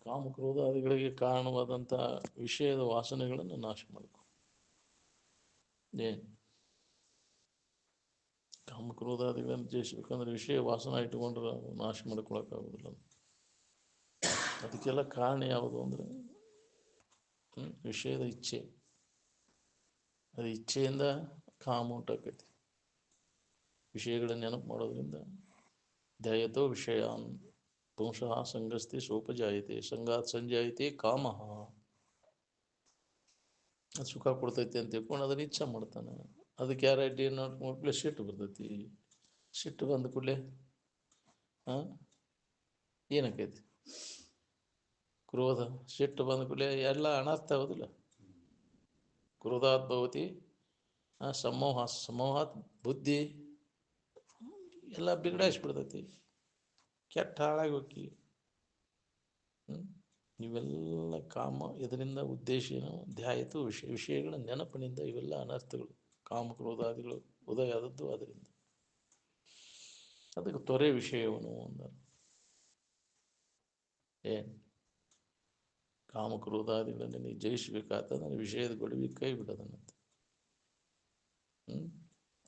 ಕಾಮಕ್ರೋಧಾದಿಗಳಿಗೆ ಕಾರಣವಾದಂಥ ವಿಷಯದ ವಾಸನೆಗಳನ್ನು ನಾಶ ಮಾಡ್ಕೊ. ಏನು ಕಾಮಕ್ರೋಧಾದಿಗಳನ್ನು ಜಯಿಸ್ಬೇಕಂದ್ರೆ ವಿಷಯ ವಾಸನ ಇಟ್ಕೊಂಡ್ರೆ ನಾಶ ಮಾಡ್ಕೊಳಕ್ಕಾಗೋದಿಲ್ಲ. ಅದಕ್ಕೆಲ್ಲ ಕಾರಣ ಯಾವುದು ಅಂದರೆ ವಿಷಯದ ಇಚ್ಛೆ. ಅದು ಇಚ್ಛೆಯಿಂದ ಕಾಮ ಉಂಟಾಕೈತಿ. ವಿಷಯಗಳನ್ನ ನೆನಪು ಮಾಡೋದ್ರಿಂದ ಧ್ಯಾಯತೋ ವಿಷಯಾನ್ ಪುಂಸಃ ಸಂಗಸ್ತಿ ಸೋಪಜಾಯತೆ ಸಂಗಾತ್ ಸಂಜಾಯತೆ ಕಾಮ. ಅದು ಸುಖ ಕೊಡ್ತೈತಿ ಅಂತ ತಿಳ್ಕೊಂಡು ಅದನ್ನ ಇಚ್ಛೆ ಮಾಡ್ತಾನೆ. ಅದಕ್ಕೆ ಯಾರ ಅಡ್ಡಿ ನೋಡ್ಕೊಳ್ಳಿ ಸಿಟ್ಟು ಬರ್ತೈತಿ. ಸಿಟ್ಟು ಬಂದ ಕೂಡಲೇ ಏನಾಕೈತಿ? ಕ್ರೋಧ. ಸಿಟ್ಟು ಬಂದ ಕೂಡಲೇ ಎಲ್ಲ ಅನರ್ಥ ಆಗೋದಿಲ್ಲ. ಕ್ರೋಧಾತ್ ಭವತಿ ಸಮೋಹ, ಸಮೋಹಾತ್ ಬುದ್ಧಿ ಎಲ್ಲ ಬಿಗಡಾಯಿಸ್ಬಿಡ್ತೈತಿ. ಕೆಟ್ಟ ಹಾಳಾಗಿ ಹೋಗಿ. ಇವೆಲ್ಲ ಕಾಮ. ಇದರಿಂದ ಉದ್ದೇಶ ಏನು? ಧ್ಯಾಯತು ವಿಷಯಗಳ ನೆನಪಿನಿಂದ ಇವೆಲ್ಲ ಅನರ್ಥಗಳು. ಕಾಮಕ್ರೋಧಾದಿಗಳು ಉದಯ ಆದದ್ದು ಅದರಿಂದ. ಅದಕ್ಕೆ ತೊರೆ ವಿಷಯವನು ಅಂದ. ಏನು ಕಾಮಕ್ರೋಧಾದಿಗಳನ್ನು ನೀ ಜಯಿಸಬೇಕಾಗ್ತದೆ. ವಿಷಯದ ಗೊಡವಿ ಕೈ ಬಿಡೋದನ್ನಂತೆ.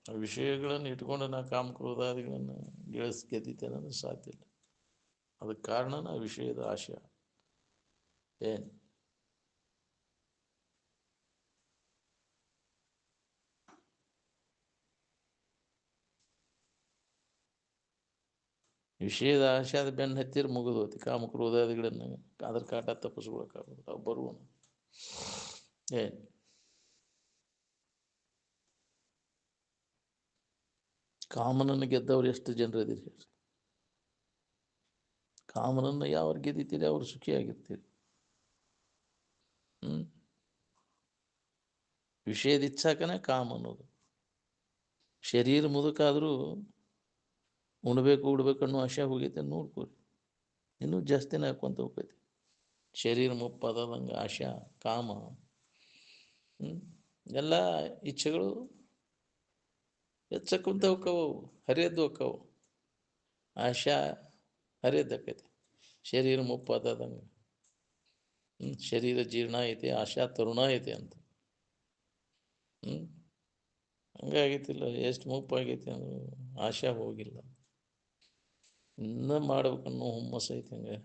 ಆ ವಿಷಯಗಳನ್ನು ಇಟ್ಕೊಂಡು ನಾ ಕಾಮಕ್ರೋಧಾದಿಗಳನ್ನು ಗೆದ್ದಿದ್ದೇನೆ ಅನ್ನೋದು ಸಾಧ್ಯ ಇಲ್ಲ. ಅದಕ್ಕೆ ಕಾರಣನ ವಿಷಯದ ಆಶಯ. ಏನು ವಿಷಯದ ಆಶೆ ಅದು ಬೆನ್ನು ಹತ್ತಿರ ಮುಗಿದು ಹೋತಿ. ಕಾಮಕ್ರೋಧಾದಿಗಳನ್ನು ಅದ್ರ ಕಾಟ ತಪ್ಪಿಸ್ಕೊಳಕ್ಕಾಗೋದು ಅವು ಬರುವನು. ಏನು ಕಾಮನನ್ನು ಗೆದ್ದವ್ರು ಎಷ್ಟು ಜನರು ಇದ್ದೀರಿ? ಕಾಮನನ್ನು ಯಾವ್ರು ಗೆದ್ದಿದ್ದೀರಿ ಅವ್ರು ಸುಖಿಯಾಗಿರ್ತೀರಿ. ವಿಷಯದ ಇಚ್ಛಾಕನೇ ಕಾಮ ಅನ್ನೋದು. ಶರೀರ ಮುದುಕಾದರೂ ಉಣ್ಬೇಕು ಉಡ್ಬೇಕು ಅನ್ನೋ ಆಶೆ ಹೋಗೈತೆ ನೋಡ್ಕೊರಿ. ಇನ್ನೂ ಜಾಸ್ತಿನೇ ಹಾಕೊಂತ ಹೋಗ್ತೈತಿ. ಶರೀರ ಮುಪ್ಪಾದಂಗೆ ಆಶಾ ಕಾಮ ಎಲ್ಲ ಇಚ್ಛೆಗಳು ಹೆಚ್ಚಕ್ಕಂತ ಹೋಕ್ಕವು, ಹರಿಯದ್ದು ಹೋಕ್ಕವು. ಆಶಾ ಹರಿಯದ್ದಾಕೈತಿ. ಶರೀರ ಮುಪ್ಪಾದಂಗೆ ಶರೀರ ಜೀರ್ಣ ಐತಿ, ಆಶಾ ತರುಣ ಐತಿ ಅಂತ. ಹಂಗಾಗೈತಿಲ್ಲ. ಎಷ್ಟು ಮುಪ್ಪಾಗೈತಿ ಅಂದ್ರೆ ಆಶಾ ಹೋಗಿಲ್ಲ. ಇನ್ನೂ ಮಾಡ್ಬೇಕನ್ನೋ ಹುಮ್ಮಸ್ಸು ಐತಿ. ಹಂಗೆ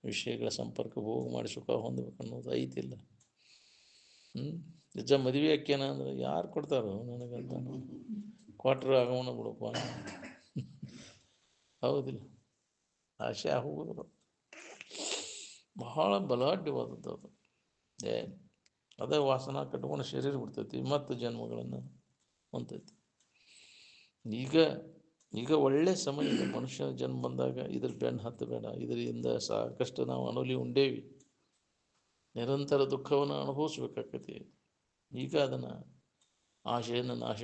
ವಿಷಯಗಳ ಸಂಪರ್ಕ ಹೋಗಿ ಮಾಡಿ ಸುಖ ಹೊಂದ್ಬೇಕನ್ನೋದು ಐತಿಲ್ಲ. ನಿಜ ಮದುವೆ ಆಕ್ಯಾನ ಅಂದ್ರೆ ಯಾರು ಕೊಡ್ತಾರೋ ನನಗಂತ. ಕೊಟ್ರೆ ಆಗೋಣ ಬಿಡಪ್ಪ. ಹೌದಿಲ್ಲ? ಆಶೆ ಹೋಗೋದು ಬಹಳ ಬಲಾಢ್ಯವಾದದ್ದು ಅದು. ಅದೇ ವಾಸನ ಕಟ್ಕೊಂಡು ಶರೀರ ಬಿಡ್ತೈತಿ, ಮತ್ತು ಜನ್ಮಗಳನ್ನು ಹೊಂತೈತಿ. ಈಗ ಒಳ್ಳೆ ಸಮಯ ಇದೆ. ಮನುಷ್ಯನ ಜನ್ಮ ಬಂದಾಗ ಇದ್ರ ಬೆನ್ನು ಹತ್ತಬೇಡ. ಇದರಿಂದ ಸಾಕಷ್ಟು ನಾವು ಅನುಲಿ ಉಂಡೇವಿ. ನಿರಂತರ ದುಃಖವನ್ನು ಅನುಭವಿಸ್ಬೇಕಾಕತಿ. ಈಗ ಅದನ್ನು ಆಶೆಯನ್ನು ನಾಶ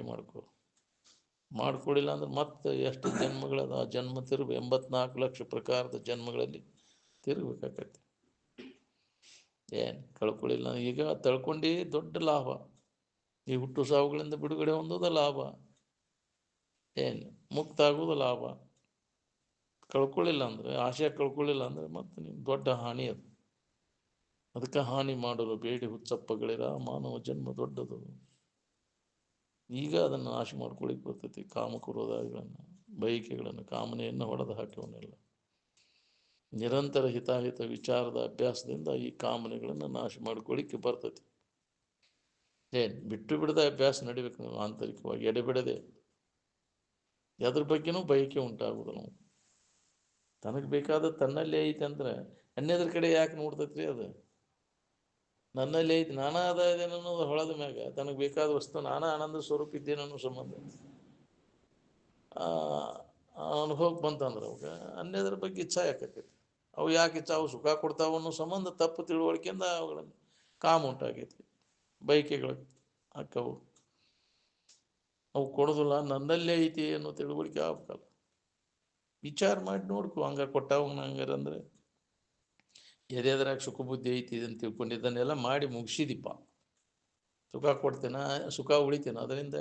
ಮಾಡ್ಕೊಳ್ಳಿಲ್ಲ ಅಂದ್ರೆ ಮತ್ತೆ ಎಷ್ಟು ಜನ್ಮಗಳದ ಆ ಜನ್ಮ 84 ಲಕ್ಷ ಪ್ರಕಾರದ ಜನ್ಮಗಳಲ್ಲಿ ತಿರುಗಬೇಕಾಕತಿ. ಏನು ಕಳ್ಕೊಳ್ಳಿಲ್ಲ. ಈಗ ತಳ್ಕೊಂಡು ದೊಡ್ಡ ಲಾಭ. ಈ ಹುಟ್ಟು ಸಾವುಗಳಿಂದ ಬಿಡುಗಡೆ ಹೊಂದೋದ ಲಾಭ. ಏನು ಮುಕ್ತ ಆಗೋದು ಲಾಭ. ಕಳ್ಕೊಳ್ಳಿಲ್ಲ ಅಂದರೆ, ಆಶೆ ಕಳ್ಕೊಳ್ಳಿಲ್ಲ ಅಂದರೆ ಮತ್ತೆ ನಿಮ್ಗೆ ದೊಡ್ಡ ಹಾನಿ ಅದು. ಅದಕ್ಕೆ ಹಾನಿ ಮಾಡಲು ಬೇಡಿ ಹುಚ್ಚಪ್ಪಗಳಿರ ಮಾನವ ಜನ್ಮ ದೊಡ್ಡದು. ಈಗ ಅದನ್ನು ನಾಶ ಮಾಡ್ಕೊಳ್ಳಿಕ್ಕೆ ಬರ್ತೈತಿ. ಕಾಮಕ್ರೋಧಾದಿಗಳನ್ನು, ಬಯಕೆಗಳನ್ನು, ಕಾಮನೆಯನ್ನು ಹೊಡೆದು ಹಾಕಿವನ್ನೆಲ್ಲ ನಿರಂತರ ಹಿತಾಹಿತ ವಿಚಾರದ ಅಭ್ಯಾಸದಿಂದ ಈ ಕಾಮನೆಗಳನ್ನು ನಾಶ ಮಾಡ್ಕೊಳ್ಳಿಕ್ಕೆ ಬರ್ತೈತಿ. ಏನು ಬಿಟ್ಟು ಬಿಡದೆ ಅಭ್ಯಾಸ ನಡಿಬೇಕು. ಆಂತರಿಕವಾಗಿ ಎಡೆಬಿಡದೆ ಅದ್ರ ಬಗ್ಗೆನೂ ಬಯಕೆ ಉಂಟಾಗುವುದು. ನಾವು ತನಗೆ ಬೇಕಾದ ತನ್ನಲ್ಲೇ ಐತೆ ಅಂದ್ರೆ ಅನ್ಯದ್ರ ಕಡೆ ಯಾಕೆ ನೋಡ್ತೈತ್ರಿ? ಅದು ನನ್ನಲ್ಲಿ ಐತಿ, ನಾನಾ ಅದ ಇದೇನು ಅನ್ನೋದು ಹೊಳದ ಮ್ಯಾಗ ತನಗೆ ಬೇಕಾದ ವಸ್ತು ನಾನಾ ಆನಂದ ಸ್ವರೂಪ ಇದ್ದೇನೆ ಅನ್ನೋ ಸಂಬಂಧ ಅನುಭವಕ್ಕೆ ಬಂತಂದ್ರೆ ಅವಾಗ ಅನ್ಯದ್ರ ಬಗ್ಗೆ ಇಚ್ಛಾ ಯಾಕೈತಿ. ಅವು ಯಾಕೆ ಇಚ್ಛಾ? ಅವು ಸುಖ ಕೊಡ್ತಾವ ಅನ್ನೋ ಸಂಬಂಧ ತಪ್ಪು ತಿಳುವಳಿಕೆಯಿಂದ ಅವುಗಳನ್ನು ಕಾಮ ಉಂಟಾಗೈತಿ. ಬಯಕೆಗಳು ಅಕ್ಕವು ಅವು ಕೊಡೋದಿಲ್ಲ, ನನ್ನಲ್ಲೇ ಐತಿ ಅನ್ನೋ ತಿಳುವಳಿಕೆ ಆಗ್ಬೇಕಲ್ಲ. ವಿಚಾರ ಮಾಡಿ ನೋಡ್ಕೊ. ಹಂಗ ಕೊಟ್ಟಾವ ಹಂಗಾರ ಅಂದ್ರೆ ಎದೆದ್ರಾಗ ಸುಖ ಬುದ್ಧಿ ಐತಿ ಅಂತ ತಿಳ್ಕೊಂಡಿದ್ದನ್ನೆಲ್ಲ ಮಾಡಿ ಮುಗಿಸಿದಿಪ್ಪ. ಸುಖ ಕೊಡ್ತೇನ, ಸುಖ ಉಳಿತೇನ ಅದರಿಂದ?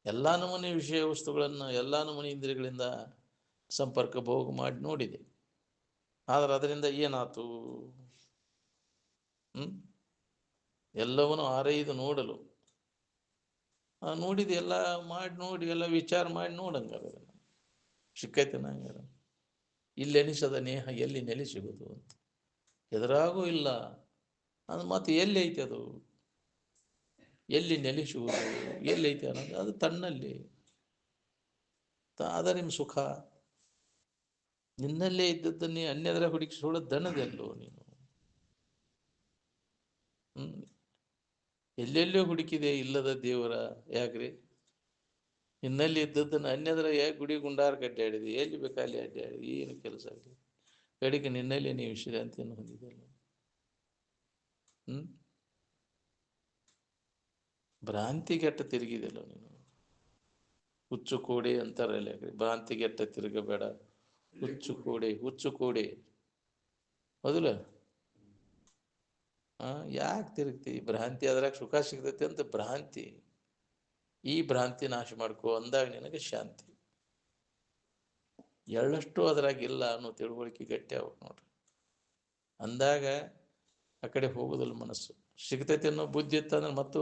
ಎಲ್ಲ ನಮೂನೆ ವಿಷಯ ವಸ್ತುಗಳನ್ನು ಎಲ್ಲ ನಮೂನೆ ಇಂದ್ರಿಯಗಳಿಂದ ಸಂಪರ್ಕ ಭೋಗ ಮಾಡಿ ನೋಡಿದೆ. ಆದ್ರೆ ಅದರಿಂದ ಏನಾಯ್ತು? ಎಲ್ಲವನ್ನೂ ಆರೈದು ನೋಡಲು ನೋಡಿದ ಎಲ್ಲ ಮಾಡಿ ನೋಡಿ ಎಲ್ಲ ವಿಚಾರ ಮಾಡಿ ನೋಡಂಗಾರ ಸಿಕ್ಕೈತೆ ನಂಗಾರ. ಇಲ್ಲಿ ಎನಿಸದ ನೇಹ ಎಲ್ಲಿ ನೆಲೆ ಸಿಗೋದು ಅಂತ ಎದುರಾಗೂ ಇಲ್ಲ. ಅದು ಮತ್ತೆ ಎಲ್ಲಿ ಐತೆ ಅದು? ಎಲ್ಲಿ ನೆಲೆಸುವುದು? ಎಲ್ಲಿ ಐತೆ ಅನ್ನೋದು ಅದು ತನ್ನಲ್ಲಿ. ಅದ ನಿಮ್ಮ ಸುಖ. ನಿನ್ನಲ್ಲೇ ಇದ್ದದ್ದನ್ನೇ ಅನ್ಯದರ ಹುಡುಕಿಸೋಳ ದನದೆಲ್ಲೋ ನೀನು. ಎಲ್ಲೆಲ್ಲೋ ಹುಡುಕಿದೆ ಇಲ್ಲದ ದೇವರ. ಯಾಕ್ರಿ? ನಿನ್ನಲ್ಲಿ ಇದ್ದದ್ದನ್ನು ಅನ್ಯದರ ಯಾಕೆ ಗುಡಿ ಗುಂಡಾರ ಕಡ್ಡಾಡಿದೆ? ಎಲ್ಲಿ ಬೇಕಲ್ಲಿ ಅಡ್ಡಾಡಿದೆ? ಏನು ಕೆಲಸ ಆಗಲಿ ಕಡೆಗೆ ನಿನ್ನಲ್ಲಿ ನೀವು ವಿಶ್ರಾಂತಿಯನ್ನು ಹೊಂದಿದೆಯಲ್ಲ. ಭ್ರಾಂತಿಗೆಟ್ಟ ತಿರುಗಿದೆಲ್ಲ ನೀನು. ಹುಚ್ಚು ಕೋಡೆ ಅಂತಾರಲ್ಲ, ಭ್ರಾಂತಿಗೆಟ್ಟ ತಿರುಗಬೇಡ, ಹುಚ್ಚು ಕೋಡೆ. ಹೌದಿಲ್ಲ? ಯಾಕೆ ತಿರುಗ್ತಿ? ಭ್ರಾಂತಿ ಅದ್ರಾಗ ಸುಖ ಸಿಗ್ತೈತಿ ಅಂತ ಭ್ರಾಂತಿ. ಈ ಭ್ರಾಂತಿ ನಾಶ ಮಾಡ್ಕೋ ಅಂದಾಗ ನಿನಗೆ ಶಾಂತಿ. ಎಳ್ಳಷ್ಟು ಅದ್ರಾಗಿಲ್ಲ ಅನ್ನೋ ತಿಳುವಳಿಕೆ ಗಟ್ಟಿ ಆಗ್ಬೇಕು ನೋಡ್ರಿ. ಅಂದಾಗ ಆ ಕಡೆ ಹೋಗೋದಿಲ್ಲ ಮನಸ್ಸು. ಸಿಗ್ತೈತಿ ಅನ್ನೋ ಬುದ್ಧಿ ಇತ್ತಂದ್ರೆ ಮತ್ತು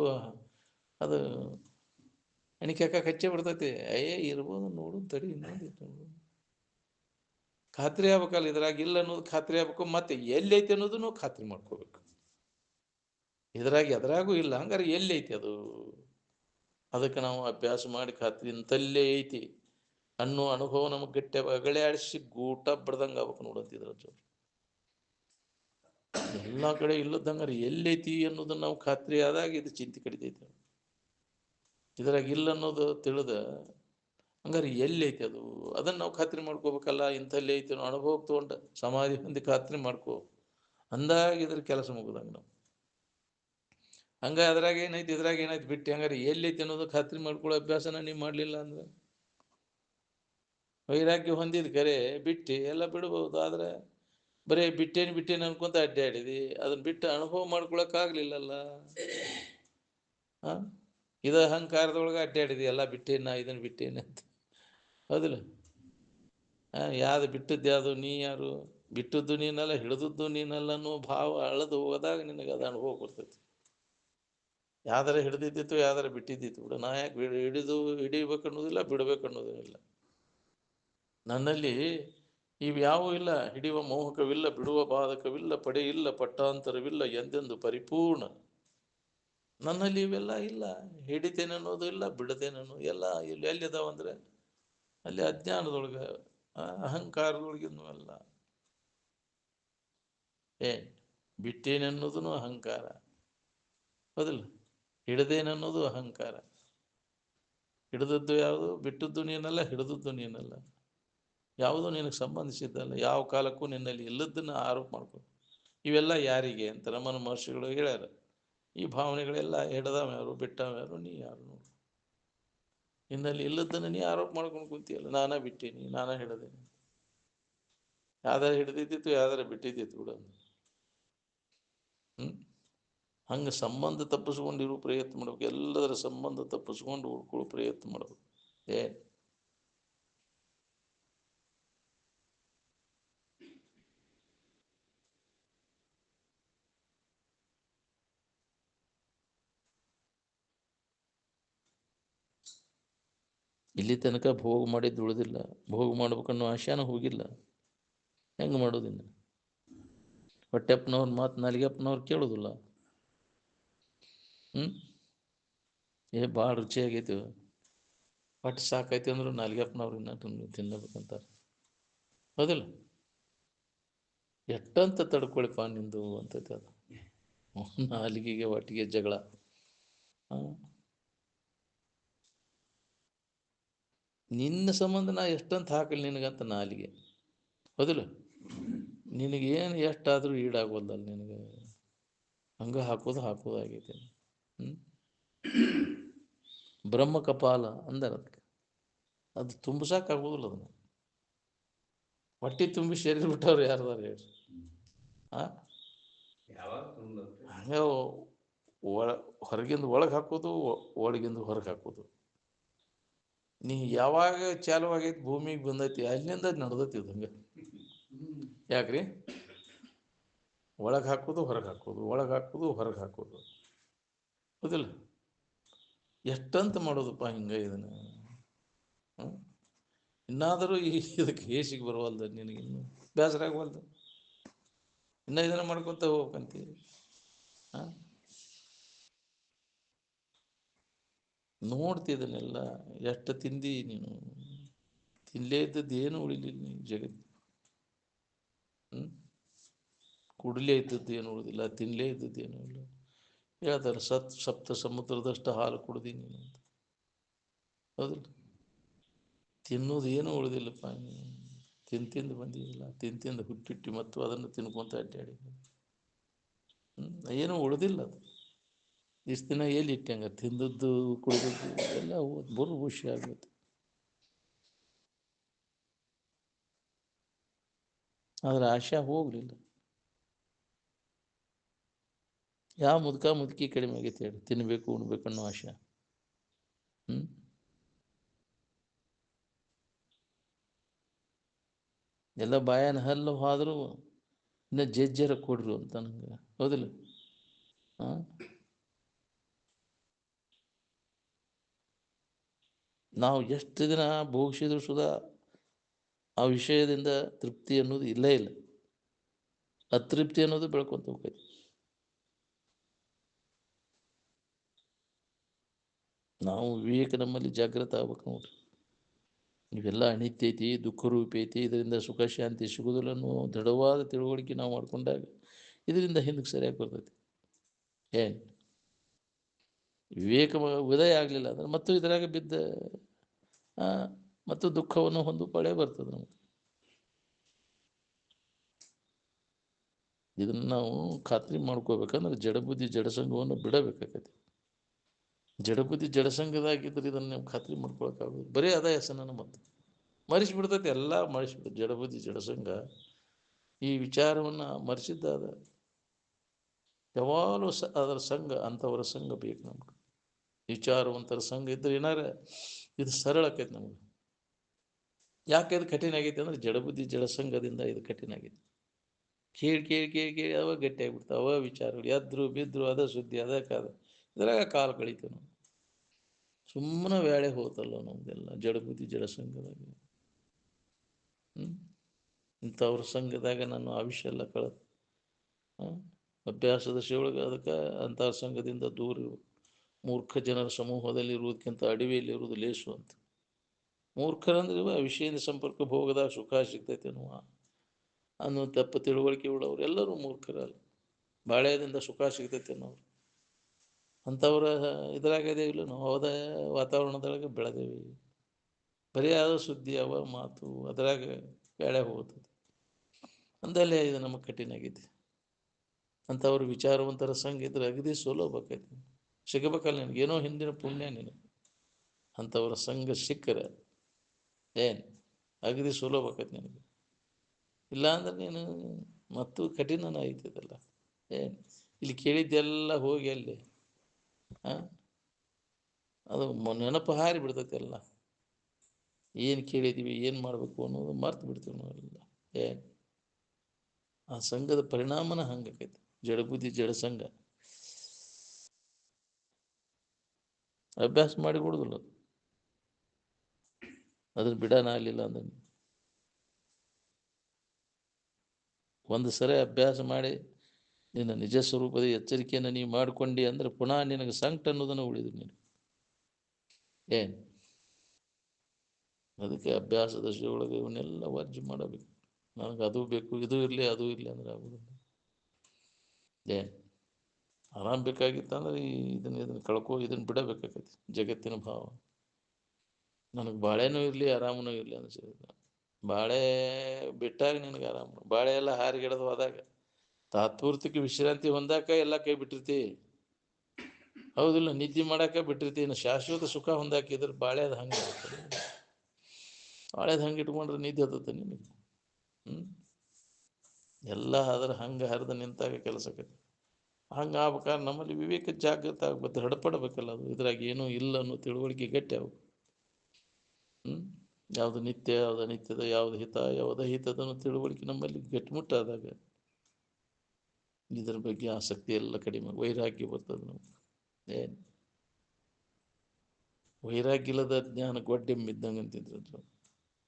ಅದು ಎಣಿಕೆ ಕಚ್ಚೆ ಬಿಡ್ತೈತಿ. ಇರ್ಬೋದು ನೋಡು ತಡಿ ಇನ್ನೊಂದಿತ್ತು ಖಾತ್ರಿ ಆಗ್ಬೇಕಲ್ಲ. ಇದ್ರಾಗ ಇಲ್ಲ ಅನ್ನೋದು ಖಾತ್ರಿ ಆಗ್ಬೇಕು. ಮತ್ತೆ ಎಲ್ಲಿ ಐತಿ ಅನ್ನೋದನ್ನು ಖಾತ್ರಿ ಮಾಡ್ಕೋಬೇಕು. ಇದ್ರಾಗ ಎದ್ರಾಗೂ ಇಲ್ಲ ಹಂಗಾರೆ ಎಲ್ಲಿ ಐತಿ ಅದು? ಅದಕ್ಕೆ ನಾವು ಅಭ್ಯಾಸ ಮಾಡಿ ಖಾತ್ರಿ ಇಂತಲ್ಲೇ ಐತಿ ಅನ್ನೋ ಅನುಭವ ನಮಗೆ ಗಟ್ಟಿ ಅಗಳೆ ಆಡಿಸಿ ಗೂಟ ಬಡ್ದಂಗೆ ಆಗ್ಬೇಕು ನೋಡಂತಿದ್ರ ಜೋರು. ಎಲ್ಲ ಕಡೆ ಇಲ್ಲದಂಗಾರೆ ಎಲ್ಲೈತಿ ಅನ್ನೋದನ್ನ ನಾವು ಖಾತ್ರಿ ಆದಾಗ ಇದು ಚಿಂತೆ ಕಡಿತೈತೆ. ಇದ್ರಾಗ ಇಲ್ಲ ಅನ್ನೋದು ತಿಳಿದ ಹಂಗಾರೆ ಎಲ್ಲಿ ಐತಿ ಅದು? ಅದನ್ನ ನಾವು ಖಾತ್ರಿ ಮಾಡ್ಕೋಬೇಕಲ್ಲ. ಇಂಥಲ್ಲಿ ಐತಿ ನಾವು ಅನುಭವಕ್ಕೆ ತೊಗೊಂಡ ಸಮಾಧಿ ಹೊಂದಿ ಖಾತ್ರಿ ಮಾಡ್ಕೋ ಅಂದಾಗ ಇದ್ರ ಕೆಲಸ ಮುಗಿದಂಗ ನಾವು. ಹಂಗ ಅದ್ರಾಗ ಏನೈತಿ ಇದ್ರಾಗ ಏನೈತಿ ಬಿಟ್ಟು ಹಂಗಾರೆ ಎಲ್ಲೈತಿ ಅನ್ನೋದು ಖಾತ್ರಿ ಮಾಡ್ಕೊಳ್ಳೋ ಅಭ್ಯಾಸನ ನೀವು ಮಾಡಲಿಲ್ಲ ಅಂದ್ರೆ ವೈರಾಗ್ಯ ಹೊಂದಿದ ಕರೆ ಬಿಟ್ಟು ಎಲ್ಲ ಬಿಡ್ಬೋದು. ಆದ್ರೆ ಬರೀ ಬಿಟ್ಟೇನು ಅನ್ಕೊಂತ ಅಡ್ಡಾಡಿದಿ, ಅದನ್ನ ಬಿಟ್ಟು ಅನುಭವ ಮಾಡ್ಕೊಳಕ್ಕಾಗ್ಲಿಲ್ಲಲ್ಲ. ಇದು ಅಹಂಕಾರದೊಳಗೆ ಅಡ್ಡಾಡಿದಿ, ಎಲ್ಲ ಬಿಟ್ಟೇನ ಇದನ್ನು ಬಿಟ್ಟೇನೆ ಅಂತ. ಹೌದಿಲ್ಲ? ಯಾವ್ದು ಬಿಟ್ಟದ್ದು ಯಾವುದು? ನೀ ಯಾರು? ಬಿಟ್ಟದ್ದು ನೀನಲ್ಲ, ಹಿಡಿದದ್ದು ನೀನಲ್ಲ ಅನ್ನೋ ಭಾವ ಅಳದು ಹೋದಾಗ ನಿನಗೆ ಅದು ಅನುಭವ ಬರ್ತೈತಿ. ಯಾವ್ದಾರ ಹಿಡಿದಿದ್ದಿತ್ತು ಯಾವ್ದಾರ ಬಿಟ್ಟಿದ್ದಿತ್ತು ಬಿಡು. ನಾ ಯಾಕೆ ಹಿಡಿಬೇಕು ಅನ್ನೋದಿಲ್ಲ, ಬಿಡ್ಬೇಕು ಅನ್ನೋದಿಲ್ಲ. ನನ್ನಲ್ಲಿ ಇವ್ಯಾವೂ ಇಲ್ಲ. ಹಿಡಿಯುವ ಮೋಹಕವಿಲ್ಲ, ಬಿಡುವ ಬಾಧಕವಿಲ್ಲ, ಪಡೆಯಿಲ್ಲ, ಪಟ್ಟಾಂತರವಿಲ್ಲ, ಎಂದೆಂದು ಪರಿಪೂರ್ಣ. ನನ್ನಲ್ಲಿ ಇವೆಲ್ಲ ಇಲ್ಲ. ಹಿಡಿತೇನೆ ಅನ್ನೋದು ಇಲ್ಲ, ಬಿಡತೇನೆ ಅನ್ನೋದು ಎಲ್ಲ ಎಲ್ಲಿದಾವ ಅಂದ್ರೆ ಅಲ್ಲಿ ಅಜ್ಞಾನದೊಳಗೆ ಅಹಂಕಾರದೊಳಗಿನ್ನೂ ಅಲ್ಲ. ಬಿಟ್ಟೇನೆನ್ನೋದು ಅಹಂಕಾರ. ಹೌದಿಲ್ಲ? ಹಿಡದೇನನ್ನೋದು ಅಹಂಕಾರ. ಹಿಡಿದದ್ದು ಯಾವುದು? ಬಿಟ್ಟದ್ದು ನೀನಲ್ಲ, ಹಿಡಿದದ್ದು ನೀನಲ್ಲ. ಯಾವುದೂ ನಿನಗೆ ಸಂಬಂಧಿಸಿದ್ದಲ್ಲ. ಯಾವ ಕಾಲಕ್ಕೂ ನಿನ್ನಲ್ಲಿ ಇಲ್ಲದನ್ನು ಆರೋಪ ಮಾಡ್ಕೊ. ಇವೆಲ್ಲ ಯಾರಿಗೆ ಅಂತ ರಮಣ ಮಹರ್ಷಿಗಳು ಹೇಳ್ಯಾರ. ಈ ಭಾವನೆಗಳೆಲ್ಲ ಹಿಡ್ದವ ಯಾರು, ಬಿಟ್ಟವ ಯಾರು? ನೀ ಯಾರು ನೋಡು. ನಿನ್ನಲ್ಲಿ ಇಲ್ಲದನ್ನು ನೀ ಆರೋಪ ಮಾಡ್ಕೊಂಡು ಕುಂತಿಯಲ್ಲ. ನಾನ ಬಿಟ್ಟೀನಿ, ನಾನ ಹಿಡ್ದೇನಿ. ಯಾವ್ದಾರ ಹಿಡ್ದಿದ್ದಿತ್ತು, ಯಾವ್ದಾರ ಬಿಟ್ಟಿದ್ದಿತ್ತು ಬಿಡ. ಹಂಗೆ ಸಂಬಂಧ ತಪ್ಪಿಸ್ಕೊಂಡಿರೋ ಪ್ರಯತ್ನ ಮಾಡ್ಬೇಕು. ಎಲ್ಲದರ ಸಂಬಂಧ ತಪ್ಪಿಸ್ಕೊಂಡು ಉಳ್ಕೊಳ್ಳೋ ಪ್ರಯತ್ನ ಮಾಡ್ಬೇಕು. ಇಲ್ಲಿ ತನಕ ಭೋಗ ಮಾಡಿದ್ದು ಉಳಿದಿಲ್ಲ. ಭೋಗ ಮಾಡ್ಬೇಕನ್ನೋ ಆಶಾನ ಹೋಗಿಲ್ಲ. ಹೆಂಗೆ ಮಾಡೋದಿನ್ನ? ಹೊಟ್ಟೆಪ್ಪನವ್ರ ಮಾತು ನಾಲಿಗೆಪ್ಪನವ್ರು ಕೇಳೋದಿಲ್ಲ. ಭಾಳ ರುಚಿಯಾಗೈತಿ, ಹೊಟ್ಟೆ ಸಾಕೈತಿ ಅಂದ್ರು ನಾಲಿಗೆಪ್ಪನವ್ರು ಇನ್ನ ತಿನ್ನಬೇಕಂತಾರೆ. ಹೌದಿಲ್ಲ? ಎಷ್ಟಂತ ತಡ್ಕೊಳಿಪ್ಪ ನಿಂದು ಅಂತೈತೆ ಅದು. ನಾಲಿಗೆಗೆ ಹೊಟ್ಟಿಗೆ ಜಗಳ. ನಿನ್ನ ಸಂಬಂಧ ನಾ ಎಷ್ಟಂತ ಹಾಕಲಿ ನಿನಗಂತ ನಾಲಿಗೆ. ಹೌದಿಲ್ಲ? ನಿನಗೇನು ಎಷ್ಟಾದರೂ ಈಡಾಗೋದಲ್ಲ ನಿನಗೆ. ಹಂಗೆ ಹಾಕೋದಾಗೈತೆ. ಬ್ರಹ್ಮ ಕಪಾಲ ಅಂದಾರ ಅದಕ್ಕೆ. ಅದು ತುಂಬಿಸಾಕಾಗೋದಿಲ್ಲ ಅದನ್ನು. ಹೊಟ್ಟೆ ತುಂಬಿ ಶರೀರ ಬಿಟ್ಟವ್ರು ಯಾರ್ದಾರು ಹೇಳಿ? ಹಂಗೆ ಹೊರಗಿಂದ ಒಳಗೆ ಹಾಕೋದು, ಒಳಗಿಂದ ಹೊರಗೆ ಹಾಕೋದು. ನೀ ಯಾವಾಗ ಚಾಲು ಆಗೈತಿ ಭೂಮಿಗೆ ಬಂದೈತಿ ಅಲ್ಲಿಂದ ನಡೆದೈತಿ ಇದು. ಹಂಗೆ ಯಾಕ್ರಿ? ಒಳಗೆ ಹಾಕೋದು ಹೊರಗೆ ಹಾಕೋದು, ಒಳಗೆ ಹಾಕೋದು ಹೊರಗೆ ಹಾಕೋದು, ಹೌದಿಲ್ಲ? ಎಷ್ಟಂತ ಮಾಡೋದಪ್ಪ ಹಿಂಗೆ ಇದನ್ನು? ಇನ್ನಾದರೂ ಇದಕ್ಕೆ ಹೇಸಿಗೆ ಬರವಲ್ದು ನಿನಗಿನ್ನು? ಬೇಸರ ಆಗವಲ್ದು? ಇನ್ನೂ ಇದನ್ನು ಮಾಡ್ಕೊತ ಹೋಗ್ಬೇಕಂತೀವಿ. ಹಾಂ, ನೋಡ್ತಿದ್ದನ್ನೆಲ್ಲ ಎಷ್ಟು ತಿಂದು ನೀನು. ತಿನ್ನಲೇ ಇದ್ದದ್ದು ಏನು ಉಳಿಲಿಲ್ಲ ನೀನು ಜಗತ್ತು. ಕುಡಲೇ ಇದ್ದದ್ದು ಏನು ಉಳಿದಿಲ್ಲ, ತಿನ್ನಲೇ ಇದ್ದದ್ದು ಏನೂ ಇಲ್ಲ. ಹೇಳ್ತಾರೆ ಸಪ್ತ ಸಮುದ್ರದಷ್ಟು ಹಾಲು ಕುಡ್ದೀನಿ ನೀನು ಅಂತ, ಹೌದಿಲ್ಲ? ತಿನ್ನೋದು ಏನೂ ಉಳಿದಿಲ್ಲಪ್ಪ ನೀನು. ತಿಂದು ಬಂದಿದ್ದಿಲ್ಲ, ತಿಂದು ಹುಟ್ಟಿಟ್ಟು ಮತ್ತು ಅದನ್ನು ತಿನ್ಕೊಂತ ಅಡ್ಡಾಡಿ ಏನೂ ಉಳಿದಿಲ್ಲ. ಅದು ಇಷ್ಟು ದಿನ ಎಲ್ಲಿ ಇಟ್ಟಂಗ ತಿಂದದ್ದು ಕುಡಿದದ್ದು ಎಲ್ಲ ಬರು ಖುಷಿ ಆಗುತ್ತೆ. ಆದರೆ ಆಶೆ ಹೋಗಲಿಲ್ಲ. ಯಾವ ಮುದುಕಿ ಕಡಿಮೆ ಆಗೈತೆ ಹೇಳಿ? ತಿನ್ನಬೇಕು ಉಣ್ಬೇಕು ಅನ್ನೋ ಆಶೆ. ಎಲ್ಲ ಬಾಯನ ಹಲ್ಲು ಹೋದರೂ ಇನ್ನು ಜಜ್ಜರ ಕೊಡ್ರು ಅಂತ ನಂಗೆ, ಹೌದಿಲ್ಲ? ಹಾಂ, ನಾವು ಎಷ್ಟು ದಿನ ಭೋಗಿಸಿದ್ರು ಸುಧಾ ಆ ವಿಷಯದಿಂದ ತೃಪ್ತಿ ಅನ್ನೋದು ಇಲ್ಲೇ ಇಲ್ಲ. ಅತೃಪ್ತಿ ಅನ್ನೋದು ಬೆಳ್ಕೊಂತ ಹೋಗ್ತೈತಿ. ನಾವು ವಿವೇಕ ನಮ್ಮಲ್ಲಿ ಜಾಗೃತ ಆಗ್ಬೇಕು ನೋಡ್ರಿ. ಇವೆಲ್ಲ ಅನಿತ್ಯ ಐತಿ, ದುಃಖ ರೂಪಿ ಐತಿ, ಇದರಿಂದ ಸುಖ ಶಾಂತಿ ಸಿಗೋದಿಲ್ಲ ಅನ್ನೋ ದೃಢವಾದ ತಿಳುವಳಿಕೆ ನಾವು ಮಾಡ್ಕೊಂಡಾಗ ಇದರಿಂದ ಹಿಂದಕ್ಕೆ ಸರಿಯಾಗಿ ಬರ್ತೈತಿ. ಏನು ವಿವೇಕ ಉದಯ ಆಗಲಿಲ್ಲ ಅಂದ್ರೆ ಮತ್ತು ಇದರಾಗ ಬಿದ್ದ ಮತ್ತು ದುಃಖವನ್ನು ಹೊಂದು ಪಡೆ ಬರ್ತದೆ ನಮಗೆ. ಇದನ್ನು ನಾವು ಖಾತ್ರಿ ಮಾಡ್ಕೋಬೇಕಂದ್ರೆ ಜಡಬುದ್ಧಿ ಜಡಸಂಗವನ್ನು ಬಿಡಬೇಕಾಗತ್ತೆ. ಜಡಬುದ್ಧಿ ಜಡಸಂಗದಾಗಿದ್ದರೆ ಇದನ್ನು ನಾವು ಖಾತ್ರಿ ಮಾಡ್ಕೊಳಕ್ಕಾಗೋದು. ಬರೀ ಅದ ಹೆಸನನ್ನು ಮತ್ತು ಮರಿಸಿಬಿಡ್ತೈತಿ, ಎಲ್ಲ ಮರಿಸಿಬಿಡ್ತೈತಿ. ಜಡಬುದ್ಧಿ ಜಡಸಂಗ ಈ ವಿಚಾರವನ್ನು ಮರೆಸಿದ್ದಾದ ಯಾವಾಗಲೂ ಅದರ ಸಂಘ, ಅಂಥವರ ಸಂಘ ಬೇಕು ನಮ್ಗೆ. ವಿಚಾರವಂತರ ಸಂಘ ಇದ್ರೆ ಏನಾರ ಇದು ಸರಳ ಆಕೈತಿ ನಮ್ಗೆ. ಯಾಕೆ ಇದು ಕಠಿಣ ಆಗೈತೆ ಅಂದ್ರೆ ಜಡಬುದ್ಧಿ ಜಡಸಂಗದಿಂದ ಇದು ಕಠಿಣ ಆಗೈತಿ. ಕೇಳಿ ಕೇಳಿ ಕೇಳಿ ಕೇಳಿ ಅವ ಗಟ್ಟಿ ಆಗಿಬಿಡ್ತಾವ. ಅವ ವಿಚಾರಗಳು ಎದ್ರು ಬಿದ್ರು ಅದ ಸುದ್ದಿ ಅದಕ್ಕಾದ ಇದ್ರಾಗ ಕಾಲು ಕಳೀತೀವಿ ನಾವು. ಸುಮ್ಮನೆ ವ್ಯಾಳೆ ಹೋತಲ್ಲ ನಮ್ದೆಲ್ಲ ಜಡಬುದ್ಧಿ ಜಡಸಂಗದಾಗ. ಇಂಥವ್ರ ಸಂಘದಾಗ ನಾನು ಆವಿಷ್ಯ ಎಲ್ಲ ಕಳೆದು ಅಭ್ಯಾಸದ ಶಿವಳಿಗೆ ಅದಕ್ಕೆ ಅಂಥ ಸಂಘದಿಂದ ದೂರ ಇರುವುದು. ಮೂರ್ಖ ಜನರ ಸಮೂಹದಲ್ಲಿ ಇರುವುದಕ್ಕಿಂತ ಅಡವಿಯಲ್ಲಿ ಇರುವುದು ಲೇಸು ಅಂತ. ಮೂರ್ಖರಂದ್ರೆ ಆ ವಿಷಯದ ಸಂಪರ್ಕ ಭೋಗದಾಗ ಸುಖ ಸಿಗ್ತೈತೆ ಅನ್ನೋ ತಪ್ಪು ತಿಳುವಳಿಕೆ ಉಳ್ಳವರು ಎಲ್ಲರೂ ಮೂರ್ಖರಲ್ಲ. ಬಾಳೆದಿಂದ ಸುಖ ಸಿಗ್ತೈತೆ ಅನ್ನೋರು ಅಂಥವ್ರ ಇದ್ರಾಗದೇ ಇಲ್ಲ. ನಾವು ಹೋದ ವಾತಾವರಣದೊಳಗೆ ಬೆಳೆದೇವಿ. ಬರೀ ಆದ ಸುದ್ದಿ ಅವ ಮಾತು ಅದರಾಗ ಬೇಳೆ ಹೋಗ್ತದೆ. ಅಂದಲ್ಲೇ ಇದು ನಮಗೆ ಕಠಿಣ ಆಗೈತಿ. ಅಂಥವ್ರು ವಿಚಾರವಂತರ ಸಂಘ ಇದ್ರೆ ಅಗದಿ ಸುಲಭಕ್ಕೈತಿ, ಸಿಗಬೇಕಲ್ಲ ನಿನಗೇನೋ ಹಿಂದಿನ ಪುಣ್ಯ ನಿನಗೆ. ಅಂಥವ್ರ ಸಂಘ ಸಿಕ್ಕರೆ ಏನು ಅಗದಿ ಸುಲಭಕ್ಕೈತಿ ನಿನಗೆ. ಇಲ್ಲಾಂದ್ರೆ ನೀನು ಮತ್ತು ಕಠಿಣನ ಆಯ್ತದಲ್ಲ. ಏನು ಇಲ್ಲಿ ಕೇಳಿದ್ದೆಲ್ಲ ಹೋಗಿ ಅಲ್ಲಿ ಅದು ನೆನಪು ಹಾರಿ ಬಿಡ್ತೈತೆ. ಎಲ್ಲ ಏನು ಕೇಳಿದ್ದೀವಿ ಏನು ಮಾಡಬೇಕು ಅನ್ನೋದು ಮರ್ತು ಬಿಡ್ತೀವಿ ನಾವೆಲ್ಲ. ಏನು ಆ ಸಂಘದ ಪರಿಣಾಮನ ಹಂಗಾಕೈತಿ. ಜಡಬುದ್ಧಿ ಜಡಸಂಗ ಅಭ್ಯಾಸ ಮಾಡಿ ಕೊಡುದಿಲ್ಲ. ಅದನ್ನ ಬಿಡೋಣ ಆಗಲಿಲ್ಲ ಅಂದ್ರೆ ಒಂದು ಸರಿ ಅಭ್ಯಾಸ ಮಾಡಿ ನಿನ್ನ ನಿಜ ಸ್ವರೂಪದ ಎಚ್ಚರಿಕೆಯನ್ನು ನೀವು ಮಾಡಿಕೊಂಡಿ ಅಂದ್ರೆ ಪುನಃ ನಿನಗೆ ಸಂಕಟ ಅನ್ನೋದನ್ನು ಉಳಿದು ನೀನು. ಏನು ಅದಕ್ಕೆ ಅಭ್ಯಾಸದ ಒಳಗೆ ಇವನ್ನೆಲ್ಲ ವರ್ಜಿ ಮಾಡಬೇಕು. ನನಗೆ ಅದು ಬೇಕು, ಇದು ಇರಲಿ, ಅದು ಇರಲಿ ಅಂದ್ರೆ ಆಗೋದಿಲ್ಲ. ಏನು ಆರಾಮ್ ಬೇಕಾಗಿತ್ತಂದ್ರೆ ಇದನ್ನು ಕಳ್ಕೊ, ಇದನ್ನು ಬಿಡಬೇಕಾಗೈತಿ. ಜಗತ್ತಿನ ಭಾವ ನನಗೆ ಬಾಳೆನೂ ಇರಲಿ ಆರಾಮನೂ ಇರಲಿ ಅನಿಸಿದ. ಬಾಳೆ ಬಿಟ್ಟಾಗ ನಿನಗೆ ಆರಾಮ. ಬಾಳೆ ಎಲ್ಲ ಹಾರಿಗಿಡದು ಹೋದಾಗ ತಾತ್ಪೂರ್ತಿಕ ವಿಶ್ರಾಂತಿ ಹೊಂದಾಕ ಎಲ್ಲ ಕೈ ಬಿಟ್ಟಿರ್ತಿ, ಹೌದಿಲ್ಲ? ನಿದ್ದೆ ಮಾಡಾಕ ಬಿಟ್ಟಿರ್ತಿ. ಇನ್ನು ಶಾಶ್ವತ ಸುಖ ಹೊಂದಾಕಿದ್ರೆ ಬಾಳೆದು ಹಂಗೆ ಬಾಳೆದು ಹಂಗೆ ಇಟ್ಕೊಂಡ್ರೆ ನಿದ್ದೆ ಹತ್ತತ್ತೆ ನಿನಗೆ. ಎಲ್ಲ ಅದರ ಹಂಗೆ ಹರಿದು ನಿಂತಾಗ ಕೆಲಸಕ್ಕೆ ಹಂಗೆ ಆಗ್ಬೇಕಾದ್ರೆ ನಮ್ಮಲ್ಲಿ ವಿವೇಕ ಜಾಗೃತ ಆಗ್ಬೇಕು, ಹಡಪಡಬೇಕಲ್ಲ. ಅದು ಇದ್ರಾಗ ಏನೂ ಇಲ್ಲ ಅನ್ನೋ ತಿಳುವಳಿಕೆ ಗಟ್ಟಿ ಆಗ್ಬೇಕು. ಯಾವುದು ನಿತ್ಯ, ಯಾವುದು ಅನಿತ್ಯದ, ಯಾವುದು ಹಿತ, ಯಾವುದು ಹಿತದನ್ನು ತಿಳುವಳಿಕೆ ನಮ್ಮಲ್ಲಿ ಗಟ್ಟಿಮುಟ್ಟಾದಾಗ ಇದರ ಬಗ್ಗೆ ಆಸಕ್ತಿ ಎಲ್ಲ ಕಡಿಮೆ, ವೈರಾಗ್ಯ ಬರ್ತದೆ ನಮ್ಗೆ. ಏನು ವೈರಾಗ್ಯ ಇಲ್ಲದ ಜ್ಞಾನ ಗೊಡ್ಡೆಂಬಿದ್ದಂಗೆ ಅಂತಿದ್ರು.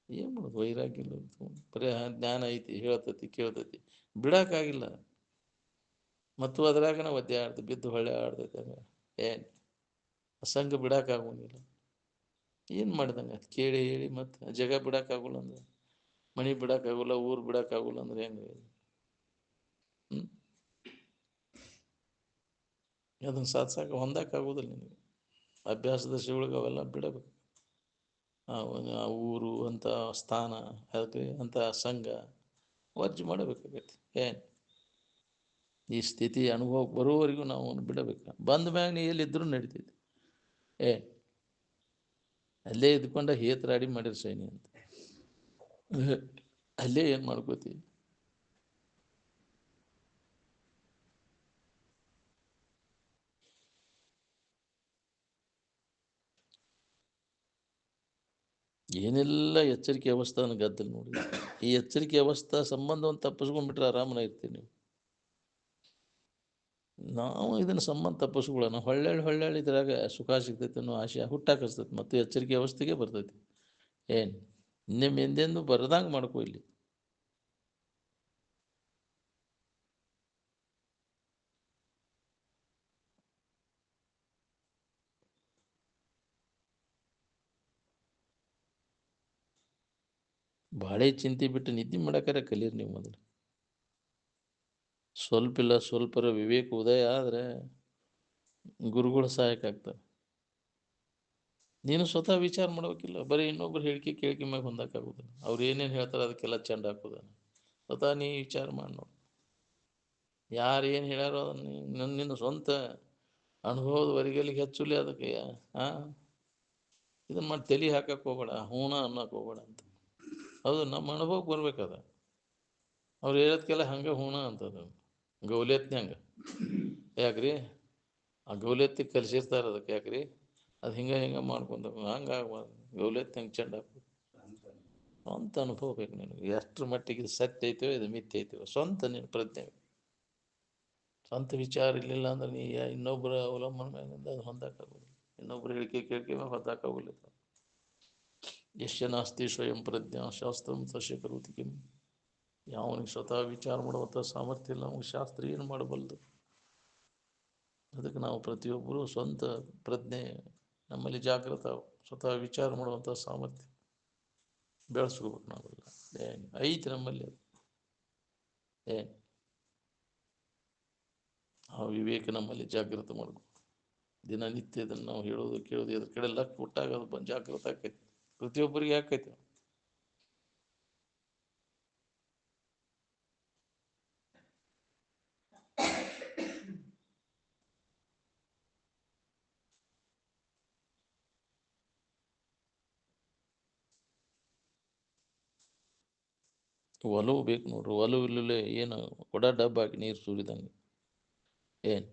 ಏನು ಮಾಡೋದು ವೈರಾಗ್ಯ ಇಲ್ಲ, ಬರೀ ಜ್ಞಾನ ಐತಿ, ಹೇಳ್ತತಿ ಕೇಳ್ತತಿ, ಬಿಡೋಕ್ಕಾಗಿಲ್ಲ. ಮತ್ತು ಅದ್ರಾಗ ನಾವು ಒದ್ದೆ ಬಿದ್ದು ಹೊಳ್ಳೆ ಆಡ್ತೈತೆ. ಏನು ಅಸಂಗ ಬಿಡೋಕ್ಕಾಗೋಂಗಿಲ್ಲ. ಏನು ಮಾಡಿದಂಗೆ ಅದು ಕೇಳಿ ಹೇಳಿ ಮತ್ತು ಜಗ ಬಿಡೋಕ್ಕಾಗಲ್ಲ ಅಂದ್ರೆ, ಮನೆ ಬಿಡೋಕ್ಕಾಗಲ್ಲ, ಊರು ಬಿಡೋಕ್ಕಾಗಲ್ಲ ಅಂದ್ರೆ ಹೆಂಗೆ? ಅದನ್ನು ಸಾಧಿಸಾಕ ಹೊಂದಕ್ಕಾಗೋದಿಲ್ಲ ನಿನಗೆ. ಅಭ್ಯಾಸದ ಶಿವಳಿಗೆ ಅವೆಲ್ಲ ಬಿಡಬೇಕು. ಆ ಊರು ಅಂತ ಸ್ಥಾನ, ಅದಕ್ಕೆ ಅಂತ ಸಂಘ ವರ್ಜಿ ಮಾಡಬೇಕಾಗೈತಿ. ಏನು ಈ ಸ್ಥಿತಿ ಅನುಭವಕ್ಕೆ ಬರೋವರೆಗೂ ನಾವು ಬಿಡಬೇಕು. ಬಂದ ಮ್ಯಾಗ ನೀ ಎಲ್ಲಿದ್ದರೂ ನಡಿತೈತಿ. ಅಲ್ಲೇ ಇದ್ಕೊಂಡ ಹೇತ್ರಾಡಿ ಮಾಡಿರಿ ಸೈನಿ ಅಂತ ಅಲ್ಲೇ ಏನು ಮಾಡ್ಕೋತಿ? ಏನೆಲ್ಲ ಎಚ್ಚರಿಕೆ ಅವಸ್ಥಾನ ಗದ್ದಲ್ ನೋಡಿ. ಈ ಎಚ್ಚರಿಕೆ ಅವಸ್ಥಾ ಸಂಬಂಧವನ್ನು ತಪ್ಪಿಸ್ಕೊಂಡ್ಬಿಟ್ರೆ ಆರಾಮನ ಇರ್ತೀವಿ ನೀವು. ನಾವು ಇದನ್ನು ಸಂಬಂಧ ತಪ್ಪಿಸ್ಕೊಳ್ಳೋಣ, ಹೊಳ್ಳಿ ಇದ್ರಾಗ ಸುಖ ಸಿಗ್ತೈತೆ ಅನ್ನೋ ಆಶೆ ಹುಟ್ಟಾಕಸ್ತೈತಿ, ಮತ್ತು ಎಚ್ಚರಿಕೆ ಅವಸ್ಥೆಗೆ ಬರ್ತೈತಿ. ಏನು ನಿಮ್ಮ ಎಂದೆಂದು ಬರದಂಗೆ ಮಾಡ್ಕೊ ಇಲ್ಲಿ. ಭಾಳ ಚಿಂತೆ ಬಿಟ್ಟು ನಿದ್ದೆ ಮಾಡಕ್ಕಾರ ಕಲೀರಿ ನೀವು ಮೊದಲು. ಸ್ವಲ್ಪ ಸ್ವಲ್ಪರ ವಿವೇಕ ಉದಯ ಆದರೆ ಗುರುಗಳು ಸಹಾಯಕ ಆಗ್ತಾರೆ. ನೀನು ಸ್ವತಃ ವಿಚಾರ ಮಾಡ್ಬೇಕಿಲ್ಲ, ಬರೀ ಇನ್ನೊಬ್ರು ಹೇಳಿಕೆ ಕೇಳಿಕೆ ಮ್ಯಾಗ ಹೊಂದಕ್ಕಾಗೋದಿಲ್ಲ. ಅವ್ರು ಏನೇನು ಹೇಳ್ತಾರೆ ಅದಕ್ಕೆಲ್ಲ ಚೆಂಡ ಹಾಕೋದ. ಸ್ವತಃ ನೀ ವಿಚಾರ ಮಾಡಿ ನೋಡಿ, ಯಾರು ಏನು ಹೇಳ್ಯಾರೋ ಅದನ್ನು ನಿನ್ನ ಸ್ವಂತ ಅನುಭವದ ವರಿಗಲಿಗೆ ಹೆಚ್ಚುಲಿ ಅದಕ್ಕೆ. ಇದನ್ನು ಮಾಡಿ ತಲೆ ಹಾಕಕ್ಕೆ ಹೋಗ್ಬೇಡ, ಹೂಣ ಅನ್ನಕ್ಕೆ ಹೋಗ್ಬೇಡ ಅಂತ. ಹೌದು, ನಮ್ಮ ಅನುಭವಕ್ಕೆ ಬರ್ಬೇಕದ. ಅವ್ರು ಹೇಳೋದಕ್ಕೆಲ್ಲ ಹಂಗೆ ಹೂಣ ಅಂತದ ಗೌಲಿಯತ್ನ್ಯಾಂಗ. ಯಾಕ್ರಿ ಆ ಗೌಲಿಯತ್ತಿಗೆ ಕಲಿಸಿರ್ತಾರೆ ಅದಕ್ಕೆ. ಯಾಕ್ರಿ ಅದು ಹಿಂಗೆ ಮಾಡ್ಕೊಂಡ ಹಂಗೆ ಆಗ್ಬಾರ್ದು. ಗೌಲಿಯತ್ನಂಗೆ ಚೆಂಡ ಹಾಕ್ಬೇಕು. ಸ್ವಂತ ಅನುಭವ ಬೇಕು ನಿನಗೆ. ಎಷ್ಟರ ಮಟ್ಟಿಗೆ ಇದು ಸತ್ಯ ಐತೋ ಇದು ಮಿಥ್ಯ ಐತೋ ಸ್ವಂತ ನೀನು ಪ್ರಜ್ಞೆ. ಸ್ವಂತ ವಿಚಾರ ಇರಲಿಲ್ಲ ಅಂದ್ರೆ ನೀ ಇನ್ನೊಬ್ಬರ ಅವಲಂಬನೆ ಮ್ಯಾಗಿಂದ ಅದು ಹೊಂದಕ್ಕಾಗೋದಿಲ್ಲ. ಇನ್ನೊಬ್ರು ಹೇಳಿಕೆ ಕೇಳಿಕೆ ಮ್ಯಾಗ ಹೊಂದಕ್ಕಾಗೋಲ್ಲ. ಯಶ್ಯ ನಾಸ್ತಿ ಸ್ವಯಂ ಪ್ರಜ್ಞಾ ಶಾಸ್ತ್ರಂ ತಸ್ಯ ಕರೋತಿ ಕಿಂ. ಯಾವನಿಗೆ ಸ್ವತಃ ವಿಚಾರ ಮಾಡುವಂಥ ಸಾಮರ್ಥ್ಯ ಇಲ್ಲ, ಅವ್ನಿಗೆ ಶಾಸ್ತ್ರ ಏನು ಮಾಡಬಲ್ಲದು? ಅದಕ್ಕೆ ನಾವು ಪ್ರತಿಯೊಬ್ಬರೂ ಸ್ವಂತ ಪ್ರಜ್ಞೆ ನಮ್ಮಲ್ಲಿ ಜಾಗೃತ, ಸ್ವತಃ ವಿಚಾರ ಮಾಡುವಂಥ ಸಾಮರ್ಥ್ಯ ಬೆಳೆಸ್ಕೋಬೇಕು ನಾವೆಲ್ಲ. ಏನು ಐತಿ ನಮ್ಮಲ್ಲಿ ಅದು. ಏನು ಆ ವಿವೇಕ ನಮ್ಮಲ್ಲಿ ಜಾಗೃತ ಮಾಡಬೇಕು. ದಿನನಿತ್ಯ ಇದನ್ನು ನಾವು ಹೇಳೋದು ಕೇಳೋದು ಇದ್ರ ಕಡೆ ಲಕ್ ಕೊಟ್ಟಾಗ ಅದು ಬಂದು ಜಾಗೃತ ಆಕೈತಿ. ಪ್ರತಿಯೊಬ್ಬರಿಗೆ ಆಕೈತಿ. ಒಲವು ಬೇಕು ನೋಡ್ರಿ. ಒಲವು ಇಲ್ಲೇ ಏನು ಕೊಡ ಡಬ್ಬ ಹಾಕಿ ನೀರು ಸುರಿದಂಗೆ. ಏನು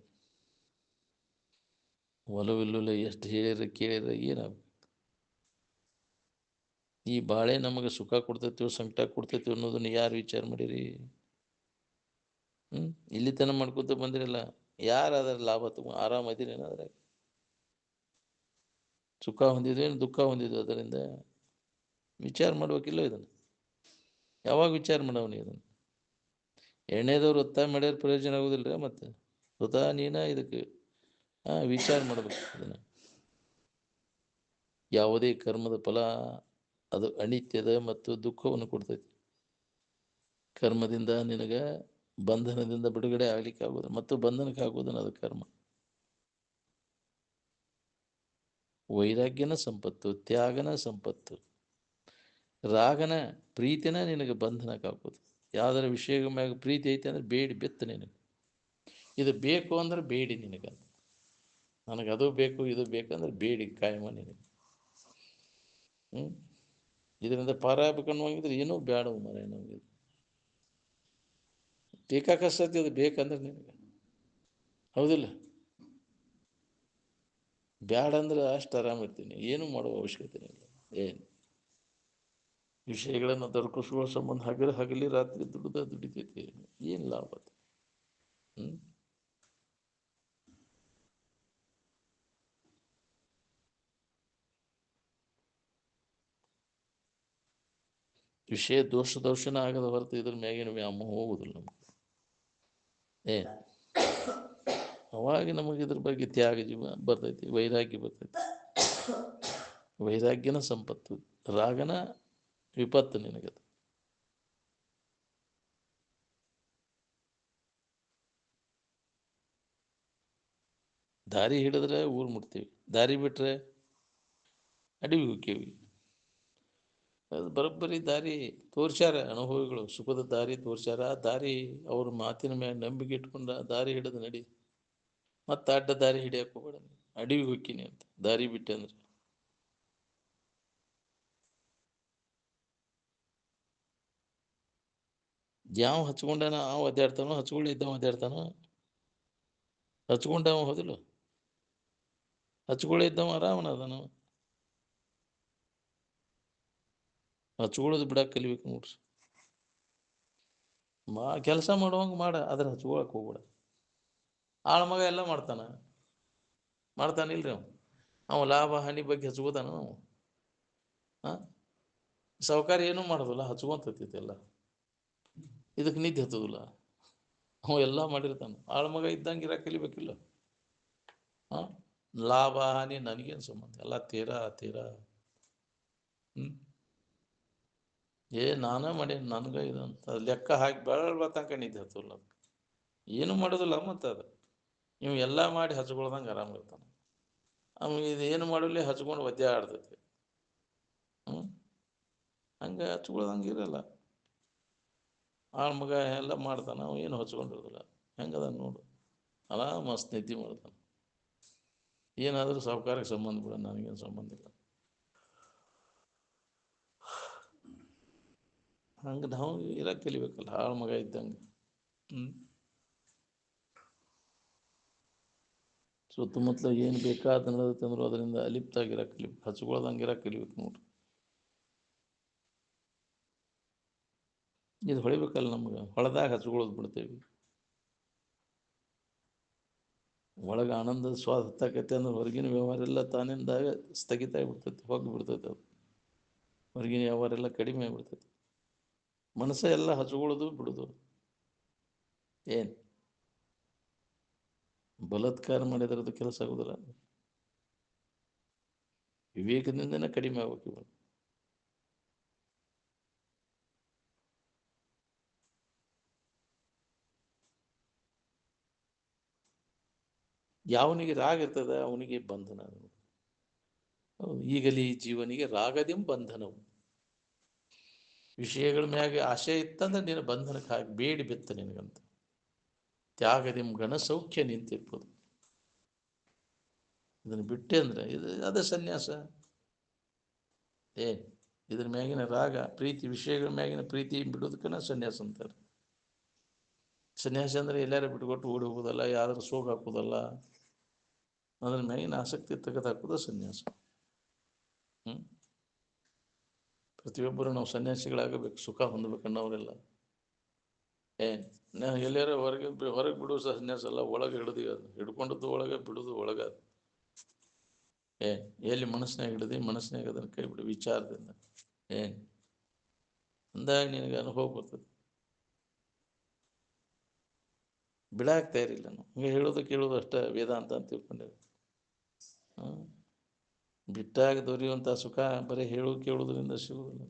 ಒಲವಿಲ್ಲೇ ಎಷ್ಟು ಹೇಳಿರ ಕೇಳಿರ ಏನಾಗ? ಈ ಬಾಳೆ ನಮಗೆ ಸುಖ ಕೊಡ್ತೈತಿವೋ ಸಂಕಟ ಕೊಡ್ತೈತಿವೋ ಅನ್ನೋದನ್ನ ಯಾರು ವಿಚಾರ ಮಾಡಿರಿ? ಇಲ್ಲಿ ತನ ಮಾಡ್ಕೊತ ಬಂದಿರಲ್ಲ. ಯಾರು ಅದರ ಲಾಭ ತಗೋ ಆರಾಮದಿರಿ ಅದ್ರಾಗ? ಸುಖ ಹೊಂದಿದ್ವೇನು ದುಃಖ ಹೊಂದಿದ್ವಿ ಅದರಿಂದ? ವಿಚಾರ ಮಾಡ್ಬೇಕಿಲ್ಲ ಇದನ್ನು? ಯಾವಾಗ ವಿಚಾರ ಮಾಡವನಿ ಇದನ್ನು? ಎಣ್ಣೆದವ್ರು ಒತ್ತಾಯ ಮಾಡ್ಯಾರ ಪ್ರಯೋಜನ ಆಗೋದಿಲ್ಲ. ಮತ್ತು ಸ್ವತಃ ನೀನ ಇದಕ್ಕೆ ವಿಚಾರ ಮಾಡ್ಬೇಕು ಇದನ್ನು. ಯಾವುದೇ ಕರ್ಮದ ಫಲ ಅದು ಅನಿತ್ಯದ ಮತ್ತು ದುಃಖವನ್ನು ಕೊಡ್ತೈತಿ. ಕರ್ಮದಿಂದ ನಿನಗೆ ಬಂಧನದಿಂದ ಬಿಡುಗಡೆ ಆಗ್ಲಿಕ್ಕೆ ಆಗೋದು, ಮತ್ತು ಬಂಧನಕ್ಕೆ ಆಗೋದನ್ನ ಅದು ಕರ್ಮ. ವೈರಾಗ್ಯನ ಸಂಪತ್ತು, ತ್ಯಾಗನ ಸಂಪತ್ತು, ರಾಗನ ಪ್ರೀತಿನ ನಿನಗೆ ಬಂಧನಕ್ಕೆ ಹಾಕೋದು. ಯಾವ್ದಾರ ವಿಷಯ ಮ್ಯಾಗ ಪ್ರೀತಿ ಐತೆ ಅಂದ್ರೆ ಬೇಡಿ ಬೆತ್ತ ನಿನಗೆ. ಇದು ಬೇಕು ಅಂದ್ರೆ ಬೇಡಿ ನಿನಗೆ. ನನಗೆ ಅದು ಬೇಕು ಇದು ಬೇಕಂದ್ರೆ ಬೇಡಿ ಕಾಯಮ ನಿನಗೆ. ಇದರಿಂದ ಪಾರ ಆಗ್ಬೇಕನ್ನುವಂಗಿದ್ರೆ ಏನೂ ಬೇಡ ಮರ. ನಮಗೆ ಬೇಕಾಕಸ್ತೈತಿ ಅದು ಬೇಕಂದ್ರೆ ನಿನಗೆ. ಹೌದಿಲ್ಲ? ಬ್ಯಾಡ ಅಂದ್ರೆ ಅಷ್ಟು ಆರಾಮಿರ್ತೀನಿ, ಏನೂ ಮಾಡುವ ಅವಶ್ಯಕತೆ ಇಲ್ಲ. ಏನು ವಿಷಯಗಳನ್ನು ದೊರಕಿಸುವ ಸಂಬಂಧ ಹಗಲಿ ರಾತ್ರಿ ದುಡಿತೈತಿ. ಏನು ಲಾಭ ಅದು? ಹ್ಞೂ ವಿಷಯ ದೋಷನ ಆಗದ ಹೊರತು ಇದ್ರ ಮ್ಯಾಗಿನ ವ್ಯಾಮೋಹ ಹೋಗುದಿಲ್ಲ ನಮ್ಗೆ. ಏ ಅವಾಗ ನಮಗೆ ಇದ್ರ ಬಗ್ಗೆ ತ್ಯಾಗ ಜೀವ ಬರ್ತೈತಿ, ವೈರಾಗ್ಯ ಬರ್ತೈತಿ. ವೈರಾಗ್ಯನ ಸಂಪತ್ತು, ರಾಗನ ವಿಪತ್ತು ನಿನಗದು. ದಾರಿ ಹಿಡಿದ್ರೆ ಊರು ಮುಟ್ತೀವಿ, ದಾರಿ ಬಿಟ್ರೆ ಅಡವಿ ಹೋಕ್ಕೇವಿ. ಅದು ಬರೋಬ್ಬರಿ ದಾರಿ ತೋರ್ಸ್ಯಾರ ಅನುಭವಿಗಳು, ಸುಖದ ದಾರಿ ತೋರ್ಸ್ಯಾರ. ಆ ದಾರಿ ಅವ್ರ ಮಾತಿನ ಮ್ಯಾಗ ನಂಬಿಕೆ ಇಟ್ಕೊಂಡ ದಾರಿ ಹಿಡಿದು ನಡಿ. ಮತ್ತೆ ಅಡ್ಡ ದಾರಿ ಹಿಡಿಯಕ್ಕೆ ಹೋಗ್ಬೇಡ. ಅಡವಿ ಹೋಗ್ತೀನಿ ಅಂತ ದಾರಿ ಬಿಟ್ಟೆ ಅಂದ್ರೆ ಯಾವ ಹಚ್ಕೊಂಡಾನ ಅವ ಒದ್ದಾಡ್ತಾನೋ, ಹಚ್ಕೊಳ್ಳಿದ್ದವ ಒದ್ದಾಡ್ತಾನೋ. ಹಚ್ಕೊಂಡವ ಹೋದಿಲ್ಲ, ಹಚ್ಕೊಳ್ಳಿದ್ದವ ಆರಾಮನ ಅದಾನು. ಹಚ್ಕೊಳ್ಳೋದು ಬಿಡಕ್ಕೆ ಕಲಿಬೇಕು ನೋಡ್ರಿ. ಕೆಲಸ ಮಾಡುವಂಗೆ ಮಾಡ, ಅದ್ರ ಹಚ್ಕೊಳಕ್ಕೆ ಹೋಗ್ಬೇಡ. ಆಳ ಮಗ ಎಲ್ಲ ಮಾಡ್ತಾನಿಲ್ರಿ ಅವ ಲಾಭ ಹಾನಿ ಬಗ್ಗೆ ಹಚ್ಕೋತಾನ ನಾವು. ಹಾಂ ಸಾವುಕಾರ ಏನೂ ಮಾಡೋದಿಲ್ಲ, ಹಚ್ಕೊಂತೈತಿಲ್ಲ. ಇದಕ್ಕೆ ನಿದ್ದೆ ಹತ್ತೋದಿಲ್ಲ. ಅವ ಎಲ್ಲ ಮಾಡಿರ್ತಾನೆ. ಆಳ ಮಗ ಇದ್ದಂಗೆ ಇರಕ್ಕೆ ಕಲಿಬೇಕಿಲ್ಲ. ಹಾಂ ಲಾಭ ಹಾನಿ ನನಗೇನು ಸಂಬಂಧ, ಎಲ್ಲ ತೀರಾ. ನಾನೇ ಮಾಡೀನಿ, ನನಗೆ ಇದಂತ ಲೆಕ್ಕ ಹಾಕಿ ತನಕ ನಿದ್ದೆ ಹತ್ತಲ್ಲ. ಏನೂ ಮಾಡೋದಿಲ್ಲ ಮತ್ತು ಅದು ನೀವು ಎಲ್ಲ ಮಾಡಿ ಹಚ್ಕೊಳ್ದಂಗೆ ಆರಾಮಿರ್ತಾನೆ. ಅವ್ನು ಇದು ಏನು ಮಾಡಲಿ ಹಚ್ಕೊಂಡು ಒದ್ದೆ ಆಡ್ತೈತಿ. ಹಂಗೆ ಹಚ್ಕೊಳ್ದಂಗೆ ಇರಲ್ಲ. ಆಳ ಮಗ ಎಲ್ಲ ಮಾಡ್ತಾನೆ, ಅವ ಏನು ಹಚ್ಕೊಂಡಿರೋದಿಲ್ಲ. ಹೆಂಗದ ನೋಡು, ಮಸ್ತ್ ನಿದ್ದೆ ಮಾಡ್ತಾನೆ. ಏನಾದರೂ ಸಾವುಕಾರಕ್ಕೆ ಸಂಬಂಧ ಬಿಡ, ನನಗೇನು ಸಂಬಂಧ ಇಲ್ಲ. ಹಂಗೆ ನಾವು ಇರಕ್ಕೆ ಕಲಿಬೇಕಲ್ಲ, ಆಳ ಮಗ ಇದ್ದಂಗೆ. ಸುತ್ತಮುತ್ತಲ ಏನು ಬೇಕಾದ ನಡೆದತ್ತಂದ್ರೂ ಅದರಿಂದ ಅಲಿಪ್ತಾಗಿರಕ್ಕೆ ಕಲಿಬೇಕು, ಹಚ್ಕೊಳ್ದಂಗೆ ಇರಕ್ಕೆ ಕಲಿಬೇಕು ನೋಡ್ರಿ. ಇದು ಹೊಳಿಬೇಕಲ್ಲ ನಮ್ಗೆ, ಹೊಳೆದಾಗ ಹಚ್ಕೊಳ್ಳೋದು ಬಿಡ್ತೇವೆ. ಒಳಗೆ ಆನಂದದ ಸ್ವಾದ ಹತ್ತಾಕೈತೆ ಅಂದ್ರೆ ಹೊರಗಿನ ವ್ಯವಹಾರ ಎಲ್ಲ ತಾನಿಂದಾಗ ಸ್ಥಗಿತ ಆಗಿಬಿಡ್ತೈತಿ, ಹೋಗಿಬಿಡ್ತೈತೆ. ಅದು ಹೊರಗಿನ ವ್ಯವಹಾರ ಎಲ್ಲ ಕಡಿಮೆ ಆಗಿಬಿಡ್ತೈತಿ. ಮನಸ್ಸ ಎಲ್ಲ ಹಚ್ಕೊಳ್ಳೋದು ಬಿಡೋದು. ಏನು ಬಲಾತ್ಕಾರ ಮಾಡಿದ್ರದ್ದು ಕೆಲಸ ಆಗೋದಿಲ್ಲ. ವಿವೇಕದಿಂದನೇ ಕಡಿಮೆ ಆಗ್ಬೇಕು ಇವಾಗ. ಯಾವನಿಗೆ ರಾಗ ಇರ್ತದ ಅವನಿಗೆ ಬಂಧನ. ಈಗಲೇ ಜೀವನಿಗೆ ರಾಗದಿಂ ಬಂಧನವು. ವಿಷಯಗಳ ಮ್ಯಾಗ ಆಶೆ ಇತ್ತಂದ್ರೆ ನೀನು ಬಂಧನಕ್ಕೆ ಹಾಕಿ ಬೇಡಿ ಬಿತ್ತ ನಿನಗಂತ. ತ್ಯಾಗದಿಂ ಗಣ ಸೌಖ್ಯ ನಿಂತಿರ್ಬೋದು. ಇದನ್ನು ಬಿಟ್ಟೆ ಅಂದ್ರೆ ಅದೇ ಸನ್ಯಾಸ. ಇದ್ರ ಮ್ಯಾಗಿನ ರಾಗ ಪ್ರೀತಿ, ವಿಷಯಗಳ ಮ್ಯಾಗಿನ ಪ್ರೀತಿ ಬಿಡೋದಕ್ಕನ ಸನ್ಯಾಸ ಅಂತಾರೆ. ಸನ್ಯಾಸ ಅಂದ್ರೆ ಎಲ್ಲಾರು ಬಿಟ್ಕೊಟ್ಟು ಓಡಿ ಹೋಗೋದಲ್ಲ, ಯಾವ್ದಾರು ಸೋಗ ಹಾಕೋದಲ್ಲ. ಅದ್ರ ಮ್ಯಾಗಿನ ಆಸಕ್ತಿ ತೆಗೆದು ಹಾಕೋದು ಸನ್ಯಾಸ. ಪ್ರತಿಯೊಬ್ಬರು ನಾವು ಸನ್ಯಾಸಿಗಳಾಗಬೇಕು, ಸುಖ ಹೊಂದಬೇಕನ್ನೋರೆಲ್ಲ. ಎಲ್ಲಾರ ಹೊರಗೆ ಬಿಡೋ ಸನ್ಯಾಸ ಅಲ್ಲ, ಒಳಗೆ ಹಿಡ್ಕೊಂಡದ್ದು ಒಳಗೆ, ಬಿಡೋದು ಒಳಗೆ. ಎಲ್ಲಿ ಮನಸ್ಸಿನಾಗ ಹಿಡಿದು ಮನಸ್ಸಿನಾಗ ಅದನ್ನು ಕೈ ಬಿಡು ವಿಚಾರದಿಂದ. ಅಂದಾಗ ನಿನಗೆ ಅನುಭವ ಬರ್ತದೆ. ಬಿಡಾಕ್ತಾ ಇರಲಿಲ್ಲ ನಾವು, ಹಂಗೆ ಹೇಳೋದು ಕೇಳೋದು ಅಷ್ಟೇ ವೇದಾಂತ ಅಂತ ತಿಳ್ಕೊಂಡೇವೆ. ಬಿಟ್ಟಾಗ ದೊರೆಯುವಂಥ ಸುಖ ಬರೀ ಹೇಳೋದು ಕೇಳೋದ್ರಿಂದ ಸಿಗುವುದಿಲ್ಲ.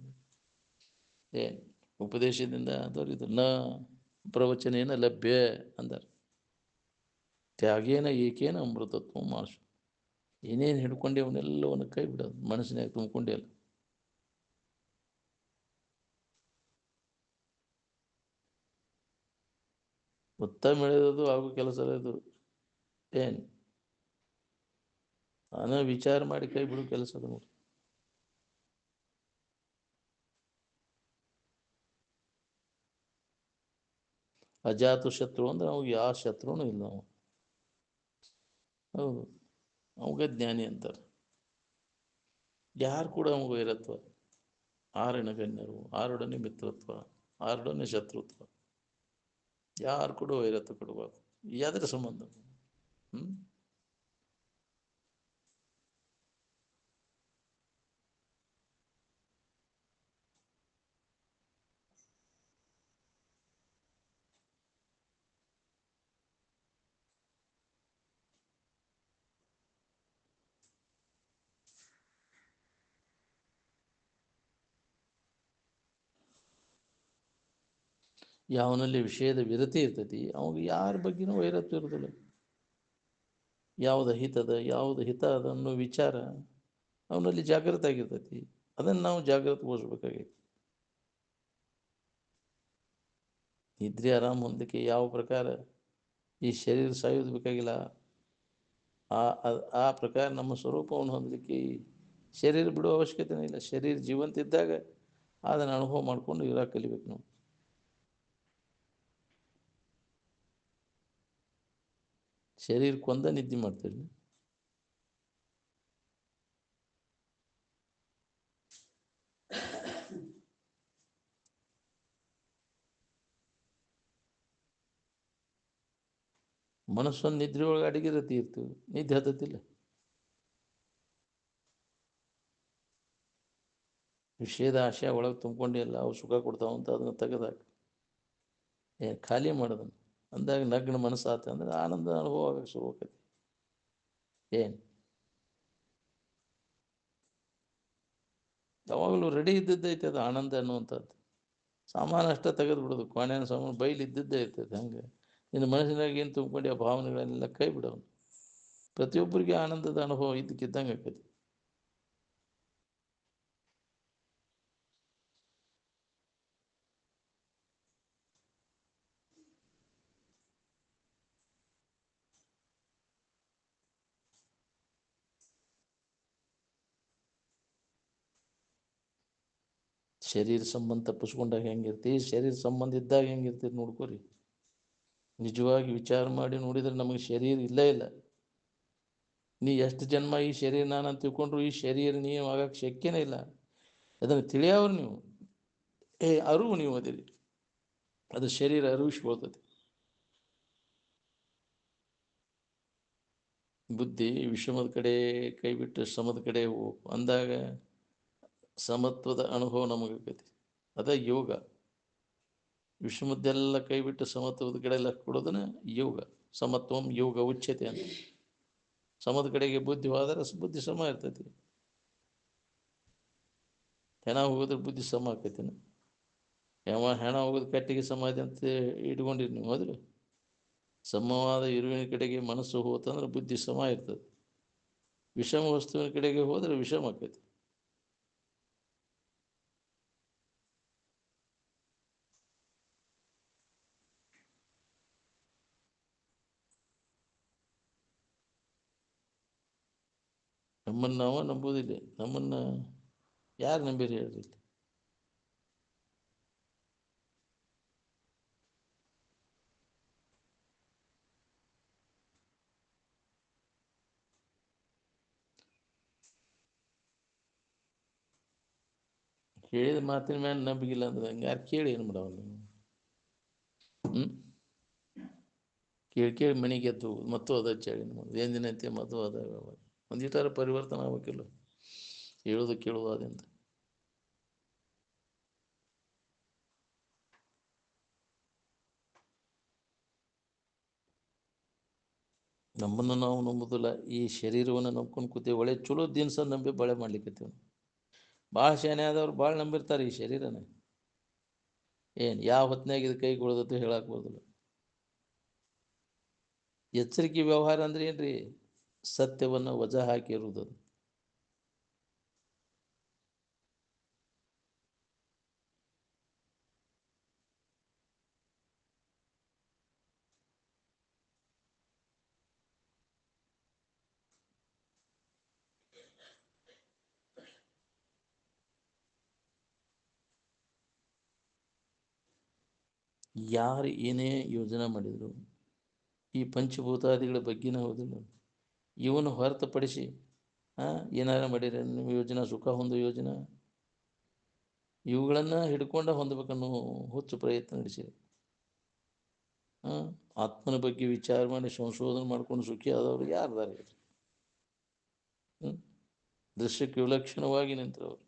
ಉಪದೇಶದಿಂದ ದೊರೆಯುವುದು. ಪ್ರವಚನೇನ ಲಭ್ಯ ಅಂದಾರ. ತ್ಯಾಗೇನ ಏಕೇನ ಅಮೃತತ್ವ ಮಾಸು. ಏನೇನು ಹಿಡ್ಕೊಂಡೆ ಅವನ್ನೆಲ್ಲವನ್ನು ಕೈ ಬಿಡೋದು, ಮನಸ್ಸಿನಾಗ ತುಂಬಿಕೊಂಡೇ ಅಲ್ಲ. ಉತ್ತಮ ಎಳೆಯೋದು ಆಗೋ ಕೆಲಸ ಇದು. ನಾನು ವಿಚಾರ ಮಾಡಿ ಕೈ ಬಿಡು ಕೆಲಸ ಅದು ನೋಡಿ. ಅಜಾತು ಶತ್ರು ಅಂದ್ರೆ ಅವಾಗ ಯಾವ ಶತ್ರುನೂ ಇಲ್ಲ. ನಾವು ಹೌದು, ಅವಾಗ ಜ್ಞಾನಿ ಅಂತಾರೆ. ಯಾರು ಕೂಡ ಅವಾಗ ಇರತ್ವ. ಆರಿನ ಗಣ್ಯರು, ಆರೊಡನೆ ಮಿತ್ರತ್ವ, ಆರೊಡನೆ ಶತ್ರುತ್ವ, ಯಾರು ಕೂಡ ವೈರತ್ವ ಕೊಡಬಾರ್ದು. ಯಾವ್ದ್ರ ಸಂಬಂಧ? ಹ್ಮ್ ಯಾವನಲ್ಲಿ ವಿಷಯದ ವಿರತಿ ಇರ್ತೈತಿ ಅವಾಗ ಯಾರ ಬಗ್ಗೆನೂ ವೈರತ್ವ ಇರೋದಿಲ್ಲ. ಯಾವುದು ಹಿತದ ಯಾವುದು ಹಿತ ಅದ ಅನ್ನೋ ವಿಚಾರ ಅವನಲ್ಲಿ ಜಾಗೃತ ಆಗಿರ್ತೈತಿ. ಅದನ್ನು ನಾವು ಜಾಗೃತಗೊಳಿಸ್ಬೇಕಾಗೈತಿ. ನಿದ್ರೆ ಆರಾಮ್ ಹೊಂದಲಿಕ್ಕೆ ಯಾವ ಪ್ರಕಾರ ಈ ಶರೀರ ಸಾಯೋದು ಬೇಕಾಗಿಲ್ಲ. ಆ ಪ್ರಕಾರ ನಮ್ಮ ಸ್ವರೂಪವನ್ನು ಹೊಂದಲಿಕ್ಕೆ ಈ ಶರೀರ ಬಿಡುವ ಅವಶ್ಯಕತೆನೇ ಇಲ್ಲ. ಶರೀರ ಜೀವಂತ ಇದ್ದಾಗ ಅದನ್ನು ಅನುಭವ ಮಾಡಿಕೊಂಡು ಇರೋಕೆ ಕಲಿಬೇಕು ನಾವು. ಶರೀರಕ್ಕೊಂದ ನಿದ್ದೆ ಮಾಡ್ತೀವಿ. ಮನಸ್ಸೊಂದು ನಿದ್ರೆ ಒಳಗೆ ಅಡಗಿರತಿ ಇರ್ತೀವಿ, ನಿದ್ದೆ ಹತ್ತತಿಲ್ಲ. ವಿಷಯದ ಆಶಯ ಒಳಗೆ ತುಂಬ್ಕೊಂಡಿಲ್ಲ, ಅವು ಸುಖ ಕೊಡ್ತಾವಂತ ಅದನ್ನು ತೆಗೆದಾಗ ಖಾಲಿ ಮಾಡೋದನ್ನು ಅಂದಾಗ ನಗ್ನ ಮನಸ್ಸು ಆತ ಅಂದ್ರೆ ಆನಂದ ಅನುಭವ ಆಗಕ್ಕೆ ಶುರು ಆಕೈತಿ. ಏನು ಯಾವಾಗಲೂ ರೆಡಿ ಇದ್ದದ್ದೈತೆ ಅದು ಆನಂದ ಅನ್ನುವಂಥದ್ದು. ಸಾಮಾನು ಅಷ್ಟೇ ತೆಗೆದು ಬಿಡೋದು, ಕೋಣೆನ ಸಾಮಾನು ಬೈಲಿ ಇದ್ದದ್ದೇ ಇರ್ತೈತೆ. ಹಂಗೆ ನಿನ್ನ ಮನಸ್ಸಿನಾಗ ಏನು ತುಂಬ್ಕೊಂಡು ಆ ಭಾವನೆಗಳನ್ನೆಲ್ಲ ಕೈ ಬಿಡೋನು. ಪ್ರತಿಯೊಬ್ಬರಿಗೆ ಆನಂದದ ಅನುಭವ ಇದ್ದಕ್ಕಿದ್ದಂಗೆ ಆಕೈತಿ. ಶರೀರ ಸಂಬಂಧ ತಪ್ಪಿಸ್ಕೊಂಡಾಗ ಹೆಂಗಿರ್ತಿ, ಶರೀರ ಸಂಬಂಧ ಇದ್ದಾಗ ಹೆಂಗಿರ್ತೀರಿ ನೋಡ್ಕೋರಿ. ನಿಜವಾಗಿ ವಿಚಾರ ಮಾಡಿ ನೋಡಿದರೆ ನಮಗೆ ಶರೀರ ಇಲ್ಲೇ ಇಲ್ಲ. ನೀ ಎಷ್ಟು ಜನ್ಮ ಈ ಶರೀರ ನಾನು ಅಂತ ತಿಳ್ಕೊಂಡ್ರು ಈ ಶರೀರ ನೀವು ಆಗಕ್ಕೆ ಶಕ್ಯನೇ ಇಲ್ಲ. ಅದನ್ನು ತಿಳಿಯವ್ರು ನೀವು ಅರಿವು ನೀವು ಅದಿರಿ. ಅದು ಶರೀರ ಅರಿವಿಸ್ಕೊಳ್ತದೆ. ಬುದ್ಧಿ ವಿಷಮದ ಕಡೆ ಕೈ ಬಿಟ್ಟು ಸಮದ ಕಡೆ ಹೋಗು ಅಂದಾಗ ಸಮತ್ವದ ಅನುಭವ ನಮಗಾಗೈತಿ. ಅದ ಯೋಗ. ವಿಷಮದ್ದೆಲ್ಲ ಕೈ ಬಿಟ್ಟು ಸಮತ್ವದ ಕಡೆ ಎಲ್ಲ ಕೊಡೋದನ್ನ ಯೋಗ. ಸಮತ್ವಂ ಯೋಗ ಉಚ್ಯತೆ ಅಂತ. ಸಮದ ಕಡೆಗೆ ಬುದ್ಧಿ ಹೋದರೆ ಬುದ್ಧಿ ಸಮ ಇರ್ತೈತಿ. ಹೆಣ ಹೋಗಿದ್ರೆ ಬುದ್ಧಿ ಸಮ ಆಕೈತಿ. ಹೆಣ ಹೋಗೋದು ಕಟ್ಟಿಗೆ ಸಮಾಧಿ ಅಂತ ಇಟ್ಕೊಂಡಿರಿ ನೀವು. ಮೊದಲು ಸಮವಾದ ಇರುವಿನ ಕಡೆಗೆ ಮನಸ್ಸು ಹೋತಂದ್ರೆ ಬುದ್ಧಿ ಸಮ ಇರ್ತದೆ. ವಿಷಮ ವಸ್ತುವಿನ ಕಡೆಗೆ ಹೋದರೆ ವಿಷಮ ಆಕೈತಿ. ನಮ್ಮನ್ನು ನಾವು ನಂಬುವುದಿಲ್ಲ. ನಮ್ಮನ್ನು ಯಾರು ನಂಬಿರಿ ಹೇಳ್ರಿ? ಕೇಳಿದ ಮಾತಿನ ಮೇಲೆ ನಂಬಿಕಿಲ್ಲ ಅಂದ್ರೆ ಹಂಗೆ ಯಾರು ಕೇಳಿ ಏನು ಮಾಡವ ನೀವು? ಕೇಳಿ ಮನೆಗೆ ಎದ್ದು ಮತ್ತು ಅದ ಚಳಿ ಏನು ದಿನ ಐತಿ ಮತ್ತು ಅದ ಒಂದಿಟ್ಟಾರ ಪರಿವರ್ತನೆ ಆಗ್ಬೇಕಿಲ್ಲ. ಹೇಳೋದು ಕೇಳೋದು ಅದರಿಂದ ನಮ್ಮನ್ನು ನಾವು ನಂಬುದಿಲ್ಲ. ಈ ಶರೀರವನ್ನು ನಂಬ್ಕೊಂಡು ಕೂತೇವೆ. ಒಳ್ಳೆ ಚಲೋ ದಿನಸ ನಂಬಿ ಬಳೆ ಮಾಡ್ಲಿಕ್ಕತ್ತೀವಿ. ಭಾಳ ಶಾನೆ ಆದವ್ರು ಭಾಳ ನಂಬಿರ್ತಾರೆ ಈ ಶರೀರನ. ಏನು ಯಾವ ಹೊತ್ನಾಗ ಇದು ಕೈಗೊಳ್ಳೋದತ್ತು ಹೇಳಕ್ಕೆ ಬರೋದಿಲ್ಲ. ಎಚ್ಚರಿಕೆ ವ್ಯವಹಾರ ಅಂದ್ರೆ ಏನ್ರಿ? ಸತ್ಯವನ್ನು ವಜಾ ಹಾಕಿರುವುದು. ಯಾರು ಏನೇ ಯೋಜನೆ ಮಾಡಿದರು ಈ ಪಂಚಭೂತಾದಿಗಳ ಬಗ್ಗೆನೇ ಹೌದಿಲ್ಲ. ಇವನು ಹೊರತುಪಡಿಸಿ ಏನಾರ ಮಾಡಿರ ನಿಮ್ಮ ಯೋಜನಾ ಸುಖ ಹೊಂದೋ ಯೋಜನಾ ಇವುಗಳನ್ನು ಹಿಡ್ಕೊಂಡ ಹೊಂದಬೇಕನ್ನೋ ಹುಚ್ಚು ಪ್ರಯತ್ನ ನಡೆಸಿದೆ. ಆತ್ಮನ ಬಗ್ಗೆ ವಿಚಾರ ಮಾಡಿ ಸಂಶೋಧನೆ ಮಾಡ್ಕೊಂಡು ಸುಖಿ ಆದವರು ಯಾರ್ದಾರ ದೃಶ್ಯಕ್ಕೆ ವಿಲಕ್ಷಣವಾಗಿ ನಿಂತರವರು.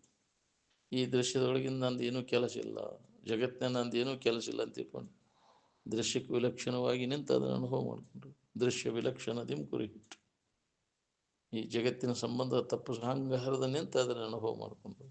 ಈ ದೃಶ್ಯದೊಳಗಿಂದ ನಂದು ಏನೂ ಕೆಲಸ ಇಲ್ಲ, ಜಗತ್ತಿನ ನಂದು ಏನೂ ಕೆಲಸ ಇಲ್ಲ ಅಂತ ತಿಳ್ಕೊಂಡು ದೃಶ್ಯಕ್ಕೆ ವಿಲಕ್ಷಣವಾಗಿ ನಿಂತು ಅದನ್ನು ಅನುಭವ ಮಾಡಿಕೊಂಡ್ರು. ದೃಶ್ಯ ವಿಲಕ್ಷಣ ಕುರಿಹಿಟ್ಟು ಈ ಜಗತ್ತಿನ ಸಂಬಂಧ ತಪ್ಪಿಸ್ ಹಂಗೆ ಹರಿದ ನಿಂತು ಅದನ್ನು ಅನುಭವ ಮಾಡಿಕೊಂಡ್ರು.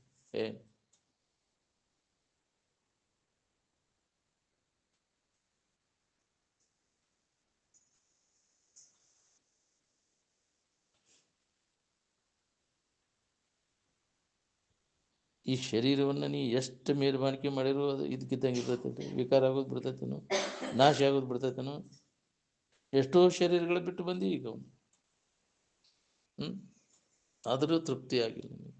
ಈ ಶರೀರವನ್ನು ನೀ ಎಷ್ಟು ಮೇಲ್ಬಾಣಿಕೆ ಮಾಡಿರೋ ಅದು ಇದಕ್ಕಿದ್ದಂಗೆ ಬರ್ತೈತೆ, ವಿಕಾರ ಆಗೋದು ಬರ್ತೈತೇನೋ, ನಾಶ ಆಗೋದು ಬರ್ತೈತೇನೋ. ಎಷ್ಟೋ ಶರೀರಗಳು ಬಿಟ್ಟು ಬಂದಿ ಈಗ ಅವನು ಆದರೂ ತೃಪ್ತಿ ಆಗಿಲ್ಲ ನೀವು,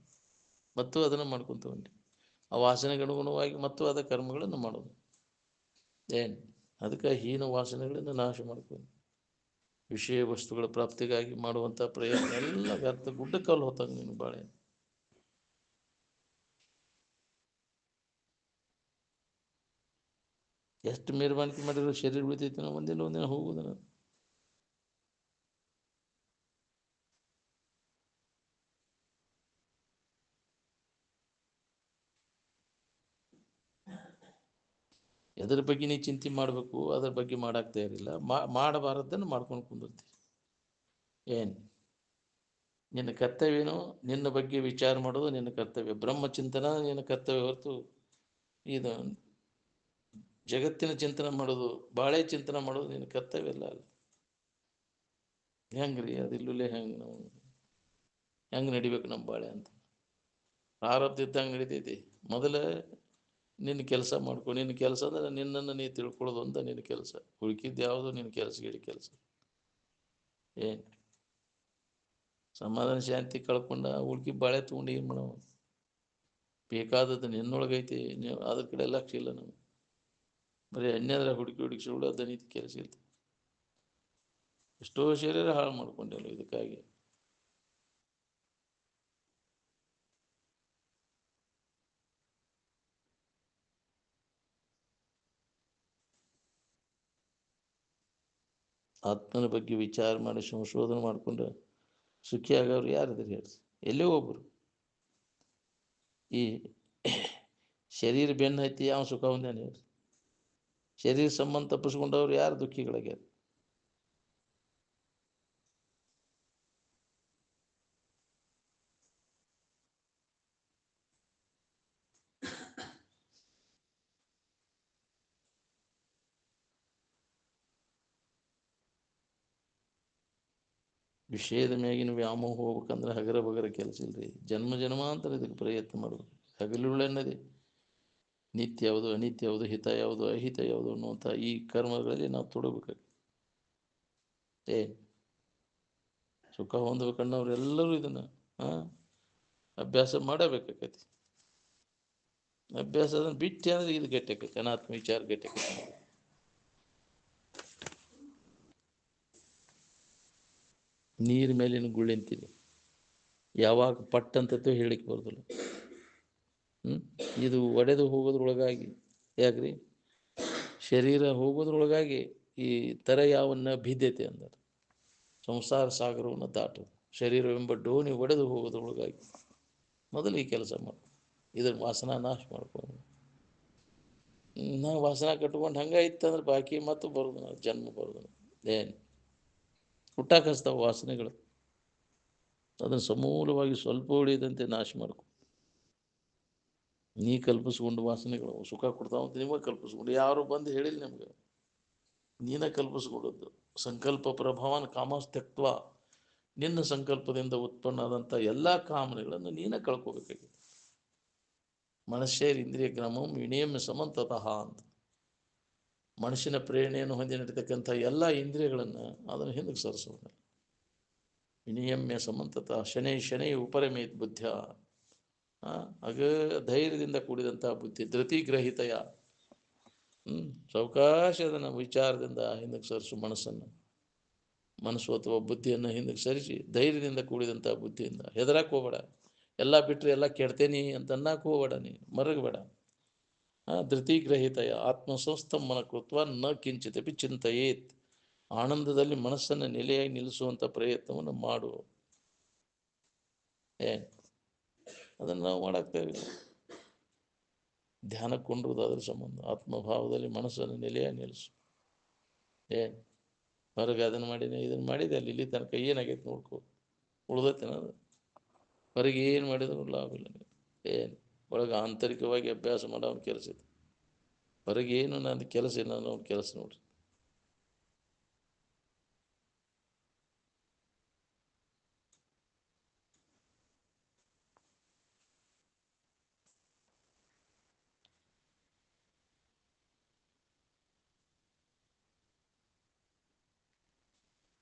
ಮತ್ತು ಅದನ್ನು ಮಾಡ್ಕೊತ ಬಂದಿ. ಆ ವಾಸನೆಗೆ ಅನುಗುಣವಾಗಿ ಮತ್ತು ಅದ ಕರ್ಮಗಳನ್ನು ಮಾಡೋದು ಅದಕ್ಕೆ ಹೀನ ವಾಸನೆಗಳನ್ನು ನಾಶ ಮಾಡ್ಕೊಂಡು ವಿಷಯ ವಸ್ತುಗಳ ಪ್ರಾಪ್ತಿಗಾಗಿ ಮಾಡುವಂಥ ಪ್ರಯತ್ನ ಎಲ್ಲ ವ್ಯರ್ಥ, ಗುಡ್ಡಕ್ಕಲ್ಲಿ ಹೊತ್ತಂಗೆ ನೀನು ಬಾಳೆ. ಎಷ್ಟು ಮೆರವಣಿಗೆ ಮಾಡಿರೋ ಶರೀರ ಬಿಡ್ತೈತಿ ನಾವು ಒಂದಿನ ಹೋಗುವುದ. ಎದ್ರ ಬಗ್ಗೆ ನೀ ಚಿಂತೆ ಮಾಡಬೇಕು, ಅದ್ರ ಬಗ್ಗೆ ಮಾಡಾಕ್ತಾ ಇರಲಿಲ್ಲ. ಮಾಡಬಾರದನ್ನು ಮಾಡ್ಕೊಂಡು ಕುಂದಿರ್ತಿ. ನಿನ್ನ ಕರ್ತವ್ಯನೋ ನಿನ್ನ ಬಗ್ಗೆ ವಿಚಾರ ಮಾಡೋದು ನಿನ್ನ ಕರ್ತವ್ಯ. ಬ್ರಹ್ಮಚಿಂತನ ನಿನ್ನ ಕರ್ತವ್ಯ ಹೊರತು ಇದು ಜಗತ್ತಿನ ಚಿಂತನೆ ಮಾಡೋದು, ಬಾಳೆ ಚಿಂತನೆ ಮಾಡೋದು ನಿನ್ನ ಕರ್ತವ್ಯ ಅಲ್ಲ. ಹೆಂಗ್ರಿ ಅದಿಲ್ಲೇ ಹೆಂಗೆ ನಡಿಬೇಕು ನಮ್ಮ ಬಾಳೆ ಅಂತ ಪ್ರಾರಬ್ಧ ಇದ್ದಂಗೆ ನಡಿತೈತಿ. ಮೊದಲ ನಿನ್ನ ಕೆಲಸ ಮಾಡ್ಕೊ. ನಿನ್ನ ಕೆಲಸ ಅಂದ್ರೆ ನಿನ್ನನ್ನು ನೀ ತಿಳ್ಕೊಳ್ಳೋದು ಅಂತ ನಿನ್ನ ಕೆಲಸ. ಉಳ್ಕಿದ್ದು ಯಾವುದು ನಿನ್ನ ಕೆಲಸ. ಸಮಾಧಾನ ಶಾಂತಿ ಕಳ್ಕೊಂಡ ಉಳ್ಕಿ ಬಾಳೆ ತೊಗೊಂಡು ಏನು ಮಾಡೋ? ಬೇಕಾದದ್ದು ನಿನ್ನೊಳಗೈತಿ, ನೀವು ಅದ್ರ ಕಡೆ ಲಕ್ಷ್ಯ ಇಲ್ಲ. ನಾವು ಬರೀ ಅನ್ಯದ್ರ ಹುಡುಕಿ ಸುಳ್ಳೋದ ನೀತಿ ಕೆಲಸ ಇಲ್ಲ. ಎಷ್ಟೋ ಶರೀರ ಹಾಳು ಮಾಡ್ಕೊಂಡೆಲ್ಲ ಇದಕ್ಕಾಗಿ. ಆತ್ಮನ ಬಗ್ಗೆ ವಿಚಾರ ಮಾಡಿ ಸಂಶೋಧನೆ ಮಾಡಿಕೊಂಡು ಸುಖಿ ಆಗೋರು ಯಾರಿದ್ರು ಹೇಳಿ? ಎಲ್ಲೇ ಒಬ್ಬರು. ಈ ಶರೀರ ಬೆನ್ನು ಹತ್ತಿ ಯಾವ ಸುಖ ಹೊಂದೇನೆ ಹೇಳಿ? ಶರೀರ ಸಂಬಂಧ ತಪ್ಪಿಸ್ಕೊಂಡವ್ರು ಯಾರು ದುಃಖಿಗಳಾಗ್ಯಾರ? ವಿಷಯದ ಮ್ಯಾಗಿನ ವ್ಯಾಮೋಹ ಹೋಗ್ಬೇಕಂದ್ರೆ ಹಗರ ಬಗರ ಕೆಲಸ ಇಲ್ರಿ. ಜನ್ಮಾಂತರ ಇದಕ್ಕೆ ಪ್ರಯತ್ನ ಮಾಡಬೇಕು. ಹಗಲುಳ್ಳನ್ನದೇ ನಿತ್ಯ ಯಾವುದು, ಅನಿತ್ಯ ಯಾವುದು, ಹಿತ ಯಾವುದು, ಅಹಿತ ಯಾವುದು ಅನ್ನುವಂಥ ಈ ಕರ್ಮಗಳಲ್ಲಿ ನಾವು ತೊಡಬೇಕಾಗಿ ಸುಖ ಹೊಂದಬೇಕನ್ನೋರೆಲ್ಲರೂ ಇದನ್ನು ಅಭ್ಯಾಸ ಮಾಡಬೇಕಾಗತಿ. ಅಭ್ಯಾಸ ಅದನ್ನು ಬಿಟ್ಟು ಅಂದರೆ ಇದು ಗಟ್ಟಿಯಾಕೈತಿ, ಅನಾತ್ಮ ವಿಚಾರ ಗಟ್ಟಿಯಾಕೈತಿ. ನೀರ ಮೇಲಿನ ಗುಳ್ಳೆ ಅಂತೀನಿ, ಯಾವಾಗ ಪಟ್ಟಂತೂ ಹೇಳಿಕೆ ಬರೋದಿಲ್ಲ. ಇದು ಒಡೆದು ಹೋಗೋದ್ರೊಳಗಾಗಿ, ಯಾಕ್ರಿ ಶರೀರ ಹೋಗೋದ್ರೊಳಗಾಗಿ ಈ ಥರ ಯಾವನ್ನ ಭಿದ್ಯತೆ ಅಂದರೆ ಸಂಸಾರ ಸಾಗರವನ್ನು ದಾಟೋದು. ಶರೀರವೆಂಬ ಡೋಣಿ ಒಡೆದು ಹೋಗೋದ್ರೊಳಗಾಗಿ ಮೊದಲು ಈ ಕೆಲಸ ಮಾಡಿ ಇದ್ರ ವಾಸನ ನಾಶ ಮಾಡ್ಕೊಂಡು ನಾವು ವಾಸನ ಕಟ್ಕೊಂಡು ಹಂಗೆ ಇತ್ತಂದ್ರೆ ಬಾಕಿ ಮತ್ತು ಬರೋದು ನಾವು ಜನ್ಮ ಬರೋದು ಏನು ಹುಟ್ಟಾಕ ಹಚ್ತಾವ ವಾಸನೆಗಳು. ಅದನ್ನು ಸಮೂಲವಾಗಿ ಸ್ವಲ್ಪ ಉಳಿಯದಂತೆ ನಾಶ ಮಾಡ್ಕೊ. ನೀ ಕಲ್ಪಿಸ್ಕೊಂಡು ವಾಸನೆಗಳು ಸುಖ ಕೊಡ್ತಾವ ಅಂತ ನೀವೇ ಕಲ್ಪಿಸ್ಕೊಂಡು, ಯಾರು ಬಂದು ಹೇಳಿಲ್ಲ ನಿಮ್ಗೆ, ನೀನೇ ಕಲ್ಪಿಸ್ಕೊಡೋದು. ಸಂಕಲ್ಪ ಪ್ರಭಾವನ ಕಾಮಸ್ತತ್ವ, ನಿನ್ನ ಸಂಕಲ್ಪದಿಂದ ಉತ್ಪನ್ನ ಆದಂಥ ಎಲ್ಲ ಕಾಮನೆಗಳನ್ನು ನೀನೇ ಕಳ್ಕೋಬೇಕಾಗಿದೆ. ಮನುಷ್ಯರ ಇಂದ್ರಿಯ ಗ್ರಾಮಂ ವಿನಯಮ್ಯ ಸಮಂತತಃ ಅಂತ. ಮನುಷ್ಯನ ಪ್ರೇರಣೆಯನ್ನು ಹೊಂದಿ ನಡೀತಕ್ಕಂಥ ಎಲ್ಲ ಇಂದ್ರಿಯಗಳನ್ನು ಅದನ್ನು ಹಿಂದಕ್ಕೆ ಸರಿಸೋದು. ವಿನಿಯಮ್ಯ ಸಮಂತತ ಶನೈ ಉಪರಮೇತ್ ಬುದ್ಧ. ಧೈರ್ಯದಿಂದ ಕೂಡಿದಂಥ ಬುದ್ಧಿ, ಧೃತಿಗ್ರಹಿತಯ. ಸಾವಕಾಶ ಅದನ್ನು ವಿಚಾರದಿಂದ ಹಿಂದಕ್ಕೆ ಸರಿಸು. ಮನಸ್ಸು ಅಥವಾ ಬುದ್ಧಿಯನ್ನು ಹಿಂದಕ್ಕೆ ಸರಿಸಿ ಧೈರ್ಯದಿಂದ ಕೂಡಿದಂಥ ಬುದ್ಧಿಯಿಂದ ಹೆದರಕ್ಕೆ ಹೋಗಬೇಡ. ಎಲ್ಲ ಬಿಟ್ಟರೆ ಎಲ್ಲ ಕೆಡ್ತೇನಿ ಅಂತ ಅನ್ನಕ್ಕೆ ಹೋಗಬೇಡ, ನೀ ಮರಗಬೇಡ. ಧೃತಿಗ್ರಹಿತಯ ಆತ್ಮಸಂಸ್ಥಂ ಮನಕೃತ್ವ ನ ಕಿಂಚಿತಪಿ ಚಿಂತೆಯೇತ್. ಆನಂದದಲ್ಲಿ ಮನಸ್ಸನ್ನು ನೆಲೆಯಾಗಿ ನಿಲ್ಲಿಸುವಂಥ ಪ್ರಯತ್ನವನ್ನು ಮಾಡು. ಏನು ಅದನ್ನು ನಾವು ಮಾಡಾಕ್ತೇವೆ. ಧ್ಯಾನಕ್ಕೆ ಕೊಂಡುವುದು ಅದರ ಸಂಬಂಧ. ಆತ್ಮಭಾವದಲ್ಲಿ ಮನಸ್ಸನ್ನು ನೆಲೆಯಾಗಿ ನಿಲ್ಲಿಸು. ಏನು ಹೊರಗೆ ಅದನ್ನು ಮಾಡಿದೆ ಇದನ್ನು ಮಾಡಿದೆ, ಅಲ್ಲಿ ಇಲ್ಲಿ ತನಕ ಏನಾಗೈತೆ ನೋಡ್ಕೊ, ಉಳ್ದತ್ತೇನದು. ಹೊರಗೆ ಏನು ಮಾಡಿದ್ರು ಲಾಭ ಇಲ್ಲ. ಏನು ಒಳಗೆ ಆಂತರಿಕವಾಗಿ ಅಭ್ಯಾಸ ಮಾಡೋ ಅವ್ನ ಕೆಲಸ ಇದೆ. ಹೊರಗೆ ಏನು ನನ್ನ ಕೆಲಸ ಇಲ್ಲ, ಅವ್ನ ಕೆಲಸ ನೋಡ್ರಿ.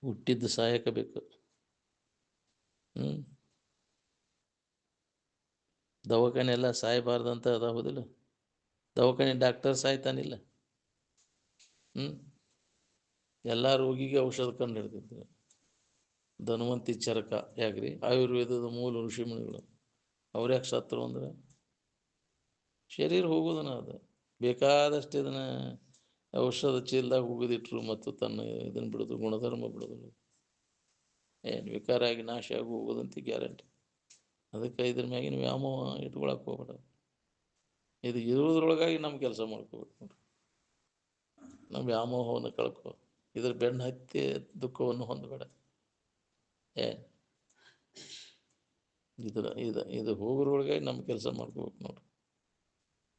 ಹುಟ್ಟಿದ್ದು ಸಾಯಕ ಬೇಕು. ದವಾಖಾನೆ ಎಲ್ಲ ಸಾಯಬಾರ್ದಂತ ಅದಾವುದಿಲ್ಲ. ದವಾಖಾನೆ ಡಾಕ್ಟರ್ ಸಾಯ್ತಾನಿಲ್ಲ. ಎಲ್ಲ ರೋಗಿಗೆ ಔಷಧ ಕಂಡು ಹಿಡ್ತಿದ್ರು. ಧನ್ವಂತಿ ಚರಕ ಯಾಕ್ರಿ, ಆಯುರ್ವೇದದ ಮೂಲ ಋಷಿಮುನಿಗಳು ಅವ್ರು ಯಾಕೆ ಸತ್ರು ಅಂದ್ರೆ ಶರೀರ ಹೋಗೋದನ ಅದು. ಬೇಕಾದಷ್ಟು ಇದನ್ನು ಔಷಧ ಚೀಲದಾಗ ಹೋಗೋದಿಟ್ರು ಮತ್ತು ತನ್ನ ಇದನ್ನು ಬಿಡೋದು, ಗುಣಧರ್ಮ ಬಿಡೋದು, ಏನು ವಿಕಾರ ಆಗಿ ನಾಶ ಆಗಿ ಹೋಗೋದಂತ ಗ್ಯಾರಂಟಿ. ಅದಕ್ಕೆ ಇದ್ರ ಮ್ಯಾಗಿನ ವ್ಯಾಮೋಹ ಇಟ್ಕೊಳಕ್ಕೆ ಹೋಗ್ಬೇಡ. ಇದು ಇರೋದ್ರೊಳಗಾಗಿ ನಮ್ಮ ಕೆಲಸ ಮಾಡ್ಕೋಬೇಕು ನೋಡ್ರಿ. ನಮ್ಮ ವ್ಯಾಮೋಹವನ್ನು ಕಳ್ಕೊ. ಇದ್ರ ಬೆನ್ನು ಹತ್ತಿ ದುಃಖವನ್ನು ಹೊಂದಬೇಡ. ಏನು ಇದು ಹೋಗೋದ್ರೊಳಗಾಗಿ ನಮ್ಮ ಕೆಲಸ ಮಾಡ್ಕೋಬೇಕು ನೋಡ್ರಿ.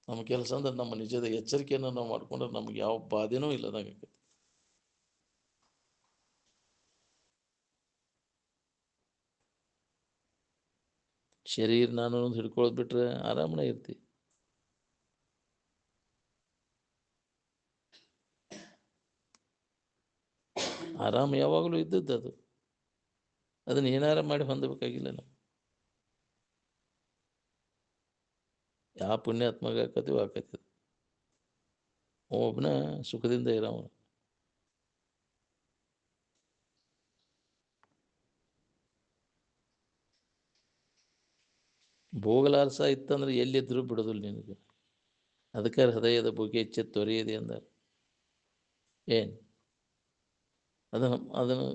ನಮ್ಮ ಕೆಲಸ ಅಂದ್ರೆ ನಮ್ಮ ನಿಜದ ಎಚ್ಚರಿಕೆಯನ್ನು ನಾವು ಮಾಡ್ಕೊಂಡ್ರೆ ನಮ್ಗೆ ಯಾವ ಬಾಧೆನೂ ಇಲ್ಲದಂಗೆ. ಶರೀರ ನಾನು ಹಿಡ್ಕೊಳ್ಳೋದು ಬಿಟ್ರೆ ಆರಾಮನೇ ಇರ್ತಿ. ಆರಾಮ ಯಾವಾಗಲೂ ಇದ್ದದ್ದು ಅದು. ಅದನ್ನು ಏನಾರ ಮಾಡಿ ಹೊಂದಬೇಕಾಗಿಲ್ಲ ನಾವು. ಯಾವ ಪುಣ್ಯಾತ್ಮಗ ಆಕತಿವೋ ಆಕತಿ. ಒಬ್ಬನ ಸುಖದಿಂದ ಇರೋವ. ಭೋಗಲಾಲಸ ಇತ್ತಂದ್ರೆ ಎಲ್ಲಿದ್ದರೂ ಬಿಡೋದಿಲ್ಲ ನಿನಗೆ. ಅದಕ್ಕೆ ಹೃದಯದ ಬುಗ್ಗೆ ಎಚ್ಚೆತ್ತು ತೊರೆಯದೆ ಅಂದ. ಏನು ಅದನ್ನು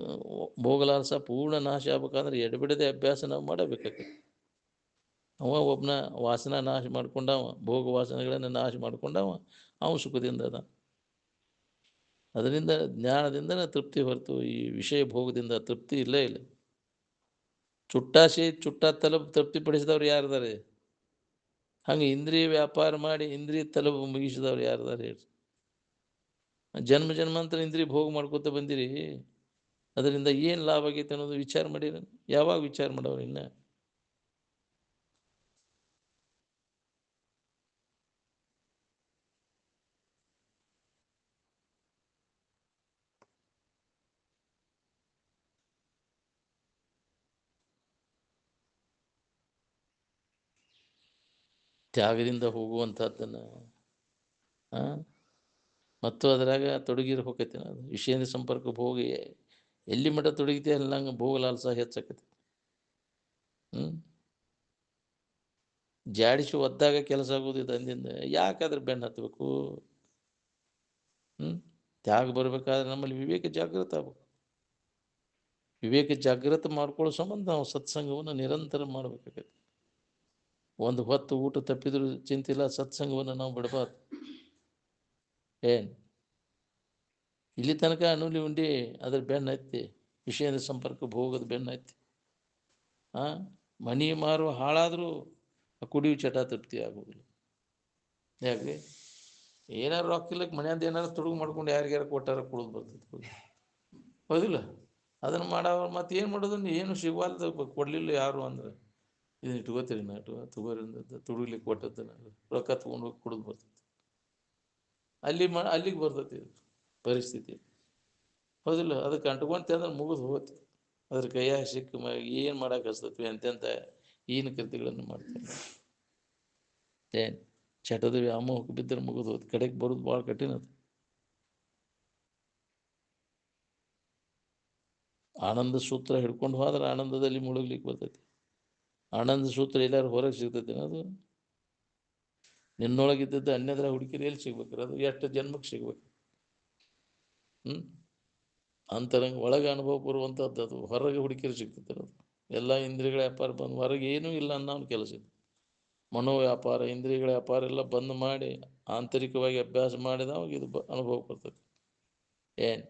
ಭೋಗಲಾಲಸ ಪೂರ್ಣ ನಾಶ ಆಗ್ಬೇಕಂದ್ರೆ ಎಡಬಿಡದೆ ಅಭ್ಯಾಸ ನಾವು ಮಾಡಬೇಕಾಗ್ತದೆ. ಅವ ಒಬ್ಬನ ವಾಸನ ನಾಶ ಮಾಡ್ಕೊಂಡವ, ಭೋಗ ವಾಸನೆಗಳನ್ನು ನಾಶ ಮಾಡ್ಕೊಂಡವ, ಅವ ಸುಖದಿಂದ ಅದ. ಅದರಿಂದ ಜ್ಞಾನದಿಂದನೇ ತೃಪ್ತಿ ಹೊರತು ಈ ವಿಷಯ ಭೋಗದಿಂದ ತೃಪ್ತಿ ಇಲ್ಲೇ ಇಲ್ಲ. ಚುಟ್ಟಾಸಿ ಚುಟ್ಟ ತಲುಪು ತೃಪ್ತಿಪಡಿಸಿದವ್ರು ಯಾರಿದ್ದಾರೆ? ಹಂಗೆ ಇಂದ್ರಿಯ ವ್ಯಾಪಾರ ಮಾಡಿ ಇಂದ್ರಿಯ ತಲುಪು ಮುಗಿಸಿದವ್ರು ಯಾರಿದ್ದಾರೆ ಹೇಳಿ? ಜನ್ಮ ಜನ್ಮಾಂತರ ಇಂದ್ರಿಯ ಭೋಗ ಮಾಡ್ಕೋತ ಬಂದಿರಿ. ಅದರಿಂದ ಏನು ಲಾಭ ಆಗೈತೆ ಅನ್ನೋದು ವಿಚಾರ ಮಾಡಿರ? ಯಾವಾಗ ವಿಚಾರ ಮಾಡವ್ರು? ಇನ್ನು ತ್ಯಾಗದಿಂದ ಹೋಗುವಂಥದ್ದನ್ನು ಮತ್ತು ಅದರಾಗ ತೊಡಗಿರು ಹೋಗೈತೆ. ಅದು ವಿಷಯದ ಸಂಪರ್ಕ ಭೋಗ ಎಲ್ಲಿ ಮಠ ತೊಡಗಿತೆ ಅಲ್ಲಿ ನಂಗೆ ಭೋಗ ಲಾಲಸ ಹೆಚ್ಚಾಕೈತಿ. ಜಾಡಿಸಿ ಒದ್ದಾಗ ಕೆಲಸ ಆಗೋದು ಇದು ಅಂದಿಂದ ಯಾಕಾದ್ರೆ ಬೆನ್ನು ಹತ್ತಬೇಕು? ತ್ಯಾಗ ಬರಬೇಕಾದ್ರೆ ನಮ್ಮಲ್ಲಿ ವಿವೇಕ ಜಾಗೃತ ಆಗ್ಬೇಕು. ವಿವೇಕ ಜಾಗೃತ ಮಾಡ್ಕೊಳ್ಳೋ ಸಂಬಂಧ ನಾವು ಸತ್ಸಂಗವನ್ನು ನಿರಂತರ ಮಾಡಬೇಕಾಗತ್ತೆ. ಒಂದು ಹೊತ್ತು ಊಟ ತಪ್ಪಿದ್ರು ಚಿಂತಿಲ್ಲ, ಸತ್ಸಂಗವನ್ನು ನಾವು ಬಿಡಬಾರ್ದು. ಏನು ಇಲ್ಲಿ ತನಕ ಅನುಲಿ ಉಂಡಿ ಅದ್ರ ಬೆನ್ನು ಹತ್ತಿ ವಿಷಯದ ಸಂಪರ್ಕ ಭೋಗದ ಬೆನ್ನು ಹತ್ತಿ ಮನಿ ಮಾರು ಹಾಳಾದರೂ ಕುಡಿಯು ಚಟ ತೃಪ್ತಿ ಆಗೋದಿಲ್ಲ. ಯಾಕೆ? ಏನಾರು ರೊಕ್ಕಿಲ್ಲಕ್ಕೆ ಮನೆಯಂದು ಏನಾರು ತುಡುಗು ಮಾಡ್ಕೊಂಡು ಯಾರಿಗಾರು ಕೊಟ್ಟಾರ ಕುಡಿದು ಬರ್ತೈತೆ. ಹೌದಿಲ್ಲ? ಅದನ್ನು ಮಾಡವ ಮತ್ತು ಏನು ಮಾಡೋದು? ಏನು ಸಿಗವಾಲ್ದು ಕೊಡಲಿಲ್ಲ ಯಾರು ಅಂದ್ರೆ ಇದನ್ನು ಇಟ್ಕೋತೀರಿ ನಾ ತಗೋರಿ ತುಡುಗ್ಲಿಕ್ಕೆ ಕೊಟ್ಟದ್ದು ರೊಕ್ಕ ತೊಗೊಂಡು ಹೋಗಿ ಕುಡಿದು ಬರ್ತೈತಿ. ಅಲ್ಲಿಗೆ ಬರ್ತೈತಿ ಪರಿಸ್ಥಿತಿ. ಹೌದಿಲ್ಲ? ಅದಕ್ಕೆ ಅಂಟ್ಕೊಂತ ಅಂದ್ರೆ ಮುಗಿದು ಹೋಗ್ತಿ. ಅದ್ರ ಕೈಯಾಗ ಸಿಕ್ಕ ಏನು ಮಾಡಕ್ಕೆ ಹಚ್ತತ್ವಿ ಎಂತೆಂಥ ಈನ ಕೃತಿಗಳನ್ನು ಮಾಡ್ತಾರೆ. ಏನು ಚಟದ ವ್ಯಾಮೋಹಕ್ಕೆ ಬಿದ್ದರೆ ಮುಗಿದು ಹೋದ್. ಕಡೆಗೆ ಬರೋದು ಭಾಳ ಕಠಿಣ ಅದು. ಆನಂದ ಸೂತ್ರ ಹಿಡ್ಕೊಂಡು ಹೋದ್ರೆ ಆನಂದದಲ್ಲಿ ಮುಳುಗ್ಲಿಕ್ಕೆ ಬರ್ತೈತಿ. ಆನಂದ ಸೂತ್ರ ಎಲ್ಲಾರು ಹೊರಗೆ ಸಿಗ್ತೈತೆ ಅದು? ನಿನ್ನೊಳಗಿದ್ದದ್ದು ಅನ್ಯದ್ರ ಹುಡುಕಿರಿ ಎಲ್ಲಿ ಸಿಗ್ಬೇಕ್ರಿ? ಅದು ಎಷ್ಟು ಜನ್ಮಕ್ಕೆ ಸಿಗ್ಬೇಕು? ಅಂತರಂಗ ಒಳಗೆ ಅನುಭವ ಬರುವಂಥದ್ದು ಅದು ಹೊರಗೆ ಹುಡುಕಿರಿ ಸಿಗ್ತೈತೆ ಅದು. ಎಲ್ಲ ಇಂದ್ರಿಯಗಳ ವ್ಯಾಪಾರ ಬಂದು ಹೊರಗೆ ಏನೂ ಇಲ್ಲ ಅನ್ನೋ ಕೆಲಸ ಇದು. ಮನೋ ವ್ಯಾಪಾರ, ಇಂದ್ರಿಯಗಳ ವ್ಯಾಪಾರ ಎಲ್ಲ ಬಂದ್ ಮಾಡಿ ಆಂತರಿಕವಾಗಿ ಅಭ್ಯಾಸ ಮಾಡಿದವಾಗ ಇದು ಅನುಭವ ಬರ್ತದೆ. ಏನು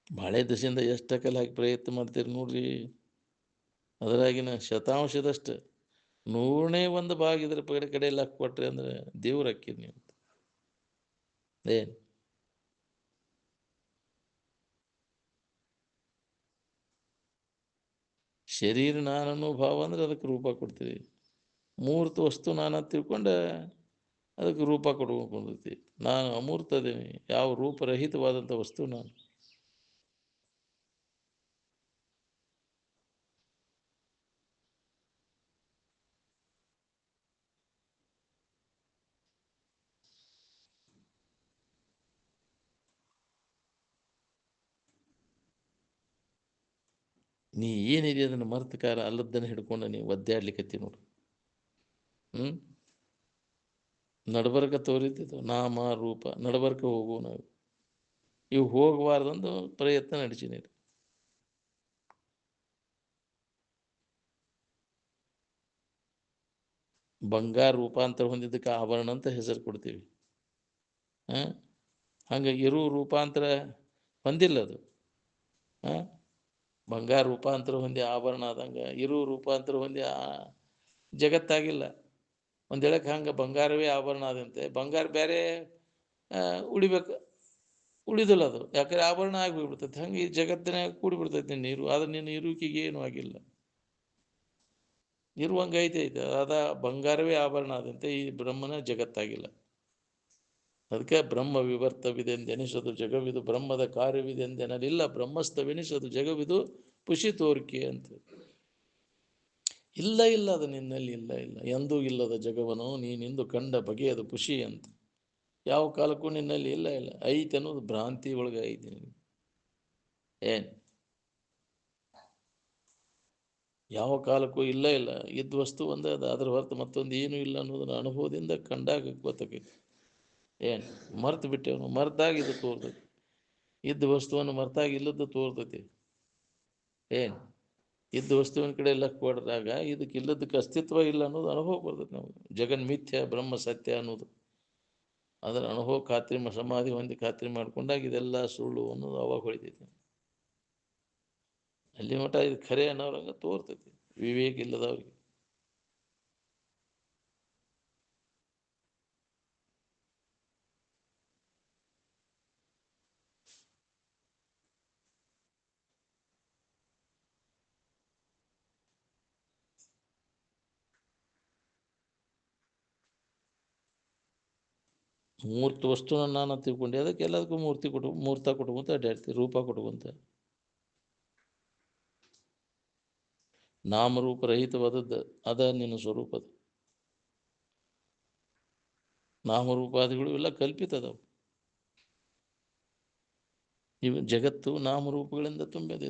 ಬಾಳೆ ದಶೆಯಿಂದ ಎಷ್ಟು ಕಲೆ ಹಾಕಿ ಪ್ರಯತ್ನ ಮಾಡ್ತೀರಿ ನೋಡ್ರಿ. ಅದರಾಗಿನ ಶತಾಂಶದಷ್ಟು 100ನೇ ಒಂದು ಭಾಗ ಇದ್ರ ಕಡೆಯಲ್ಲಿ ಹಾಕಿ ಕೊಟ್ರಿ ಅಂದ್ರೆ ದೇವ್ರು ಹಾಕಿರಿ ನೀವು. ಏನು ಶರೀರ ನಾನನ್ನೋ ಭಾವ ಅಂದ್ರೆ ಅದಕ್ಕೆ ರೂಪ ಕೊಡ್ತೀವಿ. ಮೂರ್ತ ವಸ್ತು ನಾನು ತಿಳ್ಕೊಂಡೆ ಅದಕ್ಕೆ ರೂಪ ಕೊಡ್ಬೇಕು. ನಾನು ಅಮೂರ್ತ ಅದೇನಿ, ಯಾವ ರೂಪರಹಿತವಾದಂಥ ವಸ್ತು ನಾನು. ನೀ ಏನಿದೆ ಅದನ್ನು ಮರ್ತಕಾರ ಅಲ್ಲದನ್ನು ಹಿಡ್ಕೊಂಡು ನೀವು ಒದ್ದಾಡ್ಲಿಕ್ಕತ್ತಿ ನೋಡು. ನಡಬರ್ಕ ತೋರಿದ್ದು ನಾಮ ರೂಪ ನಡಬರ್ಕ ಹೋಗುವ ನಾವು ಇವು ಹೋಗಬಾರ್ದಂದು ಪ್ರಯತ್ನ ನಡೆಸಿನಿ. ಬಂಗಾರ ರೂಪಾಂತರ ಹೊಂದಿದ್ದಕ್ಕೆ ಆಭರಣ ಅಂತ ಹೆಸರು ಕೊಡ್ತೀವಿ. ಹಂಗೆ ಇರು ರೂಪಾಂತರ ಹೊಂದಿಲ್ಲ ಅದು. ಬಂಗಾರ ರೂಪಾಂತರ ಹೊಂದಿ ಆಭರಣ ಆದಂಗೆ ಇರು ರೂಪಾಂತರ ಹೊಂದಿ ಜಗತ್ತಾಗಿಲ್ಲ. ಒಂದು ಹೇಳಕ್ಕೆ ಹಂಗೆ ಬಂಗಾರವೇ ಆಭರಣ ಆದಂತೆ ಬಂಗಾರ ಬೇರೆ ಉಳಿಬೇಕು, ಉಳಿದಿಲ್ಲ ಅದು. ಯಾಕಂದ್ರೆ ಆಭರಣ ಆಗಿಬಿಡ್ತೈತೆ. ಹಂಗೆ ಈ ಜಗತ್ತಿನಾಗ ಕೂಡಿಬಿಡ್ತೈತೆ ನೀರು. ಆದ್ರೆ ನಿನ್ನ ಇರುವಿಕೆಗೆ ಏನೂ ಆಗಿಲ್ಲ. ಇರುವಂಗೆ ಐತೆ ಅದ ಬಂಗಾರವೇ ಆಭರಣ ಆದಂತೆ ಈ ಬ್ರಹ್ಮನ ಜಗತ್ತಾಗಿಲ್ಲ. ಅದಕ್ಕೆ ಬ್ರಹ್ಮ ವಿವರ್ತವಿದೆಂದೆನಿಸದು ಜಗವಿದು ಬ್ರಹ್ಮದ ಕಾರ್ಯವಿದೆಂದೆನಲಿಲ್ಲ ಬ್ರಹ್ಮಸ್ಥವೆನಿಸದು ಜಗವಿದು ಪುಷಿ ತೋರಿಕೆ ಅಂತ. ಇಲ್ಲ ಇಲ್ಲ ಅದು ನಿನ್ನಲ್ಲಿ ಇಲ್ಲ ಇಲ್ಲ ಎಂದೂ ಇಲ್ಲದ ಜಗವನು ನೀನಿಂದು ಕಂಡ ಬಗೆಯದು ಪುಷಿ ಅಂತ. ಯಾವ ಕಾಲಕ್ಕೂ ನಿನ್ನಲ್ಲಿ ಇಲ್ಲ ಇಲ್ಲ ಐತೆ ಅನ್ನೋದು ಭ್ರಾಂತಿ ಒಳಗೆ ಐತಿ. ಏನು ಯಾವ ಕಾಲಕ್ಕೂ ಇಲ್ಲ ಇಲ್ಲ ಇದ್ದ ವಸ್ತು ಒಂದೇ ಅದು. ಅದ್ರ ಹೊರತು ಮತ್ತೊಂದು ಏನೂ ಇಲ್ಲ ಅನ್ನೋದನ್ನ ಅನುಭವದಿಂದ ಕಂಡಾಗ ಗೊತ್ತಾಗೈತಿ. ಏನು ಮರ್ತು ಬಿಟ್ಟೇವನು, ಮರ್ತಾಗ ಇದು ತೋರ್ತೈತಿ. ಇದ್ದ ವಸ್ತುವನ್ನು ಮರ್ತಾಗ ಇಲ್ಲದ್ದು ತೋರ್ತೈತಿ. ಏನು ಇದ್ದ ವಸ್ತುವಿನ ಕಡೆ ಎಲ್ಲ ಕೊಡಿದಾಗ ಇದಕ್ಕೆ ಇಲ್ಲದಕ್ಕೆ ಅಸ್ತಿತ್ವ ಇಲ್ಲ ಅನ್ನೋದು ಅನುಭವ ಬರ್ತೈತಿ ನಾವು. ಜಗನ್ಮಿಥ್ಯ ಬ್ರಹ್ಮ ಸತ್ಯ ಅನ್ನೋದು ಅದರ ಅನುಭವ ಖಾತ್ರಿ ಸಮಾಧಿ ಹೊಂದಿ ಖಾತ್ರಿ ಮಾಡ್ಕೊಂಡಾಗ ಇದೆಲ್ಲ ಸುಳ್ಳು ಅನ್ನೋದು ಅವಾಗ ಹೊಳಿತೈತಿ. ಅಲ್ಲಿ ಮಠ ಇದು ಖರೆ ಅನ್ನೋರಂಗ ತೋರ್ತೈತಿ ವಿವೇಕ ಇಲ್ಲದವ್ರಿಗೆ. ಮೂರ್ತಿ ವಸ್ತುನ ನಾನು ತಿಳ್ಕೊಂಡೆ ಅದಕ್ಕೆ ಎಲ್ಲದಕ್ಕೂ ಮೂರ್ತಿ ಮೂರ್ತ ಕೊಟ್ಕೊಂತ ಅಡ್ಡಾಡ್ತೀವಿ, ರೂಪ ಕೊಟ್ಕೊಂತ. ನಾಮರೂಪ ರಹಿತವಾದದ್ದು ಅದ ನಿನ್ನ ಸ್ವರೂಪದ. ನಾಮರೂಪಾದಿಗಳು ಎಲ್ಲ ಕಲ್ಪಿತದವು. ಇವು ಜಗತ್ತು ನಾಮರೂಪಗಳಿಂದ ತುಂಬಿದೆ.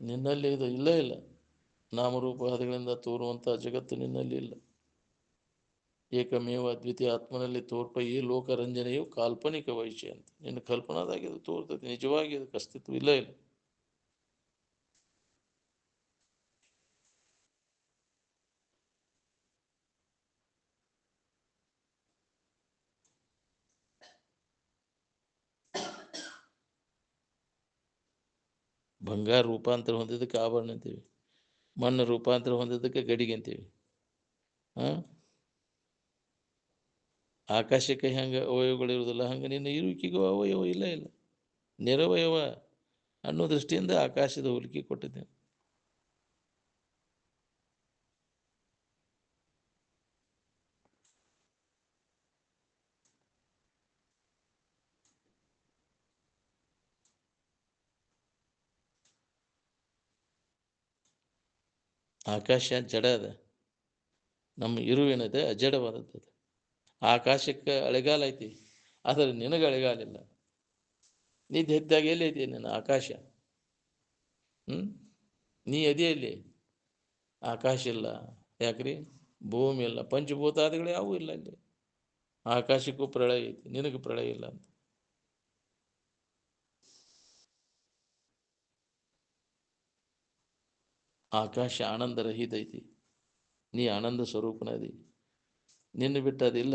ನಿನ್ನಲ್ಲಿ ಇದು ಇಲ್ಲ ಇಲ್ಲ. ನಾಮರೂಪಾದಿಗಳಿಂದ ತೋರುವಂಥ ಜಗತ್ತು ನಿನ್ನಲ್ಲಿ ಇಲ್ಲ. ಏಕಮೇವ ಅದ್ವಿತೀಯ ಆತ್ಮನಲ್ಲಿ ತೋರ್ಪ ಈ ಲೋಕರಂಜನೆಯು ಕಾಲ್ಪನಿಕ ವೈಶ್ಯ ಅಂತ. ನಿನ್ನ ಕಲ್ಪನಾದಾಗ ಇದು ತೋರ್ತೈತಿ, ನಿಜವಾಗಿ ಇದಕ್ಕೆ ಅಸ್ತಿತ್ವ ಇಲ್ಲ ಇಲ್ಲ. ಬಂಗಾರ ರೂಪಾಂತರ ಹೊಂದಿದ್ದಕ್ಕೆ ಆಭರಣ ಅಂತೀವಿ, ಮಣ್ಣು ರೂಪಾಂತರ ಹೊಂದಿದ್ದಕ್ಕೆ ಗಡಿಗೆ ಅಂತೀವಿ. ಆಕಾಶಕ್ಕೆ ಹೆಂಗೆ ಅವಯವಗಳಿರುವುದಿಲ್ಲ ಹಂಗೆ ನಿನ್ನ ಇರುವಿಕೆಗೂ ಅವಯವ ಇಲ್ಲ ಇಲ್ಲ. ನಿರವಯವ ಅನ್ನೋ ದೃಷ್ಟಿಯಿಂದ ಆಕಾಶದ ಹೋಲಿಕೆ ಕೊಟ್ಟಿದ್ದೇನೆ. ಆಕಾಶ ಜಡ ಅದ, ನಮ್ಮ ಇರುವೇನದೆ ಅಜಡವಾದದ್ದು. ಆಕಾಶಕ್ಕೆ ಅಳೆಗಾಲ ಐತಿ, ಆದರೆ ನಿನಗೆ ಅಳೆಗಾಲಿಲ್ಲ. ನಿದ್ದೆ ಎದ್ದಾಗ ಎಲ್ಲಿ ಐತಿ ನಿನ್ನ ಆಕಾಶ? ನೀ ಎದೆಯಲ್ಲಿ ಆಕಾಶ ಇಲ್ಲ. ಯಾಕ್ರಿ? ಭೂಮಿ ಇಲ್ಲ, ಪಂಚಭೂತಾದಿಗಳು ಯಾವೂ ಇಲ್ಲ ಅಲ್ಲಿ. ಆಕಾಶಕ್ಕೂ ಪ್ರಳಯ ಐತಿ, ನಿನಗೆ ಪ್ರಳಯ ಇಲ್ಲ ಅಂತ. ಆಕಾಶ ಆನಂದರಹಿತ ಐತಿ, ನೀ ಆನಂದ ಸ್ವರೂಪನದಿ, ನಿನ್ನ ಬಿಟ್ಟು ಅದಿಲ್ಲ.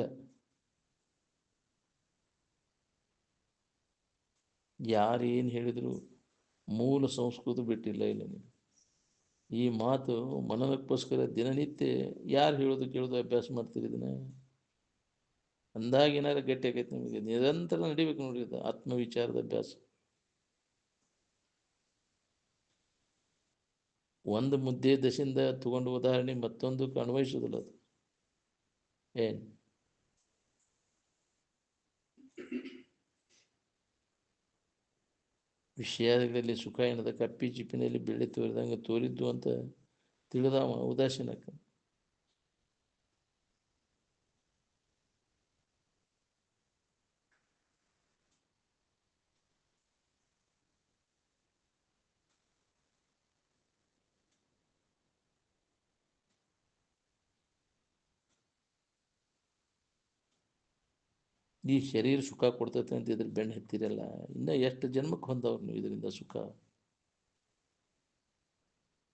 ಯಾರು ಏನು ಹೇಳಿದ್ರು ಮೂಲ ಸಂಸ್ಕೃತ ಬಿಟ್ಟಿಲ್ಲ ಇಲ್ಲ ನೀನು. ಈ ಮಾತು ಮನನಕ್ಕೋಸ್ಕರ ದಿನನಿತ್ಯ ಯಾರು ಹೇಳೋದು ಕೇಳೋದು ಅಭ್ಯಾಸ ಮಾಡ್ತೀರಿ ಇದನ್ನ. ಅಂದಾಗ ಏನಾರು ಗಟ್ಟಿ ಆಗೈತೆ ನಿಮಗೆ. ನಿರಂತರ ನಡಿಬೇಕು ನೋಡಿ ಇದು ಆತ್ಮವಿಚಾರದ ಅಭ್ಯಾಸ. ಒಂದು ಮುದ್ದೆ ದಶಿಂದ ತಗೊಂಡು ಉದಾಹರಣೆ ಮತ್ತೊಂದಕ್ಕೆ ಅನ್ವಯಿಸೋದಿಲ್ಲ ಅದು. ಏನು ವಿಷಯಗಳಲ್ಲಿ ಸುಖ ಏನದ ಕಪ್ಪಿ ಚಿಪ್ಪಿನಲ್ಲಿ ಬೆಳೆ ತೋರಿದಂಗೆ ತೋರಿದ್ದು ಅಂತ ತಿಳಿದವ ಉದಾಸೀನಕ್ಕೆ. ಈ ಶರೀರ ಸುಖ ಕೊಡ್ತೈತೆ ಅಂತ ಇದ್ರ ಬೆನ್ನು ಹತ್ತಿರಲ್ಲ. ಇನ್ನು ಎಷ್ಟು ಜನ್ಮಕ್ಕೆ ಹೊಂದವ್ರು ನೀವು ಇದರಿಂದ ಸುಖ?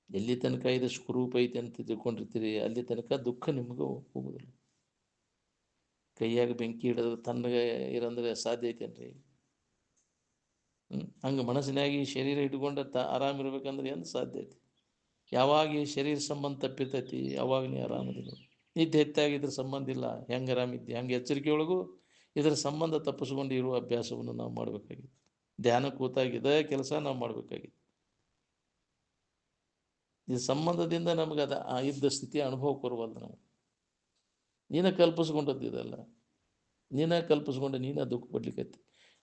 ಎಲ್ಲಿ ತನಕ ಇದು ಸ್ವರೂಪ ಐತೆ ಅಂತ ತಿಳ್ಕೊಂಡಿರ್ತೀರಿ ಅಲ್ಲಿ ತನಕ ದುಃಖ ನಿಮಗೂ ಹೋಗುದಿಲ್ಲ. ಕೈಯಾಗ ಬೆಂಕಿ ಹಿಡಿದ್ರೆ ತಣ್ಣಗೆ ಇರಂದ್ರೆ ಸಾಧ್ಯ ಐತೇನ್ರಿ? ಹಂಗೆ ಮನಸ್ಸಿನಾಗಿ ಶರೀರ ಇಟ್ಕೊಂಡ ಆರಾಮಿರ್ಬೇಕಂದ್ರೆ ಏನು ಸಾಧ್ಯ ಐತಿ? ಯಾವಾಗ ಈ ಶರೀರ ಸಂಬಂಧ ತಪ್ಪಿರ್ತೈತಿ ಅವಾಗ ನೀ ಆರಾಮದಿಲ್ಲ. ನಿದ್ದೆ ಹೆಚ್ಚಾಗಿ ಇದ್ರ ಸಂಬಂಧ ಇಲ್ಲ, ಹೆಂಗೆ ಆರಾಮಿದ್ದೆ ಹಂಗೆ ಎಚ್ಚರಿಕೆ ಒಳಗೂ ಇದರ ಸಂಬಂಧ ತಪ್ಪಿಸ್ಕೊಂಡು ಇರುವ ಅಭ್ಯಾಸವನ್ನು ನಾವು ಮಾಡಬೇಕಾಗಿತ್ತು. ಧ್ಯಾನ ಕೂತಾಗಿದೆ ಕೆಲಸ ನಾವು ಮಾಡಬೇಕಾಗಿತ್ತು. ಈ ಸಂಬಂಧದಿಂದ ನಮಗೆ ಅದು ಇದ್ದ ಸ್ಥಿತಿ ಅನುಭವ ಕೊರುವಲ್ಲ. ನಾವು ನೀನ ಕಲ್ಪಿಸ್ಕೊಂಡದ್ದು ಇದೆಲ್ಲ, ನೀನ ಕಲ್ಪಿಸ್ಕೊಂಡು ನೀನ ದುಃಖ ಪಡ್ಲಿಕ್ಕೈತಿ.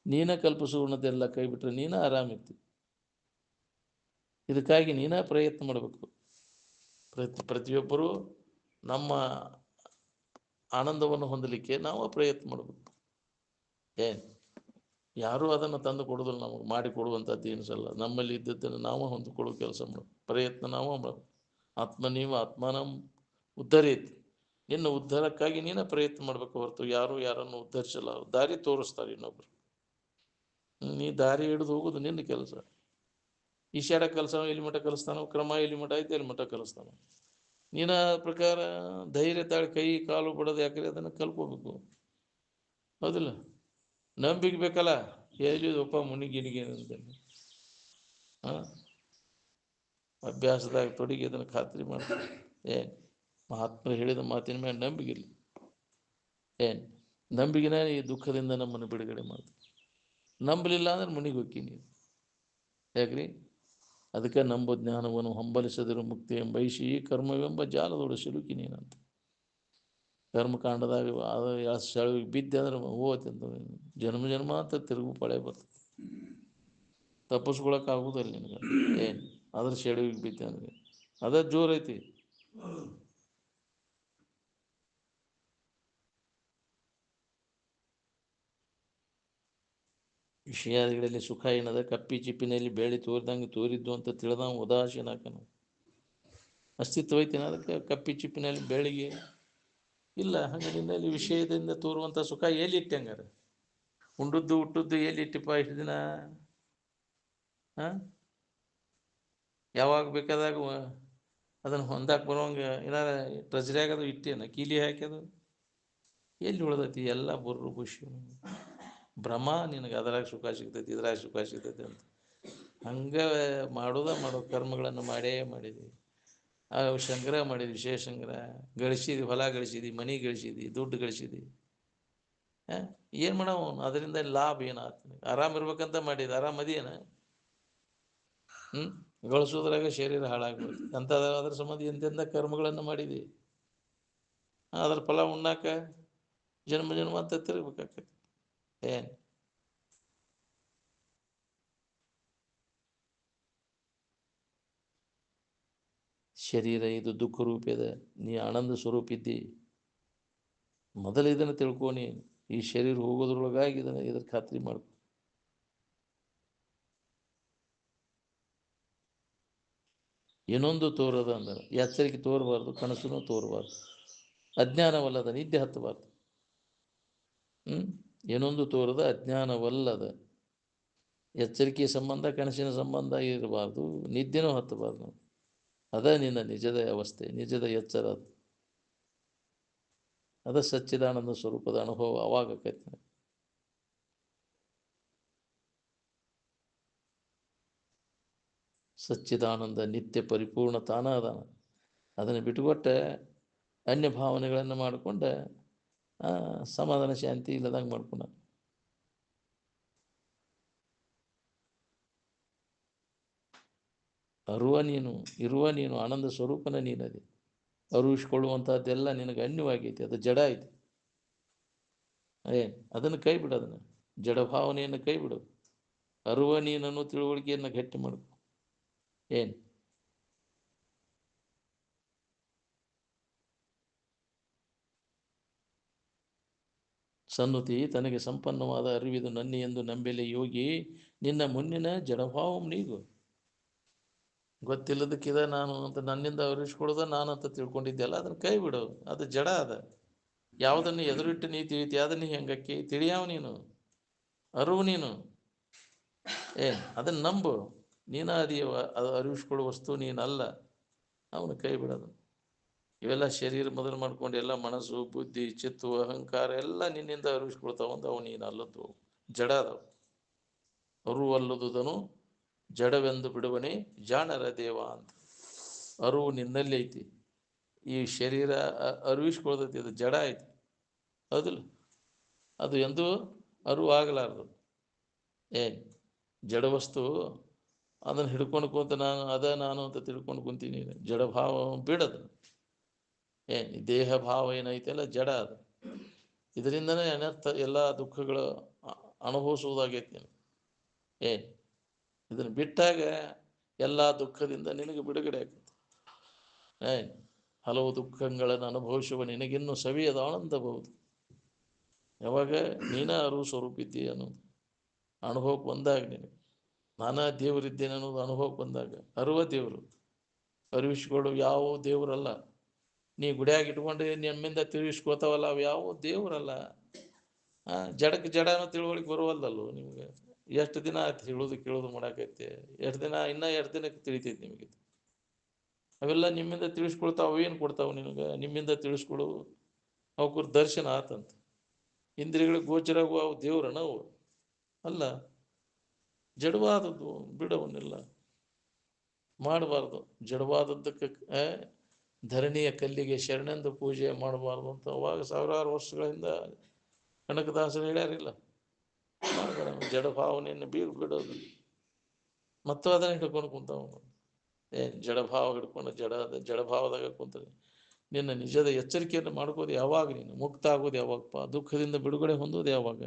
ನೀನ ಕಲ್ಪಿಸ್ಕೊಂಡದ್ದೆಲ್ಲ ಕೈ ಬಿಟ್ಟರೆ ನೀನ ಆರಾಮಿರ್ತಿ. ಇದಕ್ಕಾಗಿ ನೀನ ಪ್ರಯತ್ನ ಮಾಡಬೇಕು. ಪ್ರತಿಯೊಬ್ಬರೂ ನಮ್ಮ ಆನಂದವನ್ನು ಹೊಂದಲಿಕ್ಕೆ ನಾವು ಪ್ರಯತ್ನ ಮಾಡಬೇಕು. ಏನು ಯಾರೂ ಅದನ್ನು ತಂದು ಕೊಡೋದಿಲ್ಲ, ನಮಗೆ ಮಾಡಿ ಕೊಡುವಂಥದ್ದು ಏನಿಸಲ್ಲ. ನಮ್ಮಲ್ಲಿ ಇದ್ದದ್ದನ್ನು ನಾವು ಹೊಂದಿಕೊಳ್ಳೋ ಕೆಲಸ ಮಾಡಬೇಕು, ಪ್ರಯತ್ನ ನಾವು ಮಾಡಬೇಕು. ಆತ್ಮ ನೀವು ಆತ್ಮನ ಉದ್ಧರೇತಿ, ನಿನ್ನ ಉದ್ಧಾರಕ್ಕಾಗಿ ನೀನೇ ಪ್ರಯತ್ನ ಮಾಡಬೇಕು ಹೊರತು ಯಾರು ಯಾರನ್ನು ಉದ್ಧರಿಸಲ್ಲ. ದಾರಿ ತೋರಿಸ್ತಾರೆ ಇನ್ನೊಬ್ರು, ನೀ ದಾರಿ ಹಿಡಿದು ಹೋಗೋದು ನಿನ್ನ ಕೆಲಸ. ಈಶಾಡ ಕೆಲಸ ಎಲ್ಲಿ ಮಠ ಕಲಿಸ್ತಾನೋ, ಕ್ರಮ ಎಲ್ಲಿ ಮಠ ಐತೆ ಎಲ್ಲಿ ಮಠ ಕಲಿಸ್ತಾನೋ. ನೀನ ಪ್ರಕಾರ ಧೈರ್ಯ ತಾಳಿ ಕೈ ಕಾಲು ಬಿಡೋದು ಯಾಕ್ರಿ? ಅದನ್ನು ಕಲ್ಕೋಬೇಕು, ಹೌದಿಲ್ಲ? ನಂಬಿಕೆ ಬೇಕಲ್ಲ. ಹೇಳಿದಪ್ಪ ಮುನಿಗಿನಿಗೆ ಅಂತೇಳಿ ಹಾಂ ಅಭ್ಯಾಸದಾಗ ತೊಡಗಿ ಅದನ್ನು ಖಾತ್ರಿ ಮಾಡ್ತಾರೆ. ಏನು ಮಹಾತ್ಮರು ಹೇಳಿದ ಮಾತಿನ ಮೇಲೆ ನಂಬಿಗಿಲ್ಲ. ಏನು ನಂಬಿಕೆನ ಈ ದುಃಖದಿಂದ ನಮ್ಮನ್ನು ಬಿಡುಗಡೆ ಮಾಡ್ತಾರೆ. ನಂಬಲಿಲ್ಲ ಅಂದ್ರೆ ಮುನಿಗೆ ಹೋಕ್ಕಿ ನೀವು. ಯಾಕ್ರಿ? ಅದಕ್ಕೆ ನಂಬೋ ಜ್ಞಾನವನ್ನು ಹಂಬಲಿಸದಿರು ಮುಕ್ತಿ ಎಂಬೈಸಿ ಕರ್ಮವೆಂಬ ಜಾಲದೊಡ ಸಿಲುಕಿ ನೀನಂತ. ಕರ್ಮಕಾಂಡದಾಗ ಅದು ಸೆಳವಿಗೆ ಬಿದ್ದೆ ಅಂದ್ರೆ ಹೋಗ್ತಂತ ಜನ್ಮ ಜನ್ಮ ಅಂತ ತಿರುಗು ಪಳೆ ಬರ್ತದೆ. ತಪ್ಪಿಸ್ಕೊಳಕ್ಕಾಗೋದಿಲ್ಲ ನಿನಗೆ. ಏನು ಅದ್ರ ಸೆಳವಿಗೆ ಬಿದ್ದೆ ಅಂದ್ರೆ ಅದೇ ಜೋರೈತಿ. ವಿಷಯಾದಿಗಳಲ್ಲಿ ಸುಖ ಏನದ ಕಪ್ಪಿ ಚಿಪ್ಪಿನಲ್ಲಿ ಬೇಳೆ ತೋರಿದಂಗೆ ತೋರಿದ್ದು ಅಂತ ತಿಳಿದ ಉದಾಸೀನಾಕನು. ಅಸ್ತಿತ್ವ ಐತೇನ ಅದಕ್ಕೆ? ಕಪ್ಪಿ ಚಿಪ್ಪಿನಲ್ಲಿ ಬೆಳಿಗ್ಗೆ ಇಲ್ಲ. ಹಾಗೆ ನಿನ್ನಲ್ಲಿ ವಿಷಯದಿಂದ ತೋರುವಂಥ ಸುಖ ಎಲ್ಲಿ ಇಟ್ಟೆ? ಹಂಗಾರೆ ಉಂಡದ್ದು ಹುಟ್ಟದ್ದು ಎಲ್ಲಿ ಇಟ್ಟಿಪ್ಪ ಇಷ್ಟು ದಿನ? ಹಾಂ ಯಾವಾಗ ಬೇಕಾದಾಗ ಅದನ್ನು ಹೊಂದಾಕ ಬರುವಂಗೆ ಏನಾರ ಟ್ರೆಜರಿ ಅದು ಇಟ್ಟೇನ? ಕೀಲಿ ಹಾಕ್ಯದು ಎಲ್ಲಿ ಉಳ್ದೈತಿ? ಎಲ್ಲ ಬುರ್ರು ಖುಷಿ ಭ್ರಮ. ನಿನಗೆ ಅದರಾಗ ಸುಖ ಸಿಗ್ತೈತಿ ಇದ್ರಾಗ ಸುಖ ಸಿಗ್ತೈತಿ ಅಂತ ಹಂಗೆ ಮಾಡೋ ಕರ್ಮಗಳನ್ನು ಮಾಡೇ ಮಾಡಿದ್ವಿ. ಸಂಗ್ರಹ ಮಾಡಿದ್ವಿ, ವಿಶೇಷ ಸಂಗ್ರಹ ಗಳಿಸಿದ್ವಿ, ಹೊಲ ಗಳಿಸಿದ್ವಿ, ಮನೆ ಗಳಿಸಿದ್ವಿ, ದುಡ್ಡು ಗಳಿಸಿದ್ವಿ. ಏನು ಮಾಡವ ಅದರಿಂದ ಲಾಭ ಏನಾಗ್ತದೆ? ಆರಾಮಿರ್ಬೇಕಂತ ಮಾಡಿದ್ದು ಆರಾಮದಿಯೇನ? ಗಳಿಸೋದ್ರಾಗ ಶರೀರ ಹಾಳಾಗ್ಬಿಡ್ತು ಅಂಥದ್ದು. ಅದ್ರ ಸಂಬಂಧ ಎಂತೆಂಥ ಕರ್ಮಗಳನ್ನು ಮಾಡಿದ್ವಿ, ಅದ್ರ ಫಲ ಉಣ್ಣಾಕ ಜನ್ಮ ಜನ್ಮ ಅಂತ ತಿರುಗಬೇಕಾಗ್ತದೆ. ಏನು ಶರೀರ ಇದು ದುಃಖ ರೂಪದ, ನೀ ಆನಂದ ಸ್ವರೂಪ ಇದ್ದಿ. ಮೊದಲು ಇದನ್ನು ತಿಳ್ಕೊನಿ, ಈ ಶರೀರ ಹೋಗೋದ್ರೊಳಗಾಗಿ ಇದ್ರ ಖಾತ್ರಿ ಮಾಡ್ಕೊ. ಏನೊಂದು ತೋರದ ಅಂದ್ರೆ ಎಚ್ಚರಿಕೆ ತೋರಬಾರ್ದು, ಕನಸನ್ನು ತೋರಬಾರ್ದು, ಅಜ್ಞಾನವಲ್ಲದ ನಿದ್ದೆ ಹತ್ತಬಾರ್ದು. ಏನೊಂದು ತೋರದ ಅಜ್ಞಾನವಲ್ಲದ ಎಚ್ಚರಿಕೆಯ ಸಂಬಂಧ ಕನಸಿನ ಸಂಬಂಧ ಇರಬಾರ್ದು, ನಿದ್ದೆನೂ ಹತ್ತಬಾರ್ದು. ಅದ ನಿನ್ನ ನಿಜದ ಅವಸ್ಥೆ, ನಿಜದ ಎಚ್ಚರ. ಅದ ಸಚ್ಚಿದಾನಂದ ಸ್ವರೂಪದ ಅನುಭವ ಅವಾಗ ಆಕೈತಿ. ಸಚ್ಚಿದಾನಂದ ನಿತ್ಯ ಪರಿಪೂರ್ಣ ತಾನ ಅದಾನ. ಅದನ್ನು ಬಿಟ್ಟುಕೊಟ್ಟೆ ಅನ್ಯ ಭಾವನೆಗಳನ್ನು ಮಾಡಿಕೊಂಡೆ ಸಮಾಧಾನ ಶಾಂತಿ ಇಲ್ಲದಂಗೆ ಮಾಡ್ಕೊಂಡ. ಇರುವ ನೀನು ಆನಂದ ಸ್ವರೂಪನ ನೀನದಿ. ಅರುವಿಸ್ಕೊಳ್ಳುವಂಥದ್ದೆಲ್ಲ ನಿನಗೆ ಅನ್ಯವಾಗೈತಿ, ಅದು ಜಡ ಐತಿ. ಅದನ್ನು ಕೈ ಬಿಡು, ಅದನ್ನು ಜಡ ಭಾವನೆಯನ್ನು ಕೈ ಬಿಡು. ಅರುವ ನೀನನ್ನು ತಿಳುವಳಿಕೆಯನ್ನು ಗಟ್ಟಿ ಮಾಡ್ಕೊ. ಸನ್ನುತಿ ತನಗೆ ಸಂಪನ್ನವಾದ ಅರಿವಿದು ನನ್ನಿ ಎಂದು ನಂಬೆಲೆ ಯೋಗಿ, ನಿನ್ನ ಮುನ್ನಿನ ಜಡಭಾವಂ ನೀಗು. ಗೊತ್ತಿಲ್ಲದಕ್ಕಿದ ನಾನು ಅಂತ ನನ್ನಿಂದ ಅರಿವಿಸ್ಕೊಳ್ಳೋದ ನಾನು ಅಂತ ತಿಳ್ಕೊಂಡಿದ್ದೆಲ್ಲ ಅದನ್ನು ಕೈ ಬಿಡು, ಅದು ಜಡ ಅದ. ಯಾವುದನ್ನು ಎದುರಿಟ್ಟು ನೀ ತಿಳಿತಿ ಅದನ್ನು ಹೆಂಗಕ್ಕಿ ತಿಳಿಯಾವ ನೀನು, ಅರಿವು ನೀನು. ಅದನ್ನು ನಂಬು, ನೀನು ಅದೀವ, ಅದು ಅರಿವಿಸ್ಕೊಳ್ಳೋ ವಸ್ತು ನೀನಲ್ಲ. ಅವನು ಕೈ ಬಿಡೋದು. ಇವೆಲ್ಲ ಶರೀರ ಮೊದಲು ಮಾಡ್ಕೊಂಡು ಎಲ್ಲ ಮನಸ್ಸು ಬುದ್ಧಿ ಚಿತ್ತು ಅಹಂಕಾರ ಎಲ್ಲ ನಿನ್ನಿಂದ ಅರಿವಿಸ್ಕೊಳ್ತಾವಂದು ಅವು ನೀನು ಅಲ್ಲದ್ದು, ಜಡ ಅದಾವ. ಅರಿವು ಅಲ್ಲದುದನು ಜಡವೆಂದು ಬಿಡುವನೆ ಜಾಣರ ದೇವ ಅಂತ. ಅರಿವು ನಿನ್ನಲ್ಲಿ ಐತಿ, ಈ ಶರೀರ ಅರಿವಿಸ್ಕೊಳ್ತೈತಿ, ಅದು ಜಡ ಐತಿ. ಹೌದಿಲ್ಲ? ಅದು ಎಂದೂ ಅರಿವು ಆಗಲಾರ್ದು. ಜಡ ವಸ್ತು ಅದನ್ನು ಹಿಡ್ಕೊಂಡು ಕೂತ ನಾನು ಅಂತ ತಿಳ್ಕೊಂಡು ಕುಂತೀನಿ. ಜಡಭಾವ ಬಿಡದು. ದೇಹ ಭಾವ ಏನೈತೆಲ್ಲ ಜಡ ಅದು. ಇದರಿಂದನೇ ಅನರ್ಥ ಎಲ್ಲ ದುಃಖಗಳು ಅನುಭವಿಸುವುದಾಗೈತಿ. ಇದನ್ನು ಬಿಟ್ಟಾಗ ಎಲ್ಲ ದುಃಖದಿಂದ ನಿನಗೆ ಬಿಡುಗಡೆ ಆಗ್ತದೆ. ಹಲವು ದುಃಖಗಳನ್ನು ಅನುಭವಿಸುವ ನಿನಗಿನ್ನೂ ಸವಿಯದ ಆನಂದಬಹುದು. ಯಾವಾಗ ನೀನ ಅರಿವು ಸ್ವರೂಪಿದ್ದಿ ಅನ್ನೋದು ಅನುಭವಕ್ಕೆ ಬಂದಾಗ, ನಿನಗೆ ನಾನಾ ದೇವರಿದ್ದೇನೆ ಅನ್ನೋದು ಅನುಭವಕ್ಕೆ ಬಂದಾಗ, ಅರುವ ದೇವರು. ಅರಿವಿಸ್ಕೊಳ್ಳು ಯಾವ ದೇವರಲ್ಲ. ನೀ ಗುಡಿಯಾಗಿ ಇಟ್ಕೊಂಡು ನಮ್ಮಿಂದ ತಿಳಿಸ್ಕೋತಾವಲ್ಲ ಅವು ಯಾವ ದೇವರಲ್ಲ. ಜಡಕ್ಕೆ ಜಡನೂ ತಿಳುವಳಿಕೆ ಬರುವಲ್ಲಲ್ಲೋ ನಿಮ್ಗೆ. ಎಷ್ಟು ದಿನ ಆಯ್ತು ಹೇಳೋದು ಕೇಳೋದು ಮಾಡಾಕೈತೆ? ಇನ್ನೂ ಎಷ್ಟು ದಿನಕ್ಕೆ ತಿಳಿತೈತಿ ನಿಮಗೆ? ಅವೆಲ್ಲ ನಿಮ್ಮಿಂದ ತಿಳಿಸ್ಕೊಳ್ತಾವ. ಏನು ಕೊಡ್ತಾವೆ ನಿನಗೆ? ನಿಮ್ಮಿಂದ ತಿಳಿಸ್ಕೊಡು ಅವಕ್ಕೂರು ದರ್ಶನ ಆತಂತ. ಇಂದ್ರಿಯಗಳಿಗೆ ಗೋಚರಾಗುವ ಅವು ದೇವ್ರನ ಅವು ಅಲ್ಲ. ಜಡವಾದದ್ದು ಬಿಡವನ್ನೆಲ್ಲ ಮಾಡಬಾರ್ದು. ಜಡವಾದದ್ದಕ್ಕೆ ಧರಣಿಯ ಕಲ್ಲಿಗೆ ಶರಣೆಂದು ಪೂಜೆ ಮಾಡಬಾರ್ದು ಅಂತ ಅವಾಗ ಸಾವಿರಾರು ವರ್ಷಗಳಿಂದ ಕನಕದಾಸರು ಹೇಳ್ಯಾರಿಲ್ಲ. ಮಾಡಬೇಡ ಜಡ ಭಾವನೆಯನ್ನು ಬಿಡೋದು. ಮತ್ತು ಅದನ್ನು ಹಿಡ್ಕೊಂಡು ಕುಂತವನು. ಜಡಭಾವ ಹಿಡ್ಕೊಂಡು ಜಡಭಾವದಾಗ ಕುಂತದೆ. ನಿನ್ನ ನಿಜದ ಎಚ್ಚರಿಕೆಯನ್ನು ಮಾಡ್ಕೋದು ಯಾವಾಗ? ನೀನು ಮುಕ್ತ ಆಗೋದು ಯಾವಾಗಪ್ಪ? ದುಃಖದಿಂದ ಬಿಡುಗಡೆ ಹೊಂದೋದು ಯಾವಾಗ?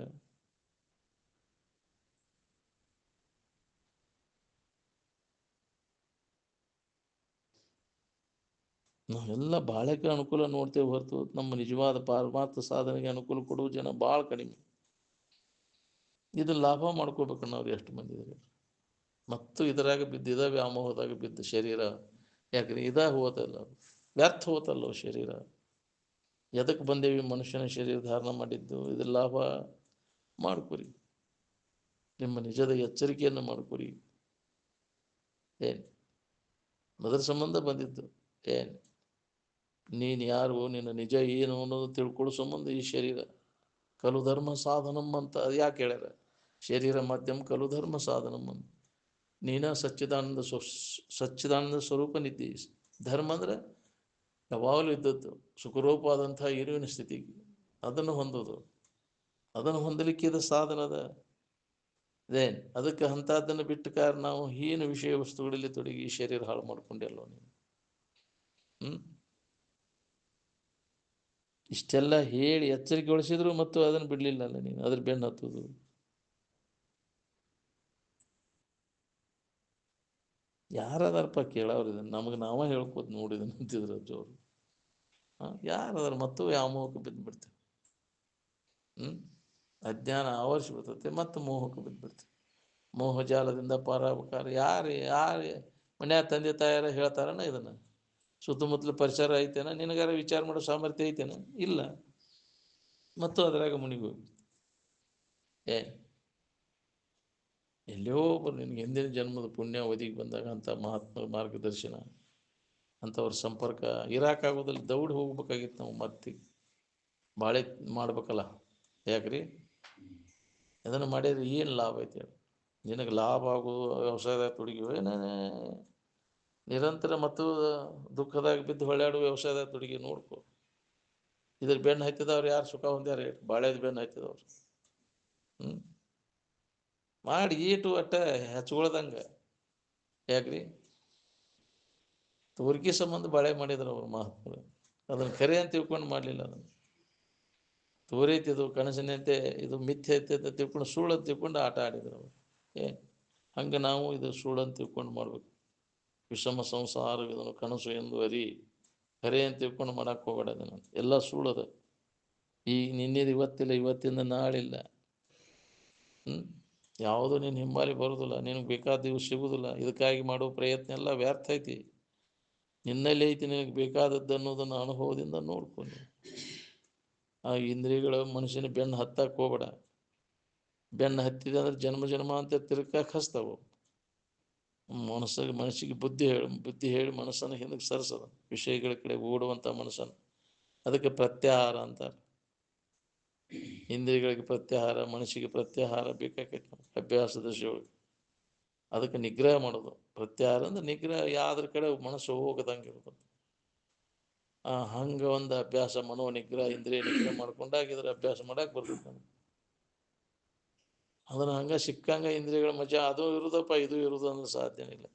ನಾವೆಲ್ಲ ಬಾಳಕ್ಕೆ ಅನುಕೂಲ ನೋಡ್ತೇವೆ ಹೊರತು ನಮ್ಮ ನಿಜವಾದ ಪಾರಮಾರ್ಥ ಸಾಧನೆಗೆ ಅನುಕೂಲ ಕೊಡುವ ಜನ ಭಾಳ ಕಡಿಮೆ. ಇದು ಲಾಭ ಮಾಡ್ಕೋಬೇಕು ನಾವು ಎಷ್ಟು ಮಂದಿ ಇದ್ದಾರೆ. ಮತ್ತು ಇದರಾಗ ಬಿದ್ದ ವ್ಯಾಮೋಹದಾಗ ಬಿದ್ದ ಶರೀರ ಯಾಕಂದ್ರೆ ಹೋತಲ್ಲ, ವ್ಯರ್ಥ ಹೋತಲ್ಲೋ ಶರೀರ. ಎದಕ್ಕೆ ಬಂದೇವಿ? ಮನುಷ್ಯನ ಶರೀರ ಧಾರಣ ಮಾಡಿದ್ದು. ಇದು ಲಾಭ ಮಾಡ್ಕೊರಿ. ನಿಮ್ಮ ನಿಜದ ಎಚ್ಚರಿಕೆಯನ್ನು ಮಾಡ್ಕೊರಿ. ಅದರ ಸಂಬಂಧ ಬಂದಿದ್ದು. ನೀನು ಯಾರು, ನಿನ್ನ ನಿಜ ಏನು ಅನ್ನೋದು ತಿಳ್ಕೊಳ್ಳೋ ಸಂಬಂಧ ಈ ಶರೀರ. ಕಲು ಧರ್ಮ ಸಾಧನಂ ಅಂತ ಯಾಕೆ ಹೇಳ್ಯಾರ? ಶರೀರ ಮಾಧ್ಯಮ ಕಲು ಧರ್ಮ ಸಾಧನಂ ಅಂತ. ನೀನ ಸಚ್ಚಿದಾನಂದ ಸ್ವರೂಪನಿದ್ದಿ. ಧರ್ಮ ಅಂದ್ರೆ ಯಾವಾಗಲೂ ಇದ್ದದ್ದು, ಸುಖರೂಪವಾದಂತಹ ಇರುವಿನ ಸ್ಥಿತಿಗೆ ಅದನ್ನು ಹೊಂದೋದು. ಅದನ್ನು ಹೊಂದಲಿಕ್ಕೆ ಇದು ಸಾಧನದ. ಅದಕ್ಕೆ ಅಂಥದ್ದನ್ನು ಬಿಟ್ಟು ಕಾರಣ ನಾವು ಹೀನ ವಿಷಯ ವಸ್ತುಗಳಲ್ಲಿ ತೊಡಗಿ ಶರೀರ ಹಾಳು ಮಾಡ್ಕೊಂಡೆಲ್ಲೋ ನೀನು. ಇಷ್ಟೆಲ್ಲ ಹೇಳಿ ಎಚ್ಚರಿಕೆಗೊಳಿಸಿದ್ರು ಮತ್ತು ಅದನ್ನು ಬಿಡಲಿಲ್ಲಲ್ಲ ನೀನು. ಅದ್ರ ಬೆನ್ನು ಹತ್ತೋದು. ಯಾರದಾರಪ್ಪ ಕೇಳೋರು? ಇದನ್ನು ನಮಗೆ ನಾವೇ ಹೇಳ್ಕೋದು ನೋಡಿದನು ಅಂತಿದ್ರು ಅಜ್ಜವರು. ಯಾರದಾರ ಮತ್ತು ವ್ಯಾಮೋಹಕ್ಕೆ ಬಿದ್ದು ಬಿಡ್ತೇವೆ. ಅಜ್ಞಾನ ಆವರಿಸಿ ಬಿಡ್ತೈತೆ ಮತ್ತು ಮೋಹಕ್ಕೆ ಬಿದ್ದುಬಿಡ್ತೀವಿ. ಮೋಹಜಾಲದಿಂದ ಪಾರಾಗಬೇಕಾದ್ರೆ ಯಾರು ಮನ್ಯಾಗ ತಂದೆ ತಾಯಾರ ಹೇಳ್ತಾರನ ಇದನ್ನು? ಸುತ್ತಮುತ್ತಲು ಪರಿಸರ ಐತೇನ? ನಿನಗಾರ ವಿಚಾರ ಮಾಡೋ ಸಾಮರ್ಥ್ಯ ಐತೇನ? ಇಲ್ಲ. ಮತ್ತು ಅದರಾಗ ಮುನಿಗೆ ಹೋಗಿ ಎಲ್ಲಿಯೋ ಒಬ್ಬರು ನಿನಗೆ ಹಿಂದಿನ ಜನ್ಮದ ಪುಣ್ಯ ಒದಗಿ ಬಂದಾಗ ಅಂಥ ಮಹಾತ್ಮರ ಮಾರ್ಗದರ್ಶನ ಅಂಥವ್ರ ಸಂಪರ್ಕ ಇರಾಕಾಗೋದಲ್ಲಿ ದೌಡಿ ಹೋಗ್ಬೇಕಾಗಿತ್ತು ನಾವು. ಮತ್ತೆ ಬಾಳೆ ಮಾಡ್ಬೇಕಲ್ಲ. ಯಾಕ್ರಿ? ಅದನ್ನು ಮಾಡಿದ್ರೆ ಏನು ಲಾಭ ಐತೆ ಹೇಳಿ? ನಿನಗೆ ಲಾಭ ಆಗೋದು ವ್ಯವಸಾಯದಾಗ ತೊಡಗಿವೆ ನಿರಂತರ ಮತ್ತು ದುಃಖದಾಗ ಬಿದ್ದು ಹೊಳ್ಯಾಡುವ ವ್ಯವಸಾಯದಾಗ ತೊಡಗಿ ನೋಡ್ಕೊ. ಇದ್ರ ಬೆನ್ನು ಹತ್ತಿದವ್ರು ಯಾರು ಸುಖ ಹೊಂದ್ಯಾರ ಹೇಳಿ? ಬಾಳೆದ ಬೆನ್ನು ಹತ್ತಿದವ್ರು. ಮಾಡಿ ಈಟು ಒಟ್ಟ ಹಚ್ಕೊಳ್ದಂಗೆ. ಯಾಕ್ರಿ? ತೋರಿಕೆ ಸಂಬಂಧ ಬಾಳೆ ಮಾಡಿದ್ರು ಅವ್ರು ಮಹಾತ್ಮರು. ಅದನ್ನು ಕರೆ ಅಂತ ತಿಳ್ಕೊಂಡು ಮಾಡಲಿಲ್ಲ. ಅದನ್ನು ತೋರೈತಿದು ಕನಸಿನಂತೆ ಇದು ಮಿಥ್ಯೆ ಐತೆ ಅಂತ ತಿಳ್ಕೊಂಡು ಸುಳ್ಳು ಅಂತ ತಿಳ್ಕೊಂಡು ಆಟ ಆಡಿದ್ರು ಅವರು. ಹಂಗೆ ನಾವು ಇದು ಸುಳ್ಳು ಅಂತ ತಿಳ್ಕೊಂಡು ಮಾಡ್ಬೇಕು. ವಿಷಮ ಸಂಸಾರ ಇದನ್ನು ಕನಸು ಎಂದು ಅರಿ ಕರೆ ಅಂತ ತಿಳ್ಕೊಂಡು ಮಾಡಕ್ಕೆ ಹೋಗಬೇಡ. ಅದನ್ನು ಎಲ್ಲ ಸುಳ್ಳದ. ಈಗ ನಿನ್ನೆದು ಇವತ್ತಿಲ್ಲ, ಇವತ್ತಿಂದ ನಾಳಿಲ್ಲ. ಯಾವುದೂ ನೀನು ಹಿಂಬಾಲಿ ಬರೋದಿಲ್ಲ, ನಿನಗೆ ಬೇಕಾದ ಸಿಗುವುದಿಲ್ಲ. ಇದಕ್ಕಾಗಿ ಮಾಡೋ ಪ್ರಯತ್ನ ಎಲ್ಲ ವ್ಯರ್ಥ ಐತಿ. ನಿನ್ನಲ್ಲಿ ಐತಿ ನಿನಗೆ ಬೇಕಾದದ್ದು ಅನ್ನೋದನ್ನು ಅನುಭವದಿಂದ ನೋಡ್ಕೊಂಡು. ಆ ಇಂದ್ರಿಯಗಳು ಮನುಷ್ಯನ ಬೆನ್ನು ಹತ್ತಕ್ಕೆ ಹೋಗ್ಬೇಡ. ಬೆನ್ನು ಹತ್ತಿದೆ ಅಂದ್ರೆ ಜನ್ಮ ಜನ್ಮ ಅಂತ ತಿರುಗಕ್ಕೆ ಹಚ್ತಾವು. ಮನಸ್ಸಿಗೆ ಬುದ್ಧಿ ಹೇಳಿ ಮನಸ್ಸನ್ನು ಹಿಂದಕ್ಕೆ ಸರಿಸೋದು. ವಿಷಯಗಳ ಕಡೆ ಓಡುವಂಥ ಮನಸ್ಸನ್ನು. ಅದಕ್ಕೆ ಪ್ರತ್ಯಾಹಾರ ಅಂತಾರೆ. ಇಂದ್ರಿಯಗಳಿಗೆ ಪ್ರತ್ಯಾಹಾರ, ಮನಸ್ಸಿಗೆ ಪ್ರತ್ಯಾಹಾರ ಬೇಕಾಕೈತಿ ಅಭ್ಯಾಸ ದಶೆಯೊಳಗೆ. ಅದಕ್ಕೆ ನಿಗ್ರಹ ಮಾಡೋದು. ಪ್ರತ್ಯಾಹಾರ ಅಂದ್ರೆ ನಿಗ್ರಹ, ಯಾವ್ದ್ರ ಕಡೆ ಮನಸ್ಸು ಹೋಗದಂಗೆ ಇರ್ತದೆ. ಹಂಗೆ ಒಂದು ಅಭ್ಯಾಸ, ಮನೋ ನಿಗ್ರಹ, ಇಂದ್ರಿಯ ನಿಗ್ರಹ ಮಾಡ್ಕೊಂಡಾಗಿದ್ರೆ ಅಭ್ಯಾಸ ಮಾಡಕ್ಕೆ ಬರ್ತೈತೆ ನಮ್ಗೆ. ಅದನ್ನು ಹಂಗೆ ಸಿಕ್ಕಂಗೆ ಇಂದ್ರಿಯಗಳ ಮಜಾ ಅದು ಇರುದಪ್ಪ ಇದು ಇರುವುದು ಅಂದ್ರೆ ಸಾಧ್ಯನೇ ಇಲ್ಲ.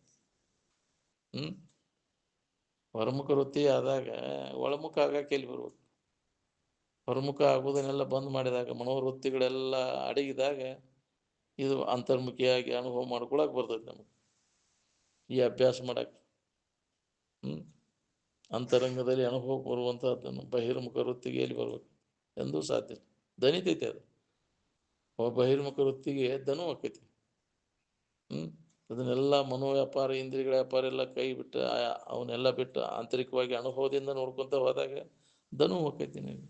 ಹೊರಮುಖ ವೃತ್ತಿ ಆದಾಗ ಒಳಮುಖ ಆಗಕ್ಕೆ ಎಲ್ಲಿ ಬರ್ಬೇಕು? ಹೊರಮುಖ ಆಗುವುದನ್ನೆಲ್ಲ ಬಂದ್ ಮಾಡಿದಾಗ, ಮನೋವೃತ್ತಿಗಳೆಲ್ಲ ಅಡಗಿದಾಗ ಇದು ಅಂತರ್ಮುಖಿಯಾಗಿ ಅನುಭವ ಮಾಡ್ಕೊಳಕ್ಕೆ ಬರ್ತೈತೆ ನಮಗೆ ಈ ಅಭ್ಯಾಸ ಮಾಡಕ್ಕೆ. ಅಂತರಂಗದಲ್ಲಿ ಅನುಭವಕ್ಕೆ ಬರುವಂಥದ್ದನ್ನು ಬಹಿರ್ಮುಖ ವೃತ್ತಿಗೆ ಎಲ್ಲಿ ಬರ್ಬೇಕು? ಎಂದೂ ಸಾಧ್ಯ. ದನಿತೈತೆ ಅದು. ಬಹಿರ್ಮುಖ ವೃತ್ತಿಗೆ ದನು ಆಕೈತಿ. ಅದನ್ನೆಲ್ಲ ಮನೋವ್ಯಾಪಾರ, ಇಂದ್ರಿಯಗಳ ವ್ಯಾಪಾರ ಎಲ್ಲ ಕೈ ಬಿಟ್ಟು ಅವನ್ನೆಲ್ಲ ಬಿಟ್ಟು ಆಂತರಿಕವಾಗಿ ಅನುಭವದಿಂದ ನೋಡ್ಕೊತ ಹೋದಾಗ ದನು ಹೋಗ್ತೈತಿ ನೀವು.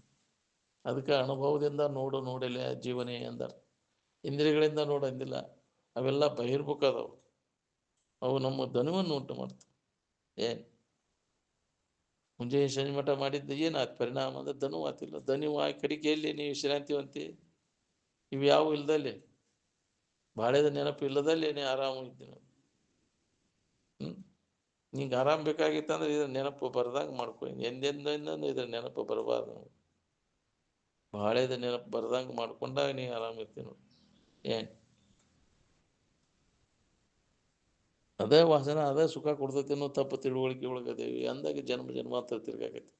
ಅದಕ್ಕೆ ಅನುಭವದಿಂದ ನೋಡಲೇ ಜೀವನೇ ಅಂದಾರ. ಇಂದ್ರಿಯಗಳಿಂದ ನೋಡಂದಿಲ್ಲ. ಅವೆಲ್ಲ ಬಹಿರ್ಮುಖ ಅದಾವು. ಅವು ನಮ್ಮ ದನುವನ್ನು ಉಂಟು ಮಾಡ್ತವೆ. ಮುಂಜಾನೆ ಸಂಜೆ ಮಠ ಮಾಡಿದ್ದು ಏನಾಯ್ತು ಪರಿಣಾಮ ಅಂದ್ರೆ ದನು ಆತಿಲ್ಲ. ದನು ಆಗಿ ಕಡಿಕೆಯಲ್ಲಿ ನೀವು ವಿಶ್ರಾಂತಿವಂತಿ ಇವು ಯಾವ ಇಲ್ದಲ್ಲಿ, ಬಾಳೆದ ನೆನಪು ಇಲ್ಲದಲ್ಲಿ ನೀ ಆರಾಮಾಗಿದ್ದೀನಿ. ನಿಂಗೆ ಆರಾಮ್ ಬೇಕಾಗಿತ್ತಂದ್ರೆ ಇದ್ರ ನೆನಪು ಬರ್ದಂಗೆ ಮಾಡ್ಕೊ. ಎಂದೆಂದಿಂದ ಇದ್ರ ನೆನಪು ಬರಬಾರ್ದು. ಬಾಳೆದ ನೆನಪು ಬರ್ದಂಗೆ ಮಾಡ್ಕೊಂಡಾಗ ನೀ ಆರಾಮಿರ್ತೀನಿ ನೋಡಿ. ಅದೇ ವಾಸನ ಅದೇ ಸುಖ ಕೊಡ್ತೈತಿ ಅನ್ನೋ ತಪ್ಪು ತಿಳುವಳಿಕೆ ಒಳಗದೇವಿ ಅಂದಾಗ ಜನ್ಮ ಜನ್ಮಾಂತರ ತಿರ್ಗಾಕೈತಿ.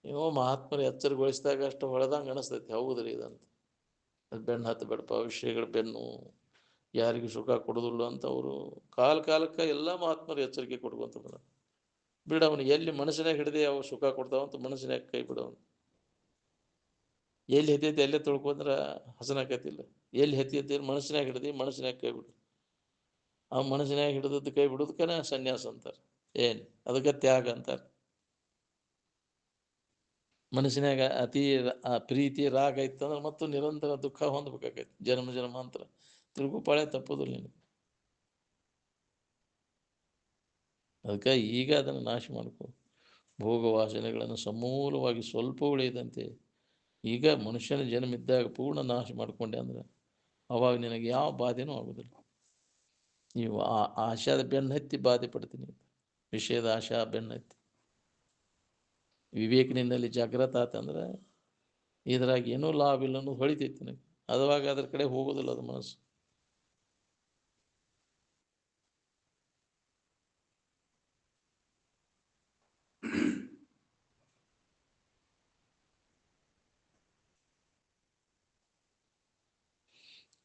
ಏನೋ ಮಹಾತ್ಮರು ಎಚ್ಚರಗೊಳಿಸಿದಾಗ ಅಷ್ಟು ಹೊಳೆದಂಗೆ ಅನಿಸ್ತೈತಿ. ಹೌದ್ರಿ ಇದಂತ. ಅದು ಬೆನ್ನು ಹತ್ತು ಬೇಡಪ್ಪ. ವಿಷಯಗಳ ಬೆನ್ನು ಯಾರಿಗೂ ಸುಖ ಕೊಡೋದಿಲ್ಲ ಅಂತ ಅವರು ಕಾಲಕ್ಕೆ ಎಲ್ಲ ಮಹಾತ್ಮರು ಎಚ್ಚರಿಕೆ ಕೊಡ್ಕೊಂತ ಬಂದ. ಬಿಡ ಅವನು ಎಲ್ಲಿ ಮನಸ್ಸಿನಾಗ ಹಿಡಿದೆ ಅವು ಸುಖ ಕೊಡ್ತಾವಂತ ಮನಸ್ಸಿನಾಗ ಕೈ ಬಿಡವನು. ಎಲ್ಲಿ ಹೆತ್ತೈತಿ ಎಲ್ಲೇ ತೊಳ್ಕೊಂಡ್ರೆ ಹಸನಾಕೈತಿಲ್ಲ. ಎಲ್ಲಿ ಹೆತ್ತೈತಿ ಮನಸ್ಸಿನಾಗ ಹಿಡಿದು ಮನಸ್ಸಿನಾಗ ಕೈ ಬಿಡು. ಆ ಮನಸ್ಸಿನಾಗ ಹಿಡಿದದ್ದು ಕೈ ಬಿಡೋದಕ್ಕನ ಸನ್ಯಾಸ ಅಂತಾರೆ. ಅದಕ್ಕೆ ತ್ಯಾಗ ಅಂತಾರೆ. ಮನಸ್ಸಿನಾಗ ಅತಿ ಪ್ರೀತಿ ರಾಗ ಇತ್ತಂದ್ರೆ ಮತ್ತು ನಿರಂತರ ದುಃಖ ಹೊಂದ್ಬೇಕಾಗೈತಿ. ಜನ್ಮ ಜನ್ಮಾಂತರ ತಿರುಗುಪಾಳೆ ತಪ್ಪೋದಿಲ್ಲ ನೀನು. ಅದಕ್ಕೆ ಈಗ ಅದನ್ನು ನಾಶ ಮಾಡ್ಕೊ. ಭೋಗ ವಾಸನೆಗಳನ್ನು ಸಮೂಲವಾಗಿ ಸ್ವಲ್ಪ ಉಳಿಯದಂತೆ ಈಗ ಮನುಷ್ಯನ ಜನ್ಮ ಇದ್ದಾಗ ಪೂರ್ಣ ನಾಶ ಮಾಡಿಕೊಂಡೆ ಅಂದ್ರೆ ಅವಾಗ ನಿನಗೆ ಯಾವ ಬಾಧೆನೂ ಆಗೋದಿಲ್ಲ. ನೀವು ಆಶಾದ ಬೆನ್ನು ಹತ್ತಿ ಬಾಧೆ ಪಡ್ತೀನಿ. ವಿಷಯದ ಆಶಾ ಬೆನ್ನು ಹತ್ತಿ ವಿವೇಕ ನಿನ್ನಲ್ಲಿ ಜಾಗೃತ ಆತಂದ್ರೆ ಇದ್ರಾಗ ಏನೂ ಲಾಭ ಇಲ್ಲ ಅನ್ನೋದು ಹೊಳಿತೈತಿ ನನಗೆ. ಅದುವಾಗ ಅದ್ರ ಕಡೆ ಹೋಗೋದಿಲ್ಲ ಅದು ಮನಸ್ಸು.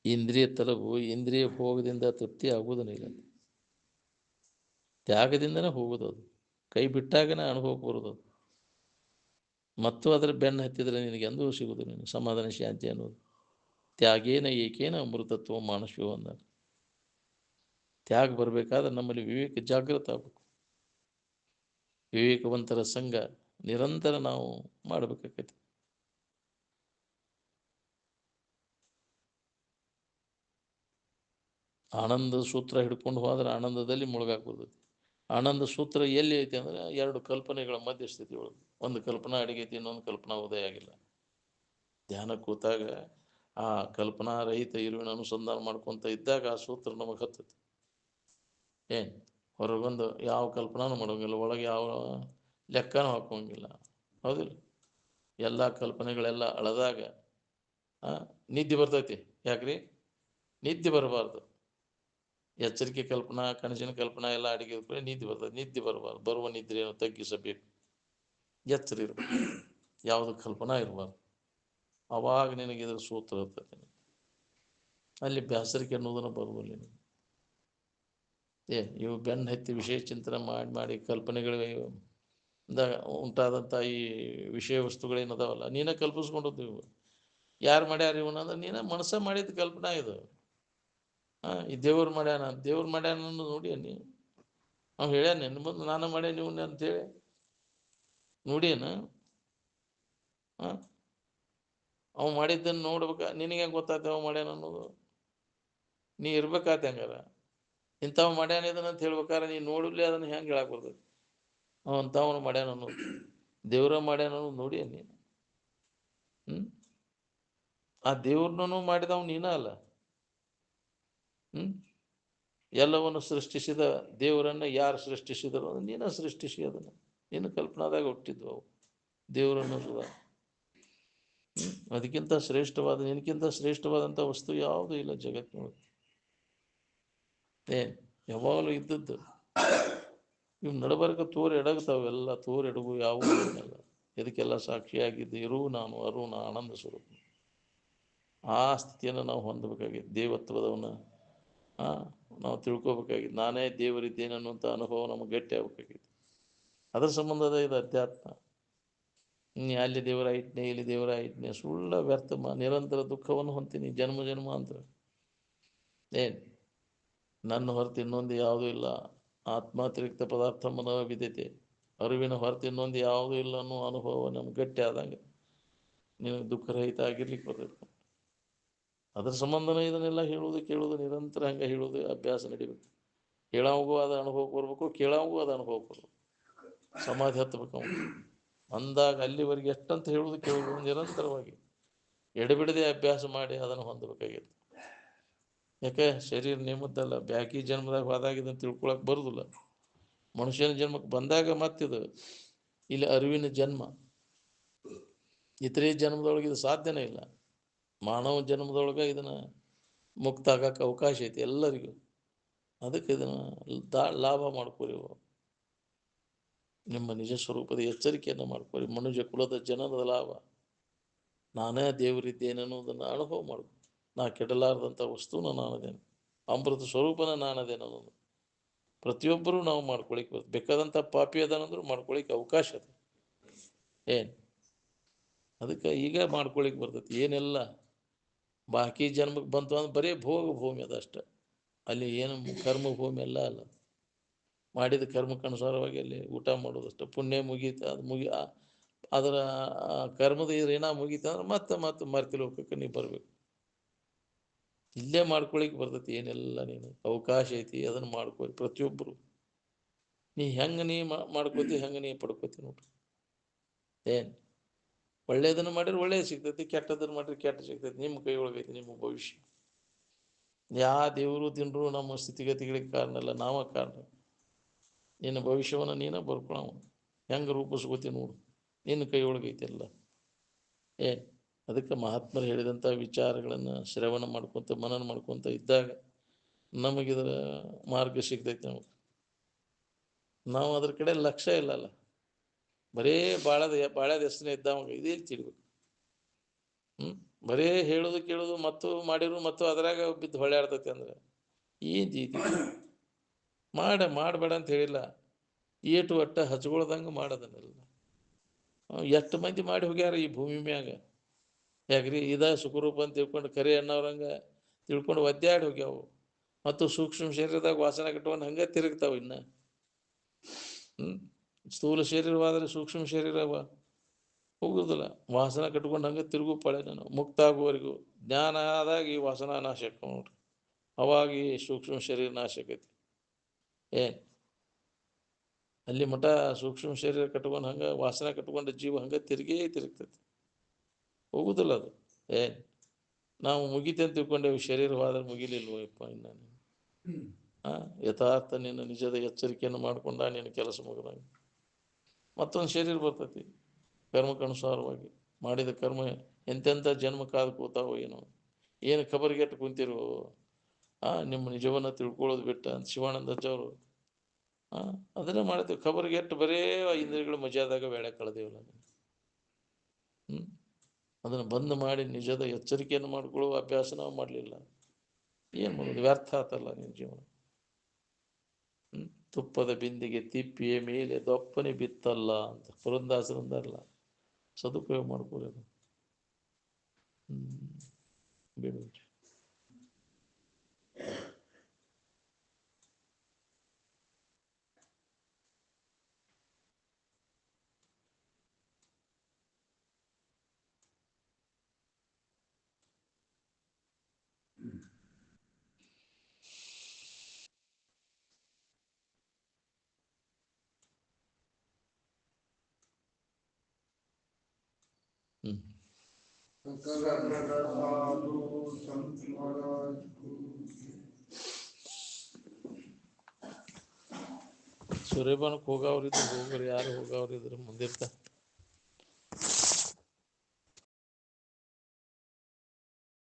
ಇಂದ್ರಿಯ ತಲವು ಇಂದ್ರಿಯ ಭೋಗದಿಂದ ತೃಪ್ತಿ ಆಗುವುದನ್ನಿಲ್ಲ. ತ್ಯಾಗದಿಂದನೇ ಹೋಗೋದು. ಅದು ಕೈ ಬಿಟ್ಟಾಗನೇ ಅನುಭವಕ್ಕೆ ಬರೋದು. ಮತ್ತು ಅದರ ಬೆನ್ನು ಹತ್ತಿದರೆ ನಿನಗೆ ಎಂದೂ ಸಿಗುವುದು ನಿನಗೆ ಸಮಾಧಾನ ಶಾಂತಿ ಅನ್ನೋದು. ತ್ಯಾಗೇನ ಏಕೇನ ಅಮೃತತ್ವ ಮಾನಸ್ಯೋ ಅಂದರು. ತ್ಯಾಗ ಬರಬೇಕಾದ್ರೆ ನಮ್ಮಲ್ಲಿ ವಿವೇಕ ಜಾಗೃತ ಆಗಬೇಕು. ವಿವೇಕವಂತರ ಸಂಘ ನಿರಂತರ ನಾವು ಮಾಡಬೇಕಾಗೈತಿ. ಆನಂದ ಸೂತ್ರ ಹಿಡ್ಕೊಂಡು ಹೋದ್ರೆ ಆನಂದದಲ್ಲಿ ಮುಳುಗಾಕ್ಬಿಡ್ತೈತಿ. ಆನಂದ ಸೂತ್ರ ಎಲ್ಲಿ ಐತಿ ಅಂದರೆ ಎರಡು ಕಲ್ಪನೆಗಳ ಮಧ್ಯಸ್ಥಿತಿ ಒಳಗೆ. ಒಂದು ಕಲ್ಪನಾ ಅಡಿಗೈತಿ, ಇನ್ನೊಂದು ಕಲ್ಪನಾ ಉದಯ ಆಗಿಲ್ಲ. ಧ್ಯಾನ ಕೂತಾಗ ಆ ಕಲ್ಪನಾ ರಹಿತ ಇರುವಿನ ಅನುಸಂಧಾನ ಮಾಡ್ಕೊತ ಇದ್ದಾಗ ಆ ಸೂತ್ರ ನಮಗೆ ಹತ್ತೈತಿ. ಏನು ಹೊರಗೊಂದು ಯಾವ ಕಲ್ಪನಾನು ಮಾಡೋಂಗಿಲ್ಲ, ಒಳಗೆ ಯಾವ ಲೆಕ್ಕನೂ ಹಾಕೋಂಗಿಲ್ಲ. ಹೌದಿಲ್ಲ? ಎಲ್ಲ ಕಲ್ಪನೆಗಳೆಲ್ಲ ಅಳದಾಗ ನಿದ್ದೆ ಬರ್ತೈತಿ. ಯಾಕ್ರಿ? ನಿದ್ದೆ ಬರಬಾರ್ದು. ಎಚ್ಚರಿಕೆ ಕಲ್ಪನಾ, ಕನಸಿನ ಕಲ್ಪನಾ ಎಲ್ಲ ಅಡಿಗೆ ನಿದ್ದೆ ಬರ್ತದೆ. ನಿದ್ದೆ ಬರಬಾರ್ದು. ಬರುವ ನಿದ್ರೆಯನ್ನು ತಗ್ಗಿಸಬೇಕು. ಎಚ್ಚರ ಇರಬೇಕು. ಯಾವುದು ಕಲ್ಪನಾ ಇರಬಾರ್ದು. ಅವಾಗ ನಿನಗೆ ಇದರ ಸೂತ್ರ ಇರ್ತದೆ. ಅಲ್ಲಿ ಬೇಸರಿಕೆ ಅನ್ನೋದನ್ನು ಬರುವುದಿಲ್ಲ ನಿನಗೆ. ಇವು ಬೆನ್ನು ಹತ್ತಿ ವಿಷಯ ಚಿಂತನೆ ಮಾಡಿ ಕಲ್ಪನೆಗಳಿಗೆ ಉಂಟಾದಂಥ ಈ ವಿಷಯ ವಸ್ತುಗಳೇನದಾವಲ್ಲ, ನೀನೇ ಕಲ್ಪಿಸ್ಕೊಂಡದ್ದು. ಇವು ಯಾರು ಮಾಡ್ಯಾರ ಇವನಂದ್ರೆ ನೀನೇ ಮನಸ್ಸ ಮಾಡಿದ ಕಲ್ಪನಾ ಇದು. ಈ ದೇವ್ರು ಮಾಡ್ಯಾನ ನೋಡಿ ನೀ ಅವ್ನು ಹೇಳ್ಯಾನ ನಿನ್ನ ಬಂದು ನಾನು ಮಾಡ್ಯಾನ ನೀವು ಅಂತೇಳಿ ನೋಡಿಯೇನ? ಅವ ಮಾಡಿದ್ದನ್ನು ನೋಡ್ಬೇಕ, ನಿನಗೆ ಗೊತ್ತಾಗ್ತದೆ ಅವ ಮಾಡ್ಯಾನ ಅನ್ನೋದು. ನೀ ಇರ್ಬೇಕಾತ ಹಂಗಾರ ಇಂಥವ್ ಮಾಡ್ಯಾನ ಇದನ್ನಂತ ಹೇಳ್ಬೇಕಾರೆ ನೀನು ನೋಡಲಿ ಅದನ್ನು ಹೆಂಗೆ ಹೇಳಕ್ ಬರ್ತದೆ? ಅವ ಅಂಥವನು ಮಾಡ್ಯಾನ ಅನ್ನೋದು, ದೇವ್ರ ಮಾಡ್ಯಾನ ಅನ್ನೋದು ನೋಡಿಯ ನೀನು? ಆ ದೇವ್ರನ್ನೂ ಮಾಡಿದವ್ ನೀನ ಅಲ್ಲ. ಎಲ್ಲವನ್ನು ಸೃಷ್ಟಿಸಿದ ದೇವರನ್ನು ಯಾರು ಸೃಷ್ಟಿಸಿದರು? ನೀನ ಸೃಷ್ಟಿಸಿ ಅದನ್ನು. ನಿನ್ನ ಕಲ್ಪನಾದಾಗ ಹುಟ್ಟಿದ್ವು ಅವು ದೇವರನ್ನು ಸುಧಾ. ಅದಕ್ಕಿಂತ ಶ್ರೇಷ್ಠವಾದ, ನಿನಕ್ಕಿಂತ ಶ್ರೇಷ್ಠವಾದಂಥ ವಸ್ತು ಯಾವುದೂ ಇಲ್ಲ ಜಗತ್ತಿನೊಳಗೆ. ಯಾವಾಗಲೂ ಇದ್ದದ್ದು. ಇವು ನಡಬರ್ಕ ತೋರು ಎಡಗ್ತಾವೆಲ್ಲ. ತೋರು ಎಡಗು ಯಾವುದೂ ಇಲ್ಲ. ಇದಕ್ಕೆಲ್ಲ ಸಾಕ್ಷಿಯಾಗಿದ್ದು ಇರು ನಾನು ಅರುಣ ಆನಂದ ಸ್ವರೂಪ. ಆ ಸ್ಥಿತಿಯನ್ನು ನಾವು ಹೊಂದಬೇಕಾಗಿದೆ. ದೇವತ್ವದವನ್ನು ನಾವು ತಿಳ್ಕೊಬೇಕಾಗಿದೆ. ನಾನೇ ದೇವರಿದ್ದೇನೆ ಅನ್ನುವಂಥ ಅನುಭವ ನಮಗೆ ಗಟ್ಟಿ ಆಗಬೇಕಾಗಿದೆ. ಅದರ ಸಂಬಂಧದ ಇದು ಅಧ್ಯಾತ್ಮ. ಅಲ್ಲಿ ದೇವರಾಯಿಟ್ನೆ, ಇಲ್ಲಿ ದೇವರಾಯಿಟ್ನೆ, ಸುಳ್ಳ ವ್ಯರ್ಥ ನಿರಂತರ ದುಃಖವನ್ನು ಹೊಂತೀನಿ ಜನ್ಮ ಜನ್ಮ ಅಂತ. ನನ್ನ ಹೊರತು ಇನ್ನೊಂದು ಯಾವುದೂ ಇಲ್ಲ. ಆತ್ಮಾತಿರಿಕ್ತ ಪದಾರ್ಥ ಮನೋ ವಿದ್ಯತೆ. ಅರಿವಿನ ಹೊರತು ಇನ್ನೊಂದು ಯಾವುದೂ ಇಲ್ಲ ಅನ್ನೋ ಅನುಭವ ನಮ್ಗೆ ಗಟ್ಟಿ ಆದಂಗೆ ನಿನಗೆ ದುಃಖರಹಿತ ಆಗಿರ್ಲಿಕ್ಕೆ ಬರ್ತೈತೆ. ಅದ್ರ ಸಂಬಂಧನ ಇದನ್ನೆಲ್ಲ ಹೇಳುವುದು ಕೇಳುವುದು ನಿರಂತರ ಹಂಗೆ ಹೇಳುವುದು ಅಭ್ಯಾಸ ನಡಿಬೇಕು. ಕೇಳೋವಾಗೂ ಅದು ಅನುಭವಕ್ಕೆ ಬರ್ಬೇಕು, ಕೇಳೋವಾಗೂ ಅದು ಅನುಭವಕ್ಕೆ ಬರ್ಬೇಕು. ಸಮಾಧಿ ಹತ್ತಬೇಕು ಅವನು ಅಂದಾಗ ಅಲ್ಲಿವರೆಗೆ ಎಷ್ಟಂತ ಹೇಳುವುದು ಕೇಳುವುದು ನಿರಂತರವಾಗಿ ಎಡೆಬಿಡದೆ ಅಭ್ಯಾಸ ಮಾಡಿ ಅದನ್ನು ಹೊಂದಬೇಕಾಗಿತ್ತು. ಯಾಕೆ ಶರೀರ ನೇಮದ್ದಲ್ಲ. ಬ್ಯಾಕಿ ಜನ್ಮದಾಗ ಹೋದಾಗ ಇದನ್ನು ತಿಳ್ಕೊಳಕ್ಕೆ ಬರುದಿಲ್ಲ. ಮನುಷ್ಯನ ಜನ್ಮಕ್ಕೆ ಬಂದಾಗ ಮತ್ತಿದು ಇಲ್ಲಿ ಅರಿವಿನ ಜನ್ಮ. ಇತರೆ ಜನ್ಮದೊಳಗೆ ಇದು ಸಾಧ್ಯನೇ ಇಲ್ಲ. ಮಾನವ ಜನ್ಮದೊಳಗೆ ಇದನ್ನು ಮುಕ್ತ ಆಗಕ್ಕೆ ಅವಕಾಶ ಐತಿ ಎಲ್ಲರಿಗೂ. ಅದಕ್ಕೆ ಇದನ್ನು ಲಾಭ ಮಾಡ್ಕೊರಿ. ನಿಮ್ಮ ನಿಜ ಸ್ವರೂಪದ ಎಚ್ಚರಿಕೆಯನ್ನು ಮಾಡ್ಕೊರಿ. ಮನುಷ್ಯ ಕುಲದ ಜನನದ ಲಾಭ. ನಾನೇ ದೇವರಿದ್ದೇನೆ ಅನ್ನೋದನ್ನು ಅನುಭವ ಮಾಡ್ಕೊ. ನಾ ಕೆಡಲಾರದಂಥ ವಸ್ತುನ ನಾನದೇನೆ, ಅಮೃತ ಸ್ವರೂಪನ ನಾನದೇನೆ ಅನ್ನೋದು ಪ್ರತಿಯೊಬ್ಬರೂ ನಾವು ಮಾಡ್ಕೊಳಿಕ್ಕೆ ಬರ್ತದೆ. ಬೇಕಾದಂಥ ಪಾಪಿ ಅದನಂದ್ರೂ ಮಾಡ್ಕೊಳಿಕ್ಕೆ ಅವಕಾಶ ಅದ. ಅದಕ್ಕೆ ಈಗ ಮಾಡ್ಕೊಳಿಕ್ಕೆ ಬರ್ತೈತಿ. ಏನೆಲ್ಲ ಬಾಕಿ ಜನ್ಮಕ್ಕೆ ಬಂತು ಅಂದ್ರೆ ಬರೀ ಭೋಗ ಭೂಮಿ ಅದಷ್ಟೆ. ಅಲ್ಲಿ ಏನು ಕರ್ಮ ಭೂಮಿ ಎಲ್ಲ ಅಲ್ಲ. ಮಾಡಿದ ಕರ್ಮಕ್ಕನುಸಾರವಾಗಿ ಅಲ್ಲಿ ಊಟ ಮಾಡೋದಷ್ಟು. ಪುಣ್ಯ ಮುಗೀತು, ಅದು ಅದರ ಕರ್ಮದ ಋಣ ಮುಗೀತು ಅಂದ್ರೆ ಮತ್ತೆ ಮರ್ತಿ ಲೋಕಕ್ಕೆ ನೀವು ಬರಬೇಕು. ಇಲ್ಲೇ ಮಾಡ್ಕೊಳಿಕ್ಕೆ ಬರ್ತೈತಿ. ಏನೆಲ್ಲ ನೀನು ಅವಕಾಶ ಐತಿ ಅದನ್ನು ಮಾಡ್ಕೊಳ್ಳಿ ಪ್ರತಿಯೊಬ್ಬರು. ನೀ ಹೆಂಗೆ ನೀ ಮಾಡ್ಕೋತಿ ಹೆಂಗೆ ನೀ ಪಡ್ಕೋತಿ ನೋಡ್ರಿ. ಒಳ್ಳೇದನ್ನು ಮಾಡಿದ್ರೆ ಒಳ್ಳೇದು ಸಿಗ್ತೈತಿ, ಕೆಟ್ಟದನ್ನು ಮಾಡಿದ್ರೆ ಕೆಟ್ಟ ಸಿಗ್ತೈತಿ. ನಿಮ್ಮ ಕೈ ಒಳಗೈತಿ ನಿಮ್ಮ ಭವಿಷ್ಯ. ದೇವರು ತಿಂದ್ರು ನಮ್ಮ ಸ್ಥಿತಿಗತಿಗಳಿಗೆ ಕಾರಣ ಅಲ್ಲ, ನಾವ ಕಾರಣ. ನಿನ್ನ ಭವಿಷ್ಯವನ್ನು ನೀನ ಬರ್ಕೊಳವ. ಹೆಂಗೆ ರೂಪಿಸ್ಕೋತಿ ನೋಡು, ನಿನ್ನ ಕೈ ಒಳಗೈತಿ ಎಲ್ಲ. ಅದಕ್ಕೆ ಮಹಾತ್ಮರು ಹೇಳಿದಂಥ ವಿಚಾರಗಳನ್ನು ಶ್ರವಣ ಮಾಡ್ಕೊತ ಮನನ ಮಾಡ್ಕೊತ ಇದ್ದಾಗ ನಮಗಿದರ ಮಾರ್ಗ ಸಿಗ್ತೈತೆ. ನಾವು ಅದ್ರ ಕಡೆ ಲಕ್ಷ್ಯ ಇಲ್ಲಲ್ಲ. ಬರೇ ಬಾಳ್ಯದ ಹೆಸರೇ ಇದ್ದವಾಗ ಇದೇ ತಿಳ್ಬೇಕು. ಬರೇ ಹೇಳೋದು ಕೇಳೋದು ಮತ್ತು ಮಾಡಿರು ಮತ್ತು ಅದರಾಗ ಬಿದ್ದು ಹೊಳ್ಯಾಡ್ತೈತಿ ಅಂದ್ರೆ ಏನು ಮಾಡಬೇಡ ಅಂತ ಹೇಳಿಲ್ಲ. ಏಟು ಒಟ್ಟ ಹಚ್ಕೊಳ್ದಂಗೆ ಮಾಡೋದನ್ನೆಲ್ಲ ಎಷ್ಟು ಮಂದಿ ಮಾಡಿ ಹೋಗ್ಯಾರ ಈ ಭೂಮಿ ಮ್ಯಾಗ. ಯಾಕ್ರಿ ಇದ ಸುಖರೂಪ ಅಂತ ತಿಳ್ಕೊಂಡು ಕರಿ ಅನ್ನೋರಂಗ ತಿಳ್ಕೊಂಡು ಒದ್ದಾಡಿ ಹೋಗ್ಯಾವು. ಮತ್ತು ಸೂಕ್ಷ್ಮ ಶರೀರದಾಗ ವಾಸನೆ ಕಟ್ಕೊಂಡು ಹಂಗೆ ತಿರುಗ್ತಾವ. ಇನ್ನು ಸ್ಥೂಲ ಶರೀರವಾದರೆ ಸೂಕ್ಷ್ಮ ಶರೀರವ ಹೋಗುದಿಲ್ಲ. ವಾಸನ ಕಟ್ಕೊಂಡು ಹಂಗೆ ತಿರುಗು ಪಳೆ ನಾನು ಮುಕ್ತ ಆಗುವವರೆಗೂ. ಜ್ಞಾನ ಆದಾಗ ಈ ವಾಸನ ನಾಶ ನೋಡ್ರಿ, ಅವಾಗ ಈ ಸೂಕ್ಷ್ಮ ಶರೀರ ನಾಶ ಆಕೈತಿ. ಅಲ್ಲಿ ಮಠ ಸೂಕ್ಷ್ಮ ಶರೀರ ಕಟ್ಕೊಂಡು ಹಂಗೆ ವಾಸನ ಕಟ್ಕೊಂಡು ಜೀವ ಹಂಗೆ ತಿರುಗ್ತೈತಿ, ಹೋಗುದಿಲ್ಲ ಅದು. ನಾವು ಮುಗಿತೆ ಅಂತ ತಿಳ್ಕೊಂಡೇವು, ಶರೀರವಾದ್ರೆ ಮುಗಿಲಿಲ್ವಪ್ಪ. ಇನ್ನು ಯಥಾರ್ಥ ನಿನ್ನ ನಿಜದ ಎಚ್ಚರಿಕೆಯನ್ನು ಮಾಡ್ಕೊಂಡ ನಿನ್ನ ಕೆಲಸ ಮುಗಿದಾಗ ಮತ್ತೊಂದು ಶರೀರ ಬರ್ತೈತಿ. ಕರ್ಮಕ್ಕನುಸಾರವಾಗಿ ಮಾಡಿದ ಕರ್ಮ ಎಂತೆಂಥ ಜನ್ಮ ಕಾದು ಕೂತಾವೋ ಏನೋ, ಏನು ಖಬರ್ಗೆಟ್ಟು ಕುಂತಿರು. ನಿಮ್ಮ ನಿಜವನ್ನ ತಿಳ್ಕೊಳ್ಳೋದು ಬಿಟ್ಟ ಅಂತ ಶಿವಾನಂದಜ್ಜವರು ಅದನ್ನೇ ಮಾಡ್ತೀವಿ. ಖಬರ್ಗೆಟ್ಟು ಬರೇ ಇಂದ್ರಿಯಗಳು ಮಜಾದಾಗ ಬೇಳೆ ಕಳೆದೇವಲ್ಲ. ಅದನ್ನು ಬಂದ್ ಮಾಡಿ ನಿಜದ ಎಚ್ಚರಿಕೆಯನ್ನು ಮಾಡ್ಕೊಳ್ಳುವ ಅಭ್ಯಾಸ ನಾವು ಮಾಡಲಿಲ್ಲ. ಏನು ಮಾಡೋದು, ವ್ಯರ್ಥ ಆತಲ್ಲ ನಿನ್ನ ಜೀವನ. ತುಪ್ಪದ ಬಿಂದಿಗೆ ತಿಪ್ಪಿಯ ಮೇಲೆ ದೊಪ್ಪನೆ ಬಿತ್ತಲ್ಲ ಅಂತ ಪುರಂದಾಸರಂದಲ್ಲ. ಸದುಪಯೋಗ ಮಾಡ್ಕೊಳ್ಳೋದು. ಬೇಡ. ಸೂರ್ಯಪಾನಕ್ಕೆ ಹೋಗೋರಿದ್ರು ಹೋಗ್ರಿ, ಯಾರು ಹೋಗೋರಿದ್ರು ಮುಂದಿರ್ತ